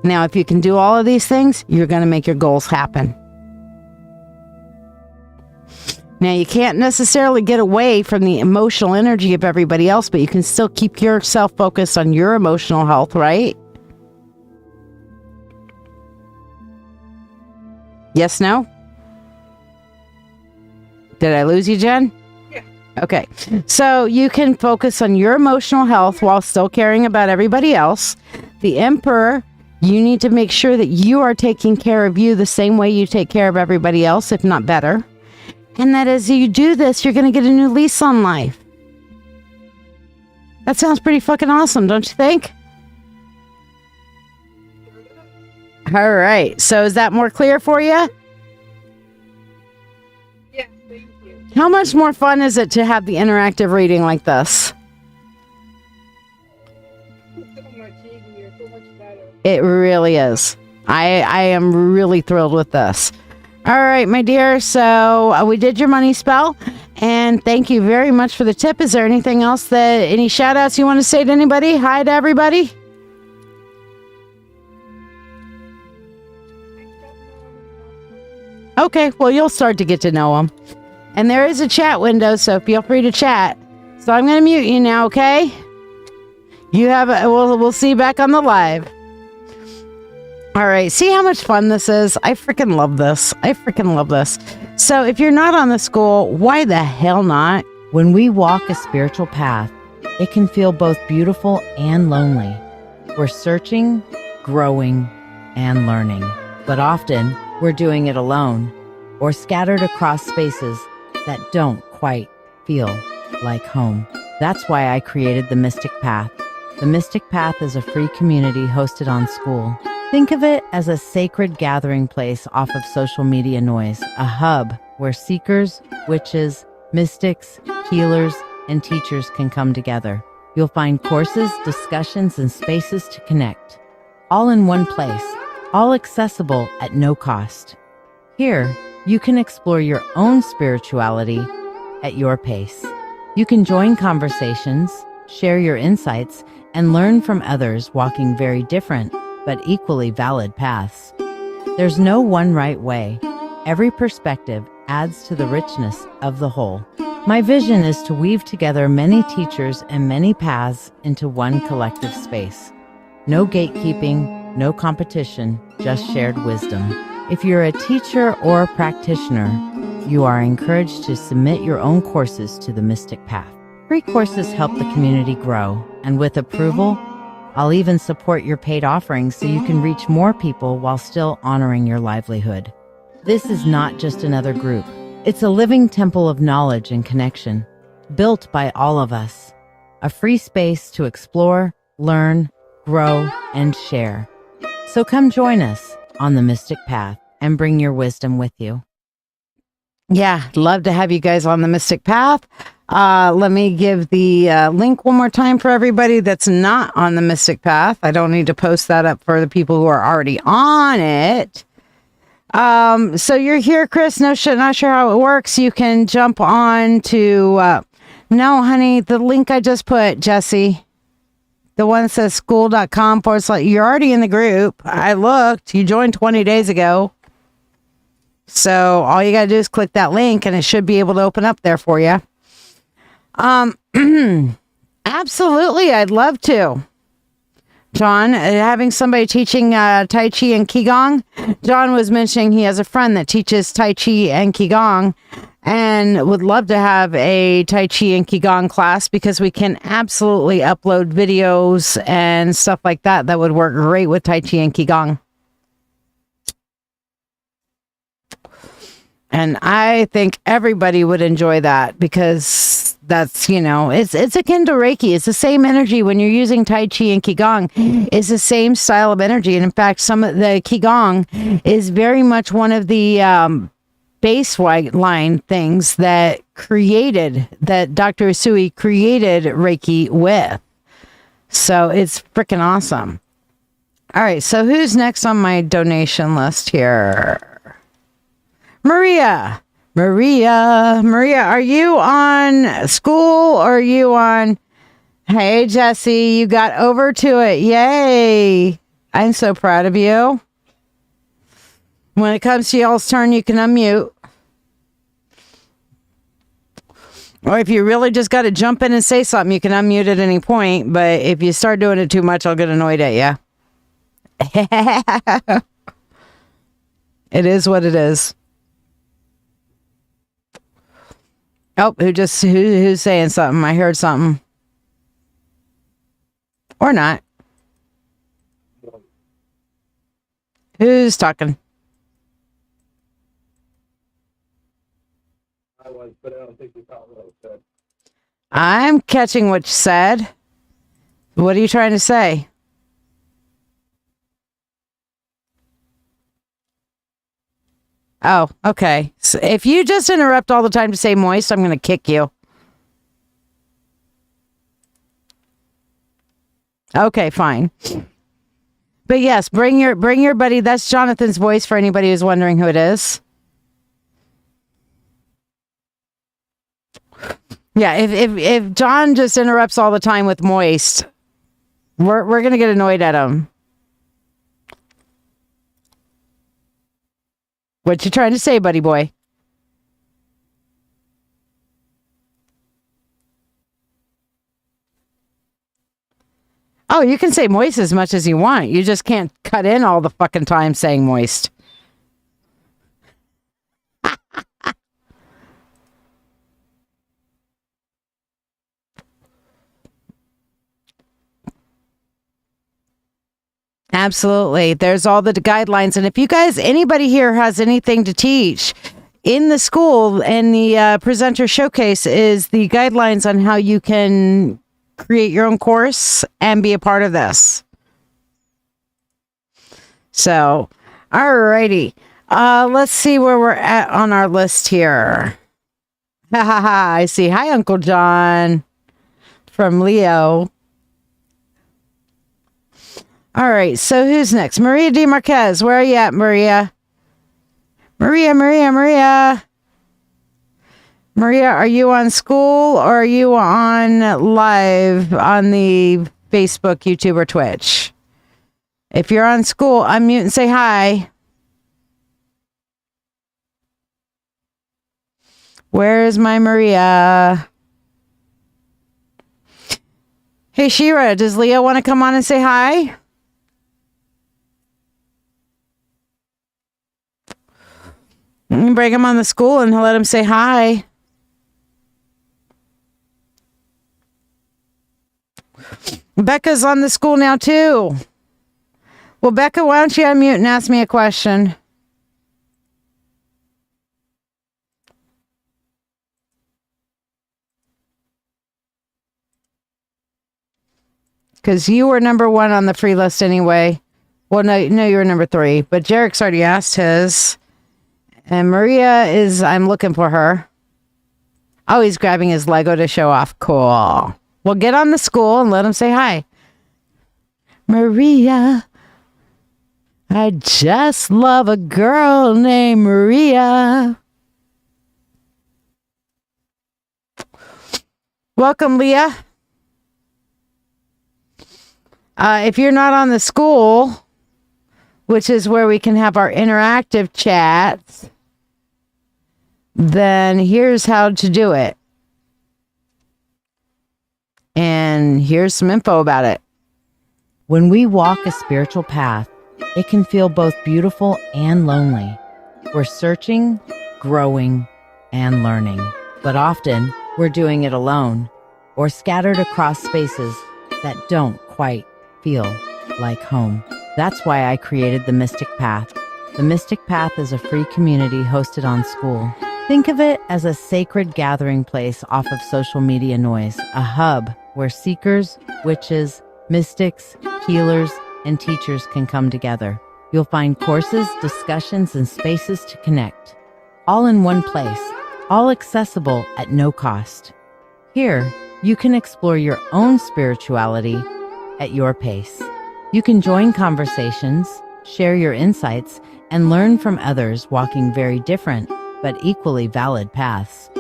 Now, if you can do all of these things, you're going to make your goals happen. Now, you can't necessarily get away from the emotional energy of everybody else, but you can still keep yourself focused on your emotional health, right? Yes, no? Did I lose you, Jen? Yeah. Okay. So you can focus on your emotional health while still caring about everybody else. The Emperor, you need to make sure that you are taking care of you the same way you take care of everybody else, if not better. And that as you do this, you're going to get a new lease on life. That sounds pretty fucking awesome, don't you think? All right. So is that more clear for you? Yes, thank you. How much more fun is it to have the interactive reading like this? So much easier, so much better. It really is. I am really thrilled with this. All right, my dear. So we did your money spell. And thank you very much for the tip. Is there anything else any shout outs you want to say to anybody? Hi to everybody. Okay, well, you'll start to get to know them. And there is a chat window, so feel free to chat. So I'm going to mute you now, okay? You have we'll see you back on the live. All right, see how much fun this is? I freaking love this. I freaking love this. So if you're not on the school, why the hell not? When we walk a spiritual path, it can feel both beautiful and lonely. We're searching, growing, and learning. But often, we're doing it alone or scattered across spaces that don't quite feel like home. That's why I created the Mystic Path. The Mystic Path is a free community hosted on School. Think of it as a sacred gathering place off of social media noise, a hub where seekers, witches, mystics, healers, and teachers can come together. You'll find courses, discussions, and spaces to connect, all in one place, all accessible at no cost. Here, you can explore your own spirituality at your pace. You can join conversations, share your insights, and learn from others walking very different but equally valid paths. There's no one right way. Every perspective adds to the richness of the whole. My vision is to weave together many teachers and many paths into one collective space. No gatekeeping, no competition, just shared wisdom. If you're a teacher or a practitioner, you are encouraged to submit your own courses to the Mystic Path. Free courses help the community grow, and with approval, I'll even support your paid offerings so you can reach more people while still honoring your livelihood. This is not just another group. It's a living temple of knowledge and connection, built by all of us. A free space to explore, learn, grow, and share. So come join us on the Mystic Path and bring your wisdom with you. Yeah, love to have you guys on the Mystic Path. Let me give the link one more time for everybody that's not on the Mystic Path. I don't need to post that up for the people who are already on it. So you're here, Chris. Not sure how it works. You can jump on to, no, honey, the link I just put, Jesse, the one that says school.com/, you're already in the group. I looked, you joined 20 days ago. So all you got to do is click that link and it should be able to open up there for you. Absolutely. I'd love to. John, having somebody teaching Tai Chi and Qigong. John was mentioning he has a friend that teaches Tai Chi and Qigong and would love to have a Tai Chi and Qigong class because we can absolutely upload videos and stuff like that that would work great with Tai Chi and Qigong. And I think everybody would enjoy that because that's, it's akin to Reiki. It's the same energy when you're using Tai Chi and Qigong. It's the same style of energy. And in fact, some of the Qigong is very much one of the baseline things that Dr. Usui created Reiki with. So it's freaking awesome. All right. So who's next on my donation list here? Maria, are you on school or are you on? Hey, Jesse, you got over to it. Yay. I'm so proud of you. When it comes to y'all's turn, you can unmute. Or if you really just got to jump in and say something, you can unmute at any point. But if you start doing it too much, I'll get annoyed at you. It is what it is. Oh, who's saying something? I heard something. Or not. Who's talking? I was, but I don't think you caught what I said. I'm catching what you said. What are you trying to say? Oh, okay. So if you just interrupt all the time to say moist, I'm going to kick you. Okay, fine. But yes, bring your buddy. That's Jonathan's voice for anybody who's wondering who it is. Yeah, if John just interrupts all the time with moist, we're going to get annoyed at him. What you trying to say, buddy boy? Oh, you can say moist as much as you want. You just can't cut in all the fucking time saying moist. Absolutely. There's all the guidelines. And if you guys, anybody here has anything to teach in the school, and the presenter showcase is the guidelines on how you can create your own course and be a part of this. So, alrighty. Let's see where we're at on our list here. Ha ha ha. I see. Hi, Uncle John from Leo. All right. So who's next? Maria D. Marquez. Where are you at, Maria? Maria. Maria, are you on school or are you on live on the Facebook, YouTube, or Twitch? If you're on school, unmute and say hi. Where is my Maria? Hey, Shira, does Leo want to come on and say hi? You can bring him on the school and let him say hi. Becca's on the school now, too. Well, Becca, why don't you unmute and ask me a question? Because you were number 1 on the free list anyway. Well, no, you were number 3. But Jarek's already asked his. And Maria is, I'm looking for her. Oh, he's grabbing his Lego to show off. Cool. Well, get on the school and let him say hi. Maria. I just love a girl named Maria. Welcome, Leah. If you're not on the school, which is where we can have our interactive chats, then here's how to do it. And here's some info about it. When we walk a spiritual path, it can feel both beautiful and lonely. We're searching, growing, and learning. But often, we're doing it alone or scattered across spaces that don't quite feel like home. That's why I created the Mystic Path. The Mystic Path is a free community hosted on School. Think of it as a sacred gathering place off of social media noise, a hub where seekers, witches, mystics, healers, and teachers can come together. You'll find courses, discussions, and spaces to connect, all in one place, all accessible at no cost. Here, you can explore your own spirituality at your pace. You can join conversations, share your insights, and learn from others walking very different but equally valid paths.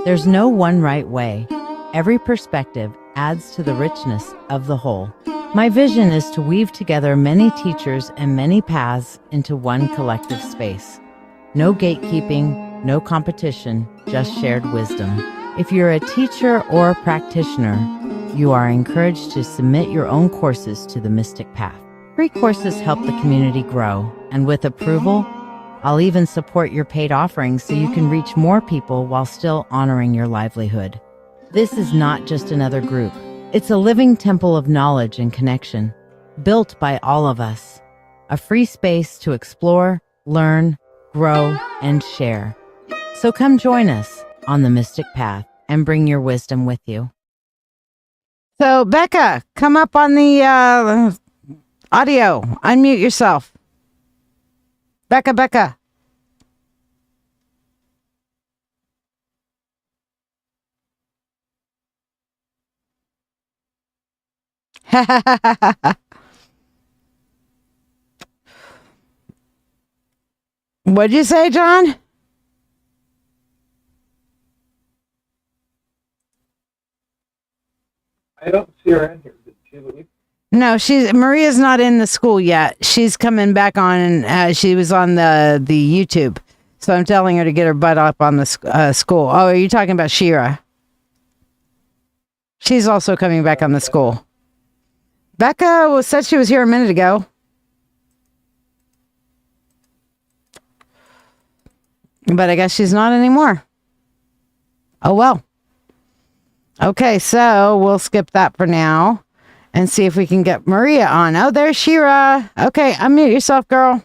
There's no one right way. Every perspective adds to the richness of the whole. My vision is to weave together many teachers and many paths into one collective space. No gatekeeping, no competition, just shared wisdom. If you're a teacher or a practitioner, you are encouraged to submit your own courses to the Mystic Path. Free courses help the community grow, and with approval, I'll even support your paid offerings so you can reach more people while still honoring your livelihood. This is not just another group. It's a living temple of knowledge and connection, built by all of us. A free space to explore, learn, grow, and share. So come join us on the Mystic Path and bring your wisdom with you. So, Becca, come up on the audio. Unmute yourself. Becca. What'd you say, John? I don't see her in here. Did she leave? No, Maria's not in the school yet. She's coming back on, and she was on the YouTube. So I'm telling her to get her butt up on the school. Oh, are you talking about Shira? She's also coming back on the school. Becca said she was here a minute ago. But I guess she's not anymore. Oh, well. Okay, so we'll skip that for now and see if we can get Maria on. Oh, there's Shira. Okay, unmute yourself, girl.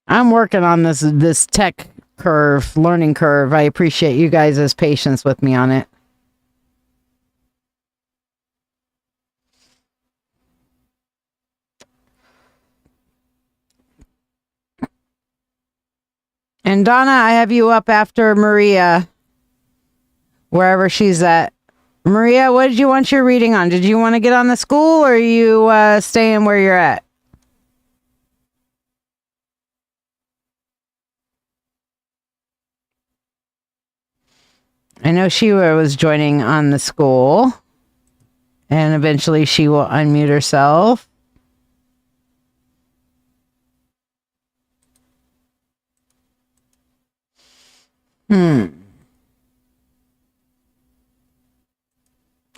I'm working on this tech curve, learning curve. I appreciate you guys' patience with me on it. And Donna, I have you up after Maria, wherever she's at. Maria, what did you want your reading on? Did you want to get on the school, or are you staying where you're at? I know Shiwa was joining on the school, and eventually she will unmute herself.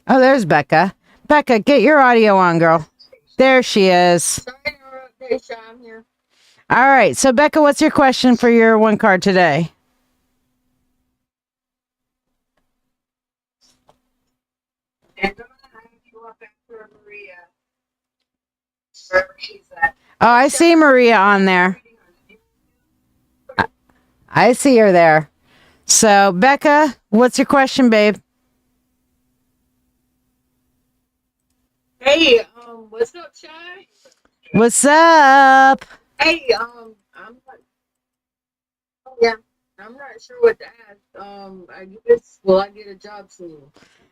Oh, there's Becca. Becca, get your audio on, girl. There she is. I'm here. All right. So, Becca, what's your question for your one card today? And I'm gonna have you up after Maria. Wherever she's at. Oh, I see Maria on there. I see her there. So, Becca, what's your question, babe? Hey, what's up, Shy? What's up? Hey, I'm not, yeah, I'm not sure what to ask. I guess, will I get a job soon?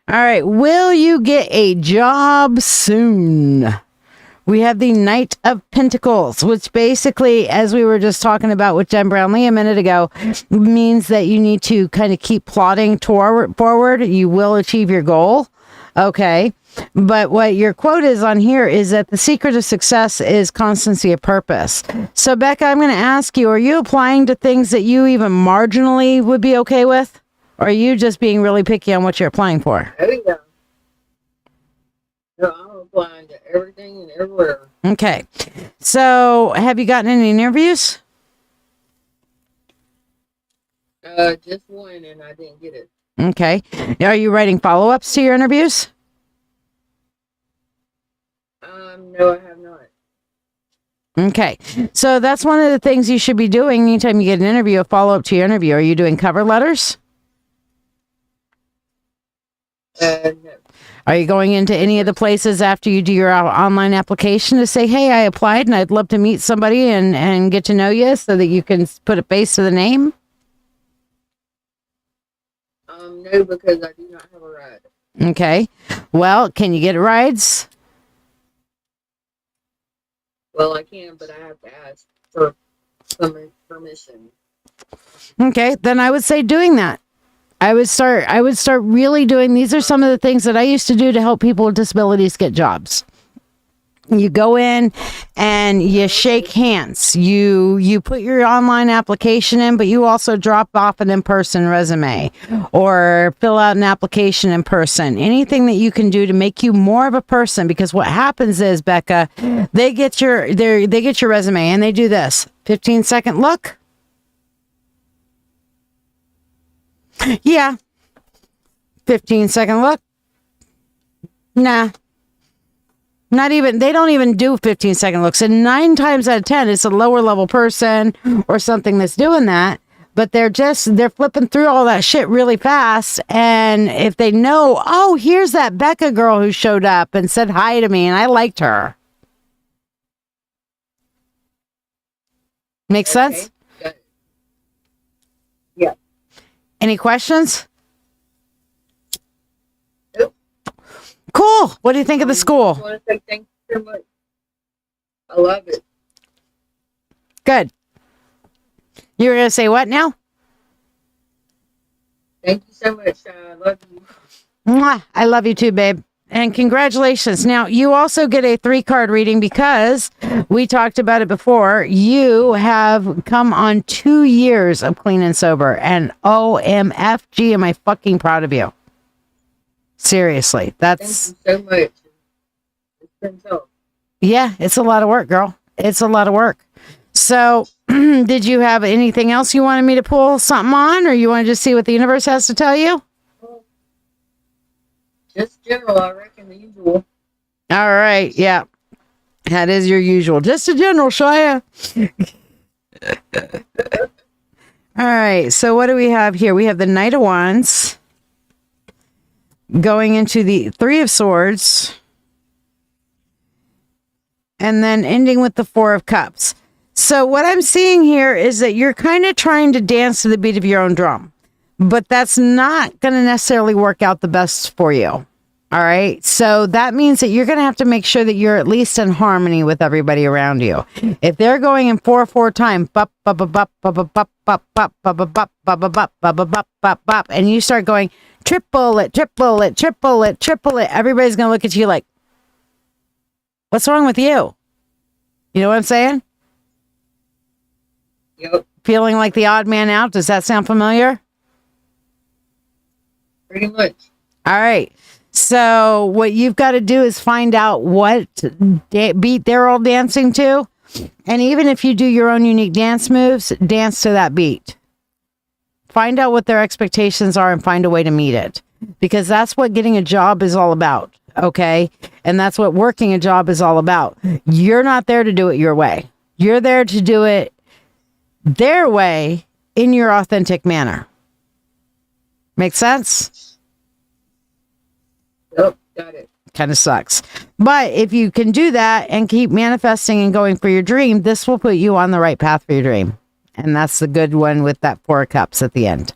All right. Will you get a job soon? We have the Knight of Pentacles, which basically, as we were just talking about with Jen Brownlee a minute ago, means that you need to kind of keep plodding forward. You will achieve your goal. Okay. But what your quote is on here is that the secret of success is constancy of purpose. So, Becca, I'm going to ask you, are you applying to things that you even marginally would be okay with? Or are you just being really picky on what you're applying for? Oh, yeah. No, I'm applying to everything and everywhere. Okay. So, have you gotten any interviews? Just one, and I didn't get it. Okay. Are you writing follow-ups to your interviews? No, I have not. Okay. So that's one of the things you should be doing anytime you get an interview, a follow-up to your interview. Are you doing cover letters? No. Are you going into any of the places after you do your online application to say, hey, I applied and I'd love to meet somebody and get to know you so that you can put a face to the name? No, because I do not have a ride. Okay. Well, can you get rides? Well, I can, but I have to ask for some permission. Okay, then I would say doing that. I would start really doing, these are some of the things that I used to do to help people with disabilities get jobs. You go in and you shake hands. You put your online application in, but you also drop off an in-person resume or fill out an application in person. Anything that you can do to make you more of a person, because what happens is, Becca, they get your resume and they do this 15-second look. Yeah. 15-second look. Nah. Not even, they don't even do 15-second looks. And 9 times out of 10, it's a lower level person or something that's doing that. But they're flipping through all that shit really fast. And if they know, oh, here's that Becca girl who showed up and said hi to me and I liked her. Make sense? Good. Yeah. Any questions? Nope. Cool. What do you think of the school? I want to say thank you so much. I love it. Good. You were going to say what now? Thank you so much. I love you. Mwah. I love you too, babe. And congratulations. Now, you also get a 3-card reading because we talked about it before. You have come on 2 years of clean and sober. And OMFG, am I fucking proud of you. Seriously. That's... Thank you so much. It's been tough. Yeah, it's a lot of work, girl. It's a lot of work. So, did you have anything else you wanted me to pull something on, or you want to just see what the universe has to tell you? Just general, I reckon the usual. All right, yeah. That is your usual. Just a general, Shiya. All right, so what do we have here? We have the Knight of Wands going into the 3 of Swords and then ending with the 4 of Cups. So what I'm seeing here is that you're kind of trying to dance to the beat of your own drum, but that's not going to necessarily work out the best for you. All right. So that means that you're going to have to make sure that you're at least in harmony with everybody around you. If they're going in 4/4 time, bop, bop, bop, bop, bop, bop, bop, bop, bop, bop, bop, bop, bop, bop, bop, bop, bop, bop, and you start going triple it, triple it, triple it, triple it, everybody's going to look at you like, what's wrong with you? You know what I'm saying? Yep, Feeling like the odd man out. Does that sound familiar? pretty much. All right. So what you've got to do is find out what beat they're all dancing to. And even if you do your own unique dance moves, dance to that beat. Find out what their expectations are and find a way to meet it. Because that's what getting a job is all about. Okay. And that's what working a job is all about. You're not there to do it your way. You're there to do it their way in your authentic manner. Make sense? Yep, got it. Kind of sucks. But if you can do that and keep manifesting and going for your dream, this will put you on the right path for your dream. And that's the good one with that 4 cups at the end.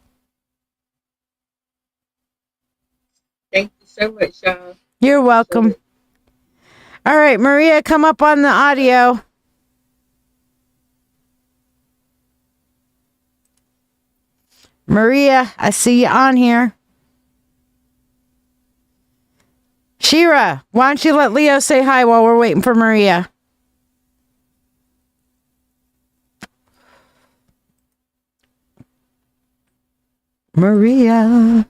Thank you so much, y'all. You're welcome. All right, Maria, come up on the audio. Maria, I see you on here. Shira, why don't you let Leo say hi while we're waiting for Maria? Maria.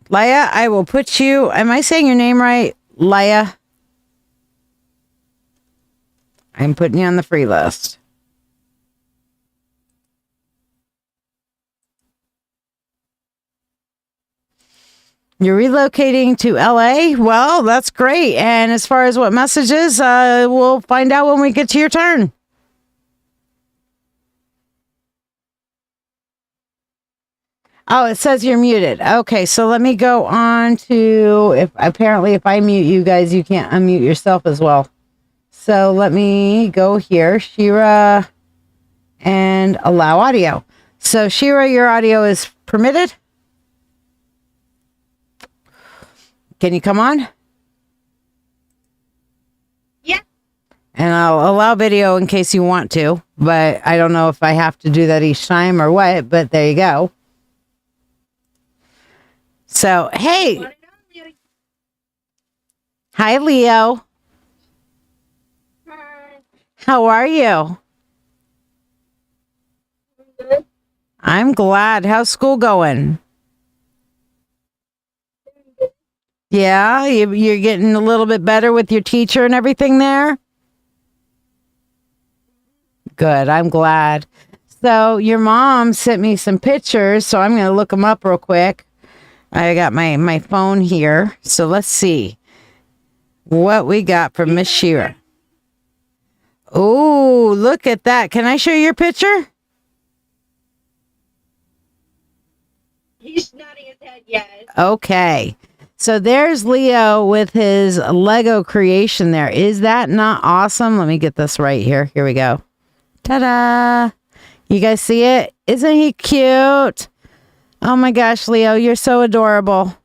Leia, I will put you, am I saying your name right? Leia. I'm putting you on the free list. You're relocating to LA? Well, that's great. And as far as what messages, we'll find out when we get to your turn. Oh, it says you're muted. Okay, so let me go on to, if I mute you guys, you can't unmute yourself as well. So let me go here, Shira, and allow audio. So Shira, your audio is permitted. Can you come on? Yeah. And I'll allow video in case you want to, but I don't know if I have to do that each time or what, but there you go. So, hey. Hi, Leo. Hi. How are you? Good. I'm glad. How's school going? Yeah, you're getting a little bit better with your teacher and everything there? Good, I'm glad. So your mom sent me some pictures, so I'm going to look them up real quick. I got my phone here, so let's see what we got from Miss Shira. Oh, look at that. Can I show you your picture? He's nodding his head, yes. Okay. So there's Leo with his Lego creation there. Is that not awesome? Let me get this right here. Here we go. Ta-da! You guys see it? Isn't he cute? Oh my gosh, Leo, you're so adorable.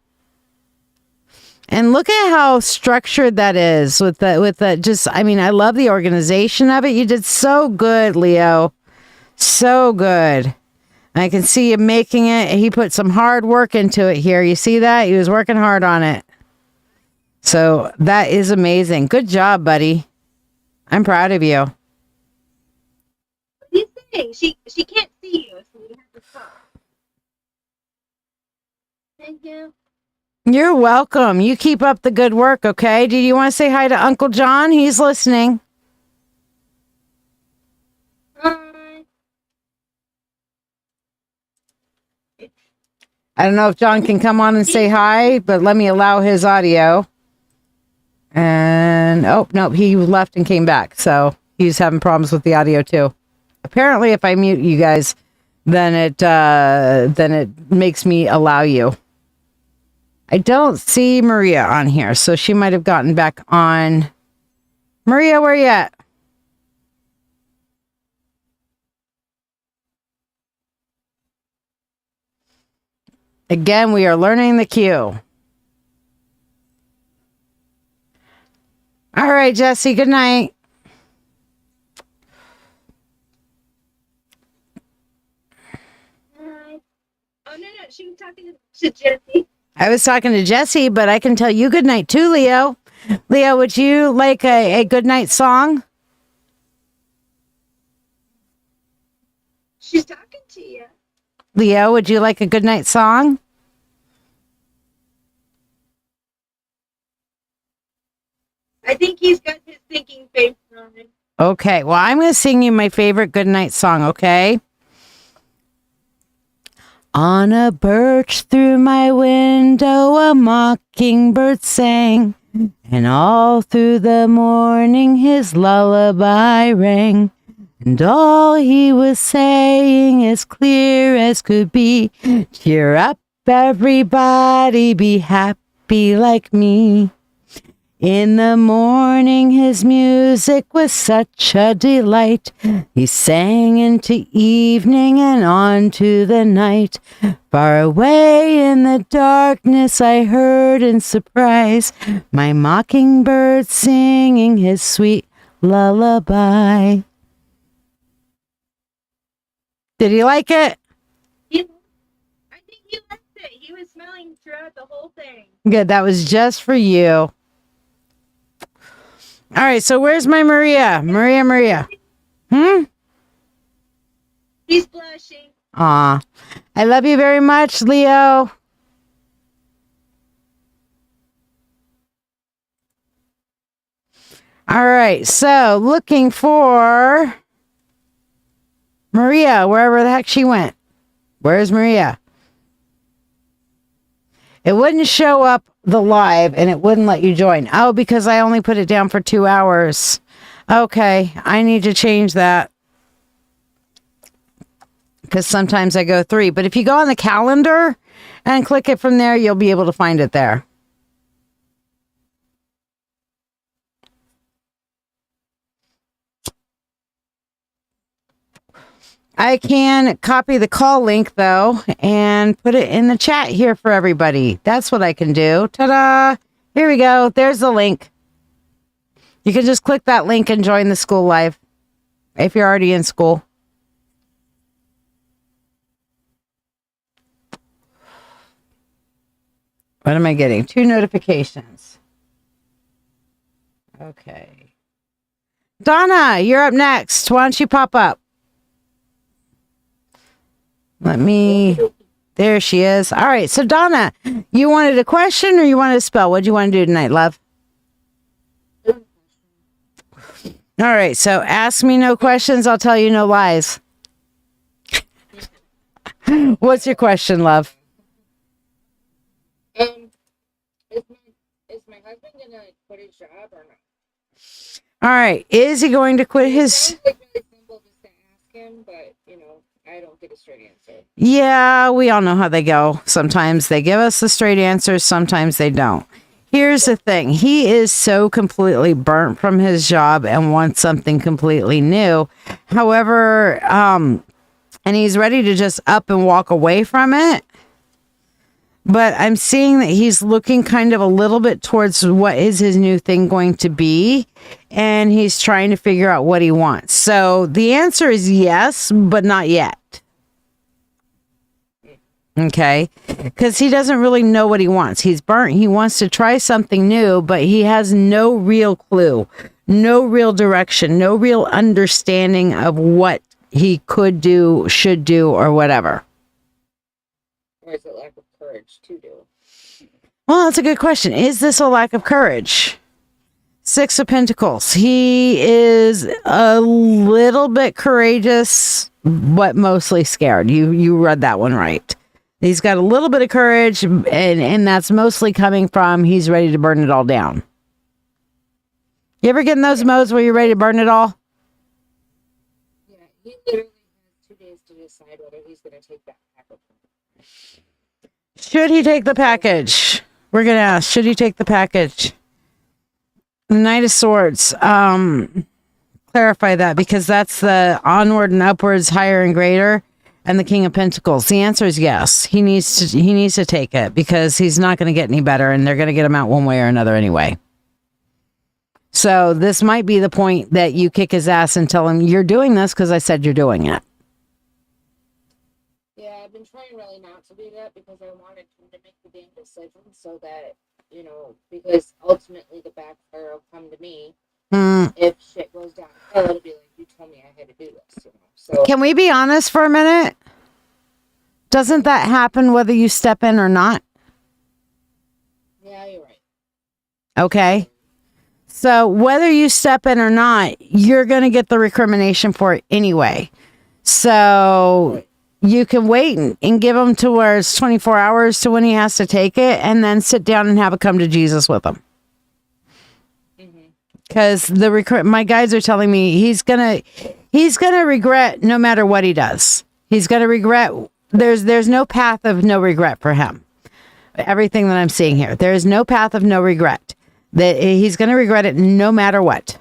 And look at how structured that is with the just, I mean, I love the organization of it. You did so good, Leo. So good. I can see him making it. He put some hard work into it here. You see that? He was working hard on it. So that is amazing. Good job, buddy. I'm proud of you. What are you saying? She can't see you, so you have to stop. Thank you. You're welcome. You keep up the good work, okay? Do you want to say hi to Uncle John? He's listening. Hi. I don't know if John can come on and say hi, but let me allow his audio. And, oh, nope, he left and came back. So he's having problems with the audio too. Apparently, if I mute you guys, then it makes me allow you. I don't see Maria on here, so she might have gotten back on Maria, where you at? Again, we are learning the cue. All right, Jesse, good night. Oh, no, she was talking to Jesse. I was talking to Jesse, but I can tell you good night too, Leo. Leo, would you like a good night song? She's talking to you. Leo, would you like a good night song? I think he's got his thinking face on him. Okay, well, I'm going to sing you my favorite good night song, okay? On a birch through my window, a mockingbird sang, and all through the morning his lullaby rang. And all he was saying, as clear as could be, cheer up, everybody, be happy like me. In the morning his music was such a delight. He sang into evening and on to the night. Far away in the darkness I heard in surprise my mockingbird singing his sweet lullaby. Did he like it? I think he liked it. He was smiling throughout the whole thing. Good, that was just for you. All right, so where's my Maria? Maria. He's blushing. Aw. I love you very much, Leo. All right, so looking for Maria, wherever the heck she went. Where's Maria? It wouldn't show up the live and it wouldn't let you join. Oh, because I only put it down for 2 hours. Okay, I need to change that. Because sometimes I go 3. But if you go on the calendar and click it from there, you'll be able to find it there. I can copy the call link, though, and put it in the chat here for everybody. That's what I can do. Ta-da! Here we go. There's the link. You can just click that link and join the school live if you're already in school. What am I getting? 2 notifications. Okay. Donna, you're up next. Why don't you pop up? There she is. All right. So Donna, you wanted a question or you wanted a spell? What do you want to do tonight, love? All right. So ask me no questions. I'll tell you no lies. What's your question, love? Is my husband gonna quit his job or not? All right. Is he going to quit his... It's really simple just to ask him, but I don't get a straight answer. Yeah, we all know how they go. Sometimes they give us the straight answers, sometimes they don't. Here's the thing. He is so completely burnt from his job and wants something completely new. However, and he's ready to just up and walk away from it. But I'm seeing that he's looking kind of a little bit towards what is his new thing going to be. And he's trying to figure out what he wants. So the answer is yes, but not yet. Okay. Because he doesn't really know what he wants. He's burnt. He wants to try something new, but he has no real clue, no real direction, no real understanding of what he could do, should do, or whatever. Or is it lack of courage to do? Well, that's a good question. Is this a lack of courage? 6 of Pentacles. He is a little bit courageous, but mostly scared. You read that one right. He's got a little bit of courage, and that's mostly coming from he's ready to burn it all down. You ever get in those modes where you're ready to burn it all? Yeah, he literally has 2 days to decide whether he's going to take that package. Should he take the package? We're going to ask, should he take the package? The Knight of Swords. Clarify that, because that's the onward and upwards, higher and greater, and the King of Pentacles. The answer is yes. He needs to take it, because he's not going to get any better, and they're going to get him out one way or another anyway. So this might be the point that you kick his ass and tell him, you're doing this because I said you're doing it. Yeah, I've been trying really not to do that because I wanted him to make the damn decision so that, you know, because ultimately the backfire will come to me. If shit goes downhill, it'll be like, you told me I had to do this, you know. So can we be honest for a minute? Doesn't that happen whether you step in or not? yeah, you're right. Okay. So whether you step in or not, you're going to get the recrimination for it anyway. So you can wait and give him to where it's 24 hours to when he has to take it, and then sit down and have a come to Jesus with him. Because my guides are telling me he's gonna regret no matter what he does. He's gonna regret. There's no path of no regret for him. Everything that I'm seeing here, there is no path of no regret. That he's gonna regret it no matter what.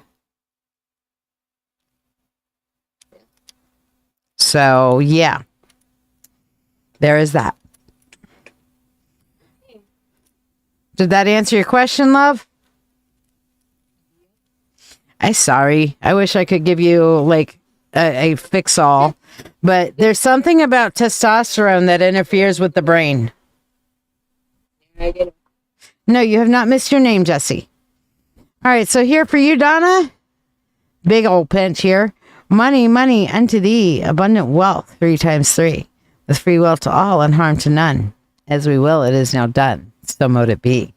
So yeah, there is that. Did that answer your question, love? I'm sorry. I wish I could give you like a fix-all, but there's something about testosterone that interferes with the brain. I get it. No, you have not missed your name, Jesse. All right, so here for you, Donna. Big old pinch here. Money, money unto thee, abundant wealth, 3 times 3, with free will to all and harm to none. As we will, it is now done. So mote it be.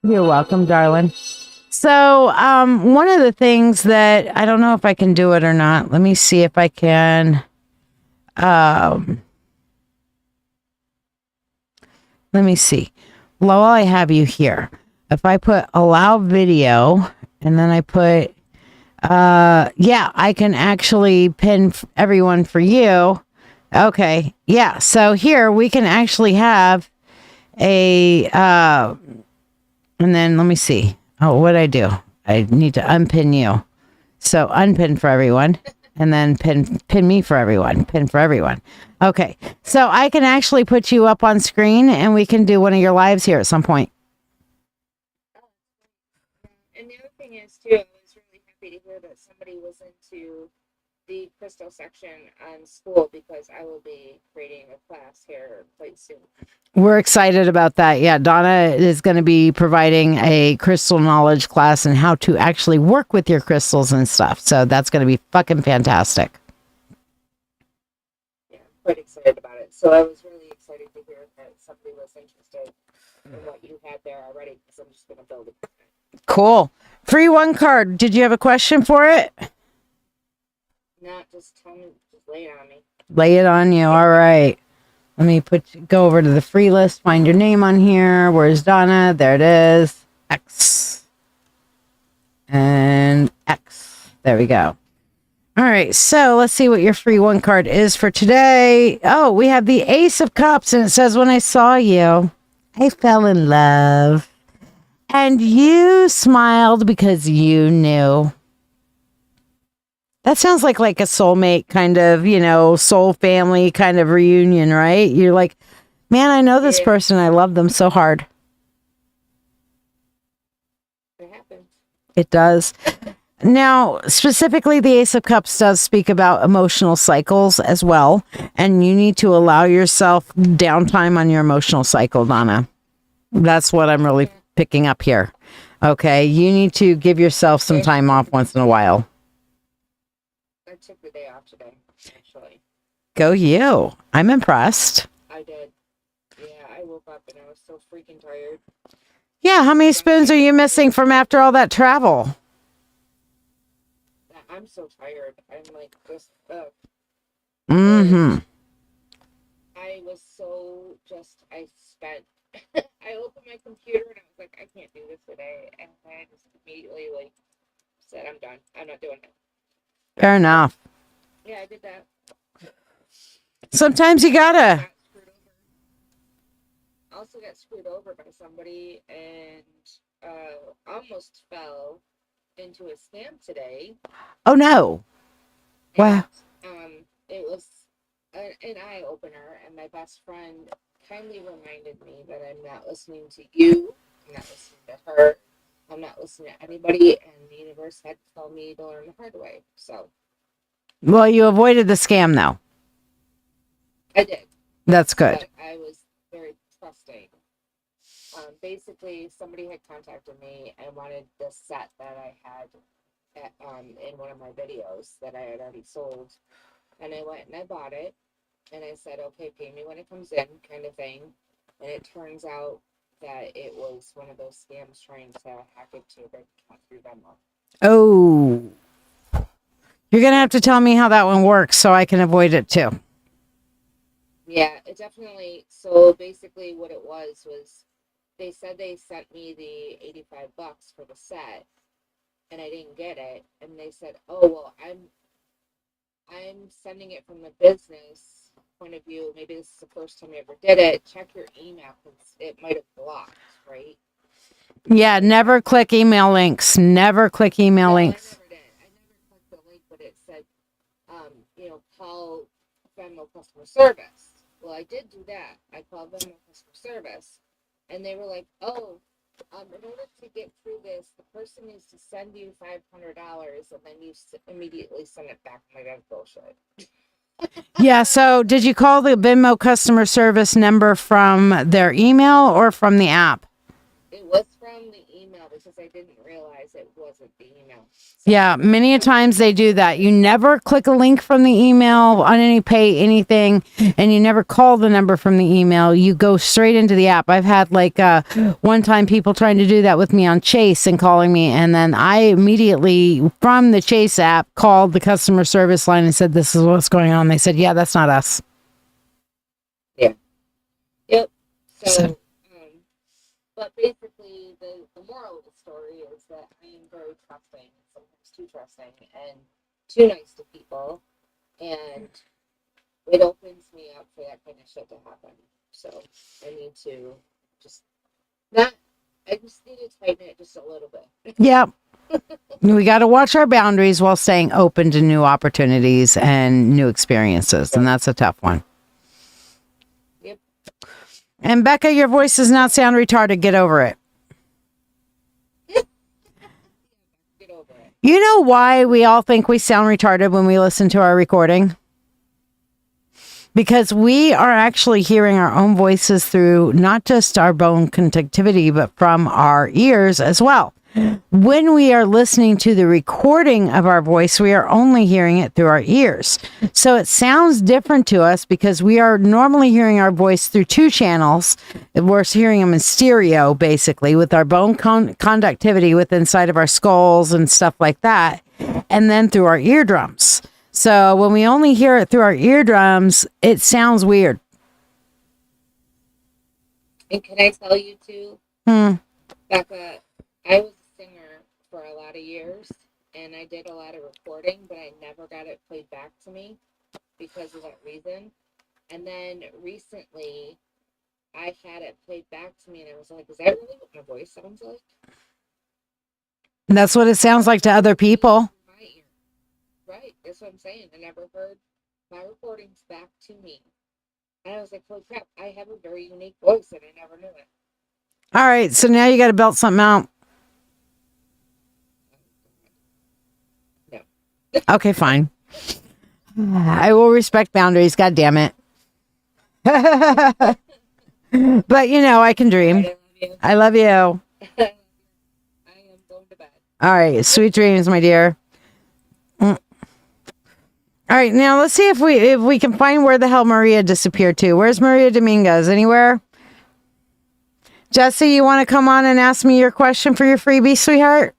You're welcome, darling. So, one of the things that I don't know if I can do it or not. Let me see if I can. Let me see. While I have you here, if I put allow video and then I put, yeah, I can actually pin everyone for you. Okay. Yeah. So here we can actually have a, and then let me see. Oh, what'd I do? I need to unpin you. So unpin for everyone. And then pin me for everyone. Pin for everyone. Okay. So I can actually put you up on screen and we can do one of your lives here at some point. And the other thing is, too, I was really happy to hear that somebody was into the crystal section on school, because I will be creating a class here quite soon. We're excited about that. Yeah, Donna is going to be providing a crystal knowledge class and how to actually work with your crystals and stuff. So that's going to be fucking fantastic. Yeah, I'm quite excited about it. So I was really excited to hear that somebody was interested in what you had there already, because I'm just going to build it. Cool. Free one card. Did you have a question for it? Not just tell me, just lay it on me. Lay it on you. All right. Let me go over to the free list, find your name on here. Where's Donna? There it is. X. And X. There we go. All right. So let's see what your free one card is for today. Oh, we have the Ace of Cups, and it says, when I saw you, I fell in love. And you smiled because you knew. That sounds like a soulmate kind of, soul family kind of reunion, right? You're like, man, I know this person. I love them so hard. It happens. It does. Now, specifically, the Ace of Cups does speak about emotional cycles as well. And you need to allow yourself downtime on your emotional cycle, Donna. That's what I'm really picking up here. Okay. You need to give yourself some time off once in a while. I took the day off today, actually. Go you. I'm impressed. I did. Yeah, I woke up and I was so freaking tired. Yeah, how many spoons are you missing from after all that travel? I'm so tired. I'm like, just, Mm-hmm. I was so I spent, I opened my computer and I was like, I can't do this today. And I just immediately, said, I'm done. I'm not doing it. Fair enough. Yeah, I did that. Sometimes you gotta. also got screwed over by somebody and almost fell into a scam today. Oh no. Wow. And, it was an eye opener, and my best friend kindly reminded me that I'm not listening to you, I'm not listening to her, I'm not listening to anybody, and the universe had to tell me to learn the hard way. So, Well, you avoided the scam though. I did. That's good. But I was very trusting. Basically, somebody had contacted me and wanted the set that I had in one of my videos that I had already sold. And I went and I bought it. And I said, okay, pay me when it comes in, kind of thing. And it turns out that it was one of those scams trying to hack into your bank account through Venmo. Oh. You're going to have to tell me how that one works so I can avoid it too. Yeah, it definitely. So basically what it was they said they sent me the $85 for the set and I didn't get it. And they said, oh, well, I'm sending it from the business point of view. Maybe this is the first time you ever did it. Check your email because it might have blocked, right? Yeah, never click email links. Never click email links. I never did. I never clicked the link, but it said, call Venmo customer service. Well, I did do that. I called Venmo customer service, and they were like, "Oh, in order to get through this, the person needs to send you $500, and then you immediately send it back." I'm like, that's bullshit. Yeah. So, did you call the Venmo customer service number from their email or from the app? It was from the email because I didn't realize it wasn't the email. Yeah, many a times they do that. You never click a link from the email on any pay anything, and you never call the number from the email. You go straight into the app. I've had like one time people trying to do that with me on Chase and calling me, and then I immediately from the Chase app called the customer service line and said, "This is what's going on." They said, "Yeah, that's not us." Yeah. Yep. So but basically, the moral of the story is that I am very trusting, sometimes too trusting, and too nice to people, and it opens me up for that kind of shit to happen. So I need to just I just need to tighten it just a little bit. Yeah. We got to watch our boundaries while staying open to new opportunities and new experiences, and that's a tough one. Yep. And Becca, your voice does not sound retarded. Get over it. Get over it. You know why we all think we sound retarded when we listen to our recording? Because we are actually hearing our own voices through not just our bone conductivity, but from our ears as well. When we are listening to the recording of our voice, we are only hearing it through our ears. So it sounds different to us because we are normally hearing our voice through two channels. We're hearing them in stereo, basically, with our bone conductivity with inside of our skulls and stuff like that. And then through our eardrums. So when we only hear it through our eardrums, it sounds weird. And can I tell you too, Becca, I was a singer for a lot of years, and I did a lot of recording, but I never got it played back to me because of that reason. And then recently, I had it played back to me, and I was like, is that really what my voice sounds like? That's what it sounds like to other people. Right, that's what I'm saying. I never heard my recordings back to me. And I was like, holy crap, I have a very unique voice, and I never knew it. All right, so now you got to belt something out. No. Okay, fine. I will respect boundaries. God damn it. But you know, I can dream. I love you. I am going to bed. All right, sweet dreams, my dear. All right, now let's see if we can find where the hell Maria disappeared to. Where's Maria Dominguez? Anywhere? Jesse, you want to come on and ask me your question for your freebie, sweetheart?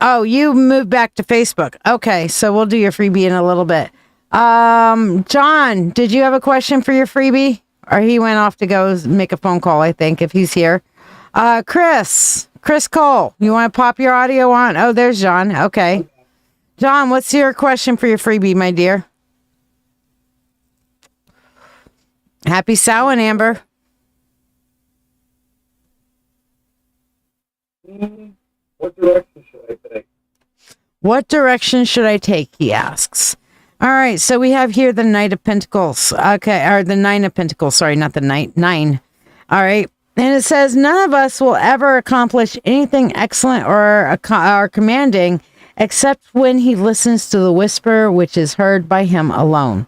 Oh, you moved back to Facebook. Okay, so we'll do your freebie in a little bit. John, did you have a question for your freebie? Or he went off to go make a phone call, I think, if he's here. Chris Cole, you want to pop your audio on? Oh, there's John. Okay. John, what's your question for your freebie, my dear? Happy Samhain, Amber. What direction should I take? What direction should I take? He asks. All right, so we have here the Knight of Pentacles. Okay, or the Nine of Pentacles. Sorry, not the Knight. 9. All right. And it says, none of us will ever accomplish anything excellent or commanding except when he listens to the whisper which is heard by him alone.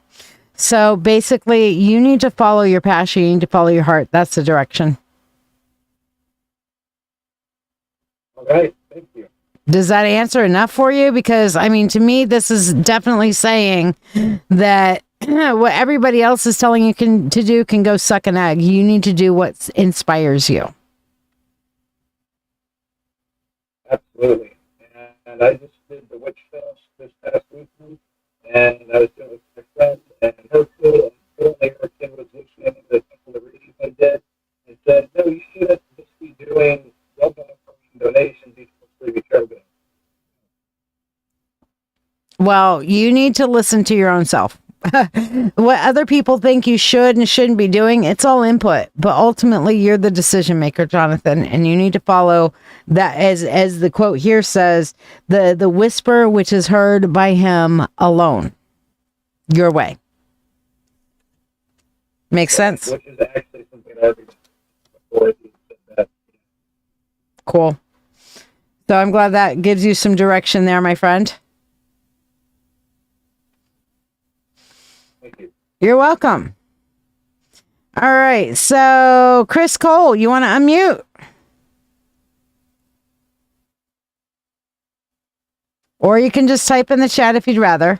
So basically, you need to follow your passion. You need to follow your heart. That's the direction. All right, thank you. Does that answer enough for you? Because, I mean, to me, this is definitely saying that what everybody else is telling you to do can go suck an egg. You need to do what inspires you. Absolutely. And I just did the witch fest this past weekend, and I was doing it with my friend, and her kid, and currently her kid was listening to a couple of readings I did, and said, no, you shouldn't just be doing donations each month for your. Well, you need to listen to your own self. What other people think you should and shouldn't be doing, it's all input. But ultimately, you're the decision maker, Jonathan, and you need to follow that. As the quote here says, the whisper which is heard by him alone. Your way. Makes sense? Which is actually something I've been before. Cool. So I'm glad that gives you some direction there, my friend. Thank you. You're welcome. All right. So, Chris Cole, you want to unmute? Or you can just type in the chat if you'd rather.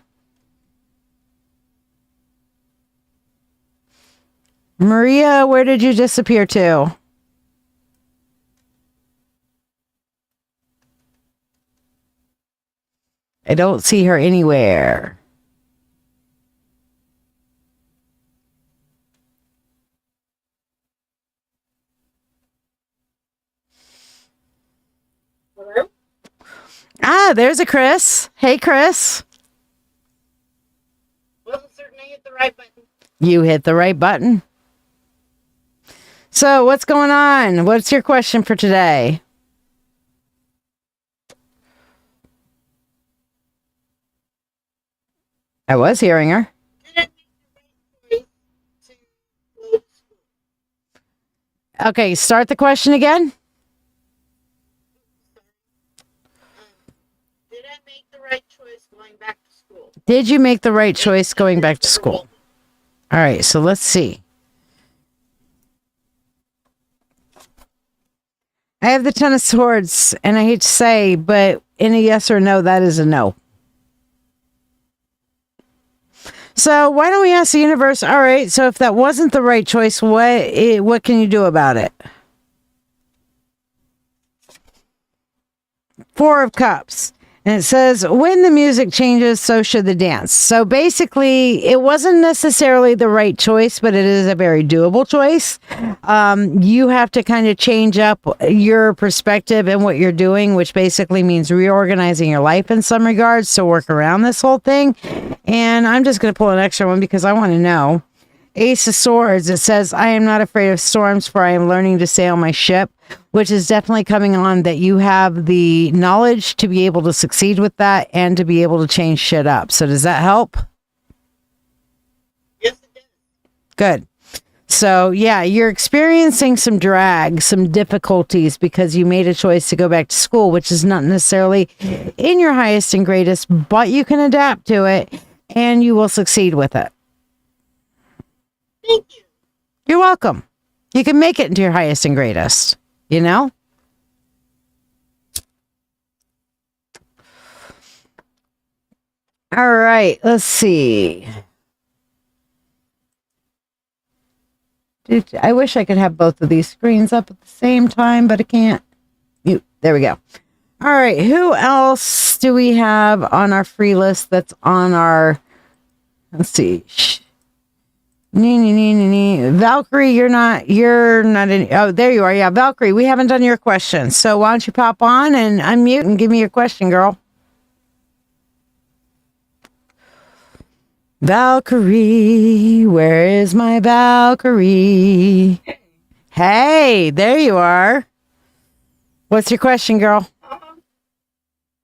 Maria, where did you disappear to? I don't see her anywhere. Hello? Ah, there's a Chris. Hey, Chris. Wasn't certain I hit the right button. You hit the right button. So, what's going on? What's your question for today? I was hearing her. Okay, start the question again. Did I make the right choice going back to school? Did you make the right choice going back to school? All right, so let's see. I have the Ten of Swords, and I hate to say, but in a yes or no, that is a no. So why don't we ask the universe, all right, so if that wasn't the right choice, what can you do about it? Four of Cups. And it says, when the music changes, so should the dance. So basically, it wasn't necessarily the right choice, but it is a very doable choice. You have to kind of change up your perspective and what you're doing, which basically means reorganizing your life in some regards to work around this whole thing. And I'm just going to pull an extra one because I want to know. Ace of Swords, it says, I am not afraid of storms, for I am learning to sail my ship, which is definitely coming on that you have the knowledge to be able to succeed with that and to be able to change shit up. So does that help? Yes, it does. Good. So yeah, you're experiencing some drag, some difficulties because you made a choice to go back to school, which is not necessarily in your highest and greatest, but you can adapt to it and you will succeed with it. Thank you. You're welcome. You can make it into your highest and greatest, you know? All right, let's see. Dude, I wish I could have both of these screens up at the same time, but I can't. There we go. All right, who else do we have on our free list that's on our, let's see. Valkyrie, you're not in. Oh, there you are. Yeah, Valkyrie, we haven't done your question. So why don't you pop on and unmute and give me your question, girl? Valkyrie, where is my Valkyrie? Hey, there you are. What's your question, girl?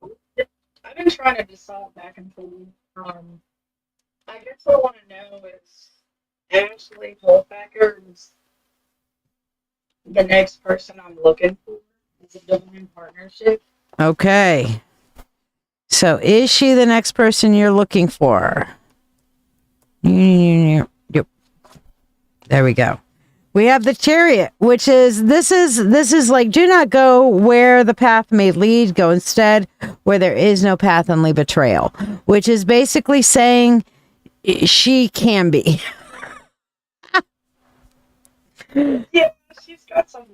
I've been trying to decide back and forth. I guess what I want to know is Ashley Holpacker the next person I'm looking for. Is a divine partnership. Okay. So is she the next person you're looking for? Yep. There we go. We have the Chariot, which is this is like, do not go where the path may lead, go instead where there is no path and leave a trail, which is basically saying she can be. Yeah, she's got some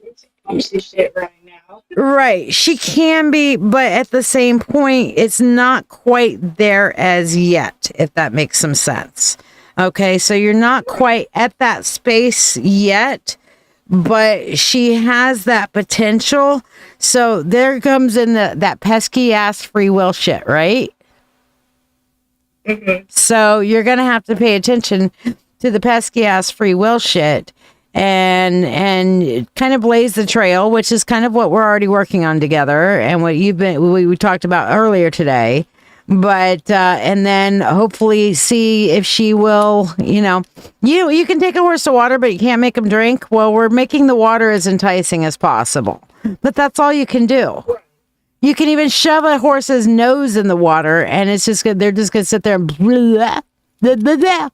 juicy shit right now. Right. She can be, but at the same point, it's not quite there as yet, if that makes some sense. Okay, so you're not quite at that space yet, but she has that potential. So there comes in that pesky ass free will shit, right? Mm-hmm. So you're going to have to pay attention to the pesky ass free will shit and kind of blaze the trail, which is kind of what we're already working on together and what we talked about earlier today. But and then hopefully see if she will, you can take a horse to water, but you can't make him drink. Well, we're making the water as enticing as possible, but that's all you can do. You can even shove a horse's nose in the water, and it's just they're just gonna sit there and blah, blah, blah, blah.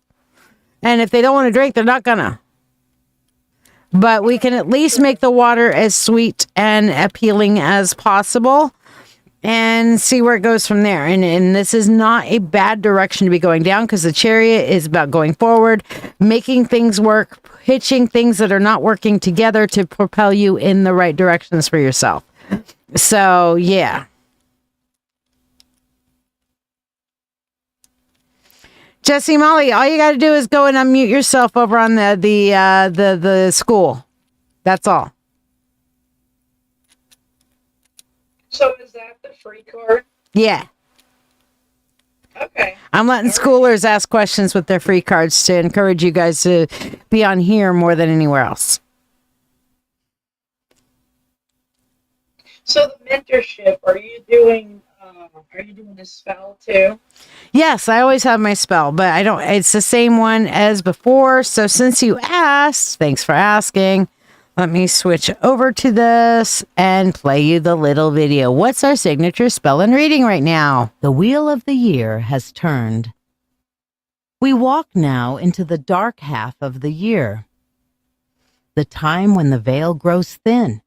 And if they don't want to drink, they're not gonna. But we can at least make the water as sweet and appealing as possible. And see where it goes from there. And this is not a bad direction to be going down, because the Chariot is about going forward, making things work, pitching things that are not working together to propel you in the right directions for yourself. So, yeah. Jesse Molly, all you got to do is go and unmute yourself over on the school. That's all. So is that the free card? Yeah. Okay. I'm letting schoolers ask questions with their free cards to encourage you guys to be on here more than anywhere else. So the mentorship, are you doing a spell too? Yes, I always have my spell, but I don't, it's the same one as before. So since you asked, thanks for asking. Let me switch over to this and play you the little video. What's our signature spell and reading right now? The wheel of the year has turned. We walk now into the dark half of the year, the time when the veil grows thin.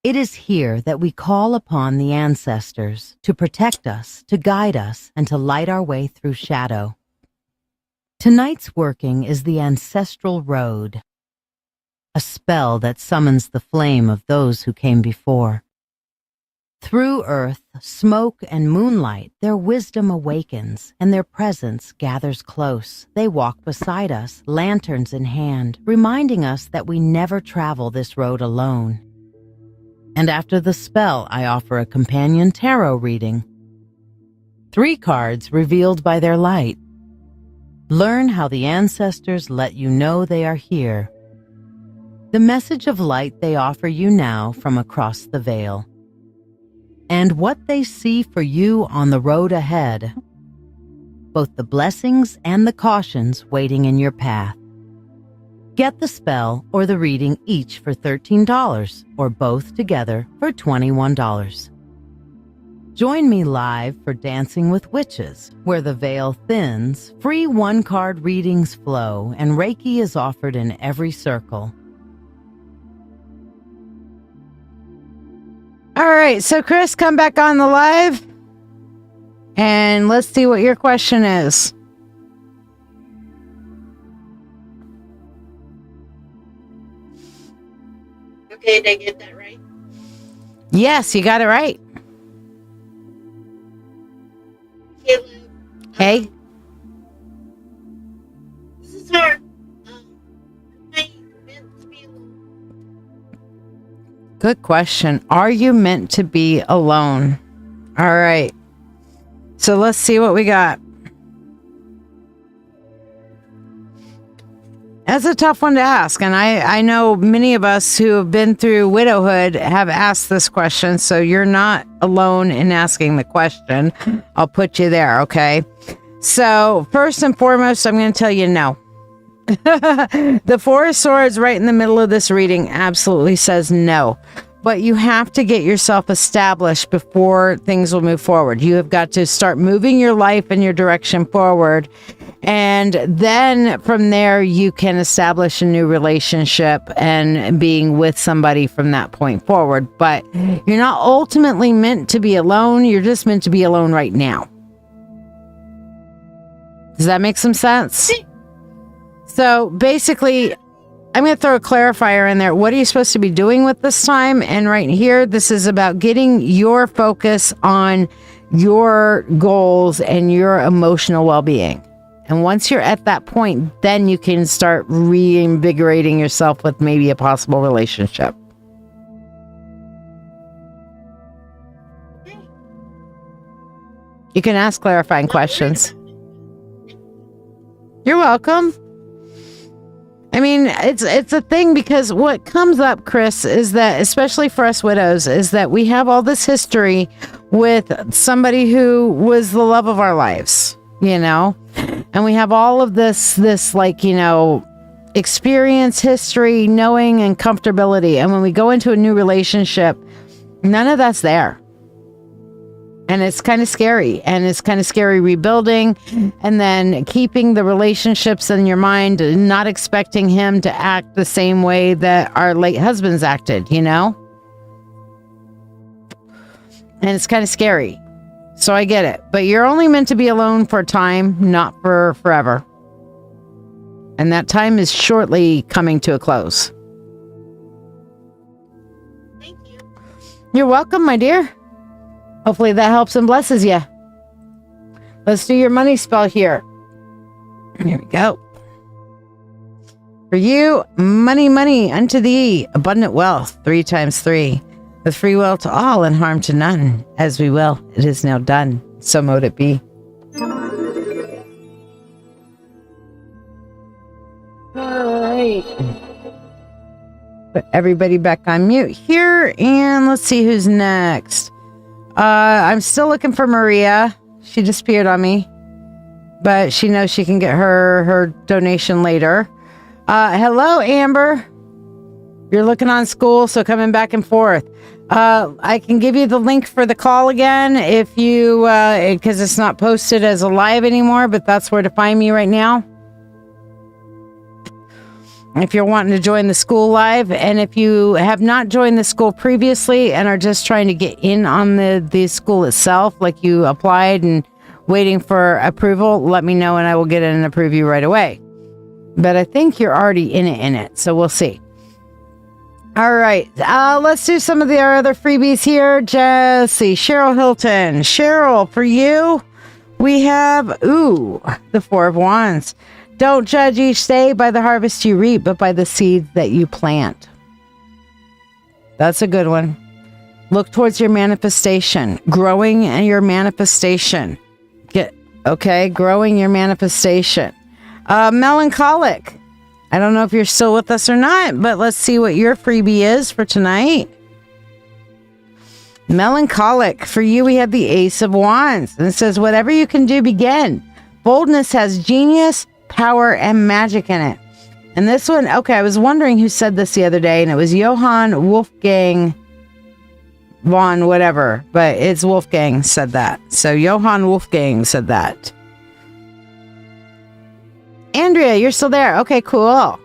It is here that we call upon the ancestors to protect us, to guide us, and to light our way through shadow. Tonight's working is the ancestral road, a spell that summons the flame of those who came before. Through earth, smoke, and moonlight, their wisdom awakens, and their presence gathers close. They walk beside us, lanterns in hand, reminding us that we never travel this road alone. And after the spell, I offer a companion tarot reading. 3 cards revealed by their light. Learn how the ancestors let you know they are here. The message of light they offer you now from across the veil. And what they see for you on the road ahead. Both the blessings and the cautions waiting in your path. Get the spell or the reading each for $13, or both together for $21. Join me live for Dancing with Witches, where the veil thins, free 1-card readings flow, and Reiki is offered in every circle. All right, so Chris, come back on the live and let's see what your question is. Okay, did I get that right? Yes, you got it right. Caleb. Hey. This is hard. I meant to be Good question. Are you meant to be alone? All right. So let's see what we got. That's a tough one to ask. And I know many of us who have been through widowhood have asked this question. So you're not alone in asking the question. I'll put you there. Okay. So first and foremost, I'm going to tell you no. The Four of Swords right in the middle of this reading absolutely says no. But you have to get yourself established before things will move forward. You have got to start moving your life in your direction forward. And then from there, you can establish a new relationship and being with somebody from that point forward. But you're not ultimately meant to be alone. You're just meant to be alone right now. Does that make some sense? So basically, I'm going to throw a clarifier in there. What are you supposed to be doing with this time? And right here, this is about getting your focus on your goals and your emotional well-being. And once you're at that point, then you can start reinvigorating yourself with maybe a possible relationship. You can ask clarifying questions. You're welcome. I mean, it's a thing because what comes up, Chris, is that, especially for us widows, is that we have all this history with somebody who was the love of our lives, you know? And we have all of this like, you know, experience, history, knowing, and comfortability. And when we go into a new relationship, none of that's there. And it's kind of scary. And it's kind of scary rebuilding and then keeping the relationships in your mind, not expecting him to act the same way that our late husbands acted, you know? And it's kind of scary. So I get it. But you're only meant to be alone for a time, not for forever. And that time is shortly coming to a close. Thank you. You're welcome, my dear. Hopefully that helps and blesses you. Let's do your money spell here. Here we go. For you, money, money unto thee, abundant wealth, 3 times 3, with free will to all and harm to none. As we will, it is now done. So mote it be. All right. Put everybody back on mute here, and let's see who's next. I'm still looking for Maria. She disappeared on me, but she knows she can get her donation later. Hello, Amber. You're looking on school, so coming back and forth. I can give you the link for the call again if you, because it's not posted as a live anymore, but that's where to find me right now. If you're wanting to join the school live, and if you have not joined the school previously and are just trying to get in on the school itself, like you applied and waiting for approval, let me know and I will get in and approve you right away. But I think you're already in it, so we'll see. All right, let's do some of the other freebies here. Jesse, Cheryl Hilton. Cheryl, for you, we have, the 4 of Wands. Don't judge each day by the harvest you reap, but by the seeds that you plant. That's a good one. Look towards your manifestation, growing in your manifestation. Growing your manifestation. Melancholic. I don't know if you're still with us or not, but let's see what your freebie is for tonight. Melancholic. For you, we have the Ace of Wands. And it says, whatever you can do, begin. Boldness has genius, power, and magic in it. And this one, I was wondering who said this the other day, and it was Johann Wolfgang von whatever, but it's Wolfgang said that. So Johann Wolfgang said that. Andrea, you're still there. Okay, cool.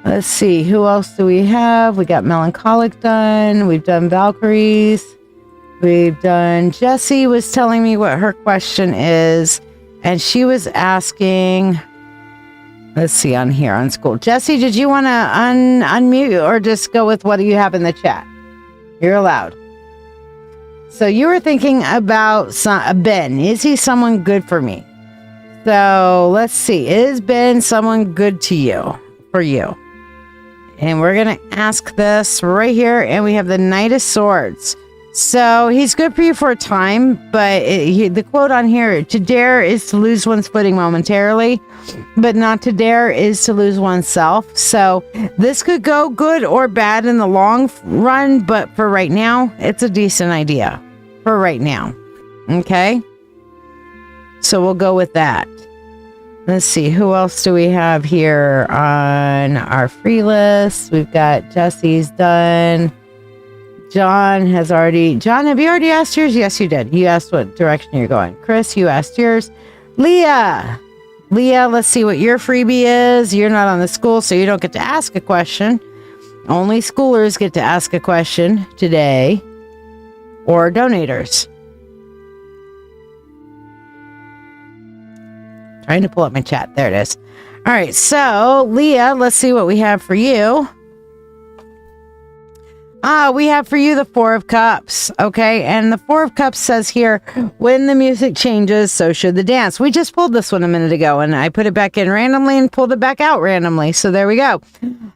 Let's see, who else do we have? We got Melancholic done. We've done Valkyries. We've done, Jessie was telling me what her question is, and she was asking, let's see on here on school. Jessie, did you want to unmute or just go with what do you have in the chat? You're allowed. So you were thinking about Ben. Is he someone good for me? So let's see. Is Ben someone good to you, for you? And we're going to ask this right here, and we have the Knight of Swords. So he's good for you for a time, but the quote on here, to dare is to lose one's footing momentarily, but not to dare is to lose oneself. So this could go good or bad in the long run, but for right now, it's a decent idea for right now. Okay? So we'll go with that. Let's see, who else do we have here on our free list? We've got Jesse's done. John, have you already asked yours? Yes, you did. You asked what direction you're going. Chris, you asked yours. Leah, let's see what your freebie is. You're not on the school, so you don't get to ask a question. Only schoolers get to ask a question today, or donators. Trying to pull up my chat. There it is. All right, so Leah, let's see what we have for you. We have for you the Four of Cups, okay? And the Four of Cups says here, when the music changes, so should the dance. We just pulled this one a minute ago, and I put it back in randomly and pulled it back out randomly. So there we go.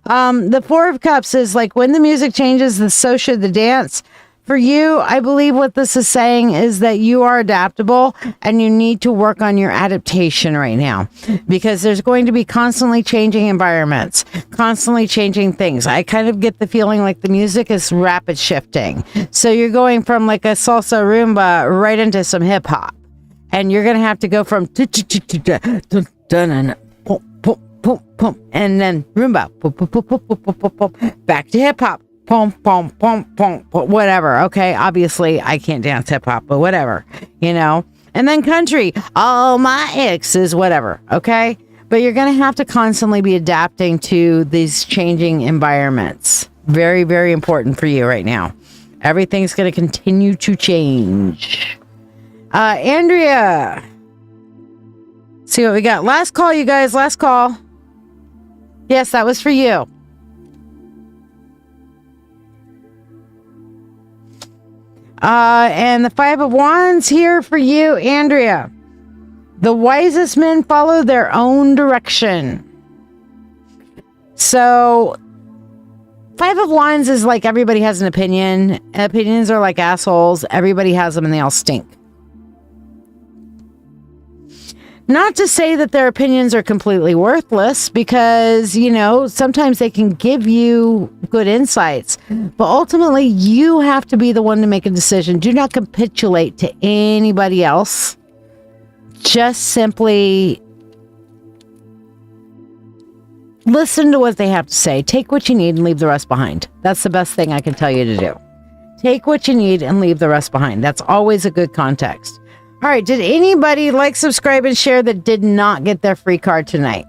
The Four of Cups is like, when the music changes, so should the dance. For you, I believe what this is saying is that you are adaptable and you need to work on your adaptation right now, because there's going to be constantly changing environments, constantly changing things. I kind of get the feeling like the music is rapid shifting. So you're going from like a salsa rumba right into some hip hop, and you're going to have to go from and then rumba back to hip hop. Pom, pom, pom, pom, whatever. Okay. Obviously, I can't dance hip hop, but whatever, you know, and then country, all my exes, whatever. Okay. But you're going to have to constantly be adapting to these changing environments. Very, very important for you right now. Everything's going to continue to change. Andrea, see what we got. Last call, you guys. Last call. Yes, that was for you. And the Five of Wands here for you, Andrea. The wisest men follow their own direction. So, Five of Wands is like everybody has an opinion. Opinions are like assholes. Everybody has them and they all stink. Not to say that their opinions are completely worthless, because, you know, sometimes they can give you good insights, but ultimately you have to be the one to make a decision. Do not capitulate to anybody else. Just simply listen to what they have to say. Take what you need and leave the rest behind. That's the best thing I can tell you to do. Take what you need and leave the rest behind. That's always a good context. All right, did anybody like, subscribe, and share that did not get their free card tonight?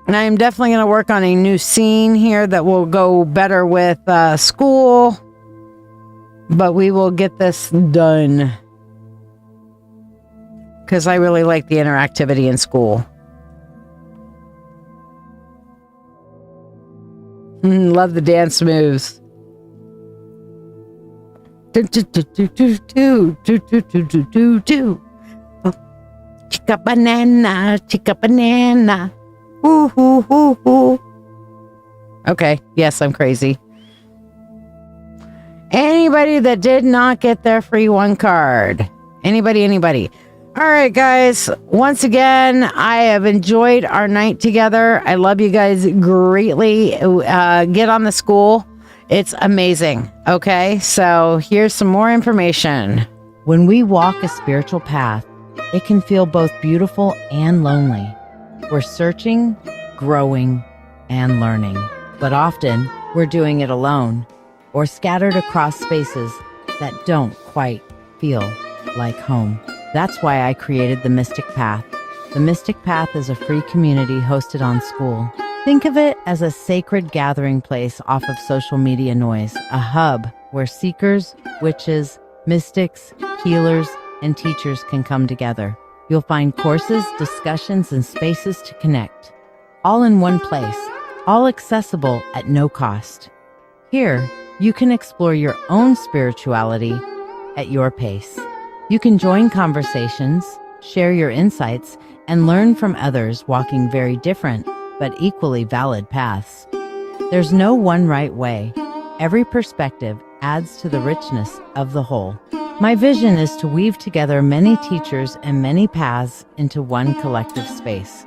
And I am definitely going to work on a new scene here that will go better with school, but we will get this done. Because I really like the interactivity in school. Love the dance moves. Chica banana. Ooh, ooh, ooh, ooh. Okay, yes, I'm crazy. Anybody that did not get their free one card? Anybody? All right, guys. Once again, I have enjoyed our night together. I love you guys greatly. Get on the school. It's amazing. Okay, so here's some more information. When we walk a spiritual path, it can feel both beautiful and lonely. We're searching, growing, and learning. But often, we're doing it alone or scattered across spaces that don't quite feel like home. That's why I created the Mystic Path. The Mystic Path is a free community hosted on School. Think of it as a sacred gathering place off of social media noise, a hub where seekers, witches, mystics, healers, and teachers can come together. You'll find courses, discussions, and spaces to connect, all in one place, all accessible at no cost. Here, you can explore your own spirituality at your pace. You can join conversations, share your insights, and learn from others walking very different but equally valid paths. There's no one right way. Every perspective adds to the richness of the whole. My vision is to weave together many teachers and many paths into one collective space.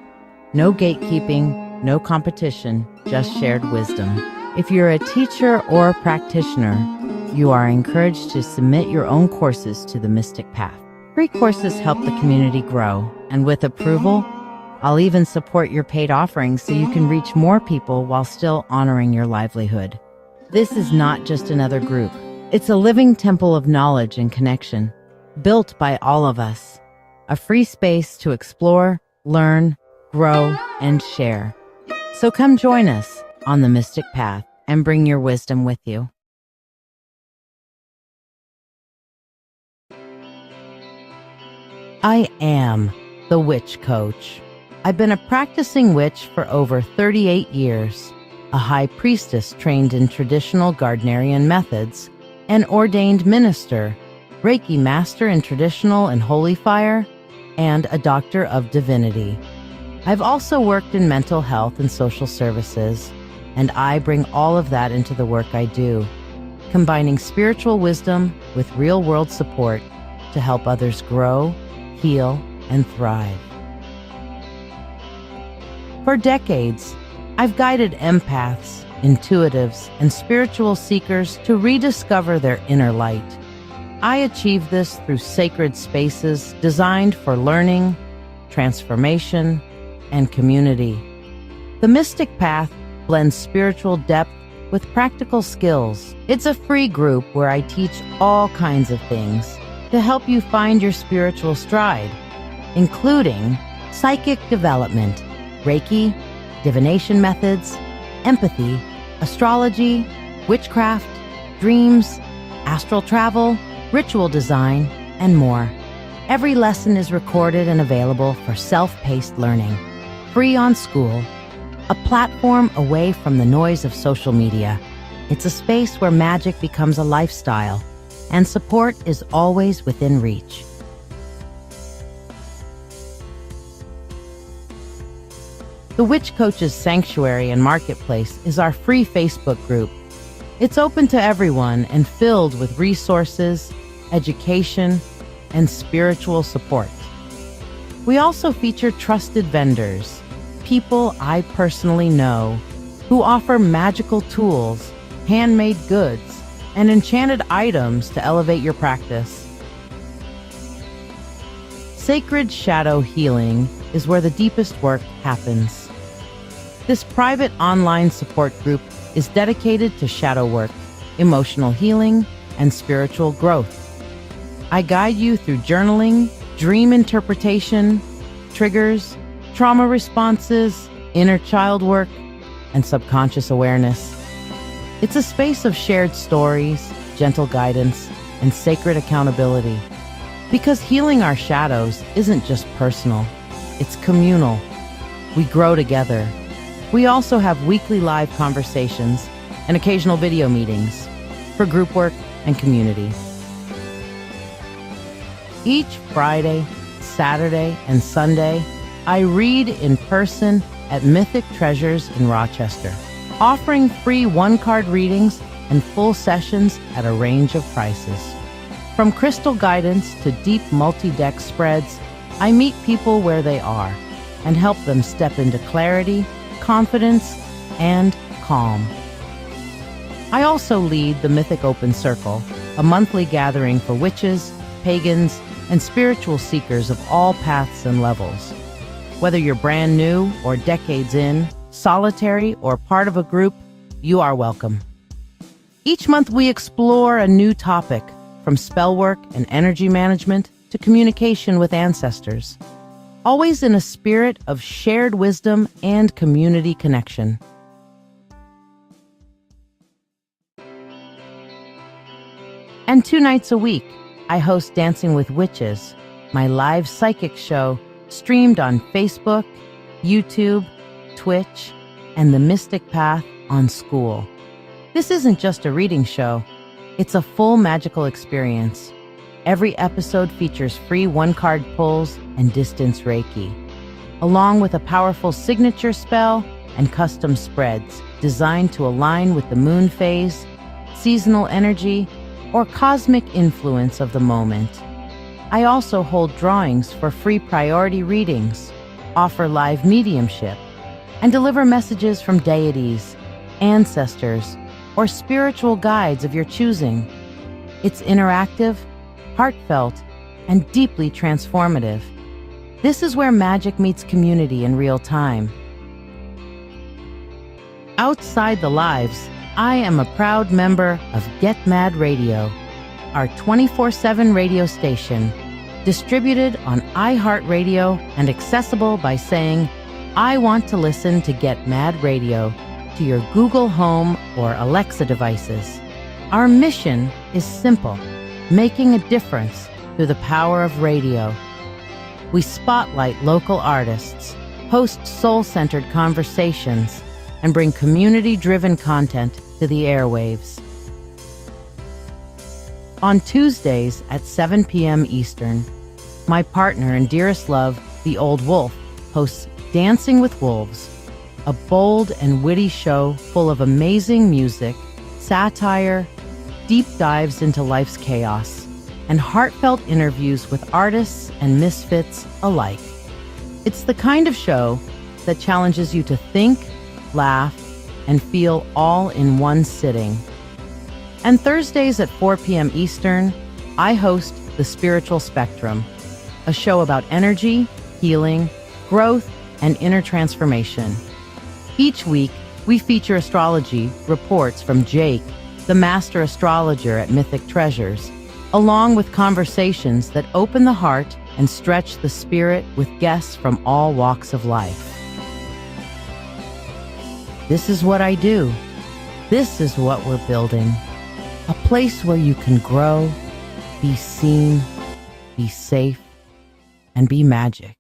No gatekeeping, no competition, just shared wisdom. If you're a teacher or a practitioner, you are encouraged to submit your own courses to the Mystic Path. Free courses help the community grow, and with approval, I'll even support your paid offerings so you can reach more people while still honoring your livelihood. This is not just another group. It's a living temple of knowledge and connection, built by all of us. A free space to explore, learn, grow, and share. So come join us on the Mystic Path and bring your wisdom with you. I am the Witch Coach. I've been a practicing witch for over 38 years, a high priestess trained in traditional Gardnerian methods, an ordained minister, Reiki master in traditional and holy fire, and a doctor of divinity. I've also worked in mental health and social services, and I bring all of that into the work I do, combining spiritual wisdom with real-world support to help others grow, heal, and thrive. For decades, I've guided empaths, intuitives, and spiritual seekers to rediscover their inner light. I achieve this through sacred spaces designed for learning, transformation, and community. The Mystic Path blends spiritual depth with practical skills. It's a free group where I teach all kinds of things to help you find your spiritual stride, including psychic development, Reiki, divination methods, empathy, astrology, witchcraft, dreams, astral travel, ritual design, and more. Every lesson is recorded and available for self-paced learning, free on School, a platform away from the noise of social media. It's a space where magic becomes a lifestyle, and support is always within reach. The Witch Coach's Sanctuary and Marketplace is our free Facebook group. It's open to everyone and filled with resources, education, and spiritual support. We also feature trusted vendors, people I personally know, who offer magical tools, handmade goods, and enchanted items to elevate your practice. Sacred Shadow Healing is where the deepest work happens. This private online support group is dedicated to shadow work, emotional healing, and spiritual growth. I guide you through journaling, dream interpretation, triggers, trauma responses, inner child work, and subconscious awareness. It's a space of shared stories, gentle guidance, and sacred accountability. Because healing our shadows isn't just personal, it's communal. We grow together. We also have weekly live conversations and occasional video meetings for group work and community. Each Friday, Saturday, and Sunday, I read in person at Mythic Treasures in Rochester, offering free one-card readings and full sessions at a range of prices. From crystal guidance to deep multi-deck spreads, I meet people where they are and help them step into clarity, confidence, and calm. I also lead the Mythic Open Circle, a monthly gathering for witches, pagans, and spiritual seekers of all paths and levels. Whether you're brand new or decades in, solitary or part of a group, you are welcome. Each month we explore a new topic, from spell work and energy management to communication with ancestors, always in a spirit of shared wisdom and community connection. And 2 nights a week, I host Dancing with Witches, my live psychic show streamed on Facebook, YouTube, Twitch, and the Mystic Path on School. This isn't just a reading show, it's a full magical experience. Every episode features free one-card pulls and distance Reiki, along with a powerful signature spell and custom spreads designed to align with the moon phase, seasonal energy, or cosmic influence of the moment. I also hold drawings for free priority readings, offer live mediumship, and deliver messages from deities, ancestors, or spiritual guides of your choosing. It's interactive, heartfelt, and deeply transformative. This is where magic meets community in real time. Outside the lives, I am a proud member of Get Mad Radio, our 24/7 radio station, distributed on iHeartRadio and accessible by saying, "I want to listen to Get Mad Radio" to your Google Home or Alexa devices. Our mission is simple: making a difference through the power of radio. We spotlight local artists, host soul-centered conversations, and bring community-driven content to the airwaves. On Tuesdays at 7 p.m. Eastern, my partner and dearest love, the Old Wolf, hosts Dancing with Wolves, a bold and witty show full of amazing music, satire, deep dives into life's chaos, and heartfelt interviews with artists and misfits alike. It's the kind of show that challenges you to think, laugh, and feel all in one sitting. And Thursdays at 4 p.m. Eastern, I host The Spiritual Spectrum, a show about energy, healing, growth, and inner transformation. Each week, we feature astrology reports from Jake, the master astrologer at Mythic Treasures, along with conversations that open the heart and stretch the spirit with guests from all walks of life. This is what I do. This is what we're building. A place where you can grow, be seen, be safe, and be magic.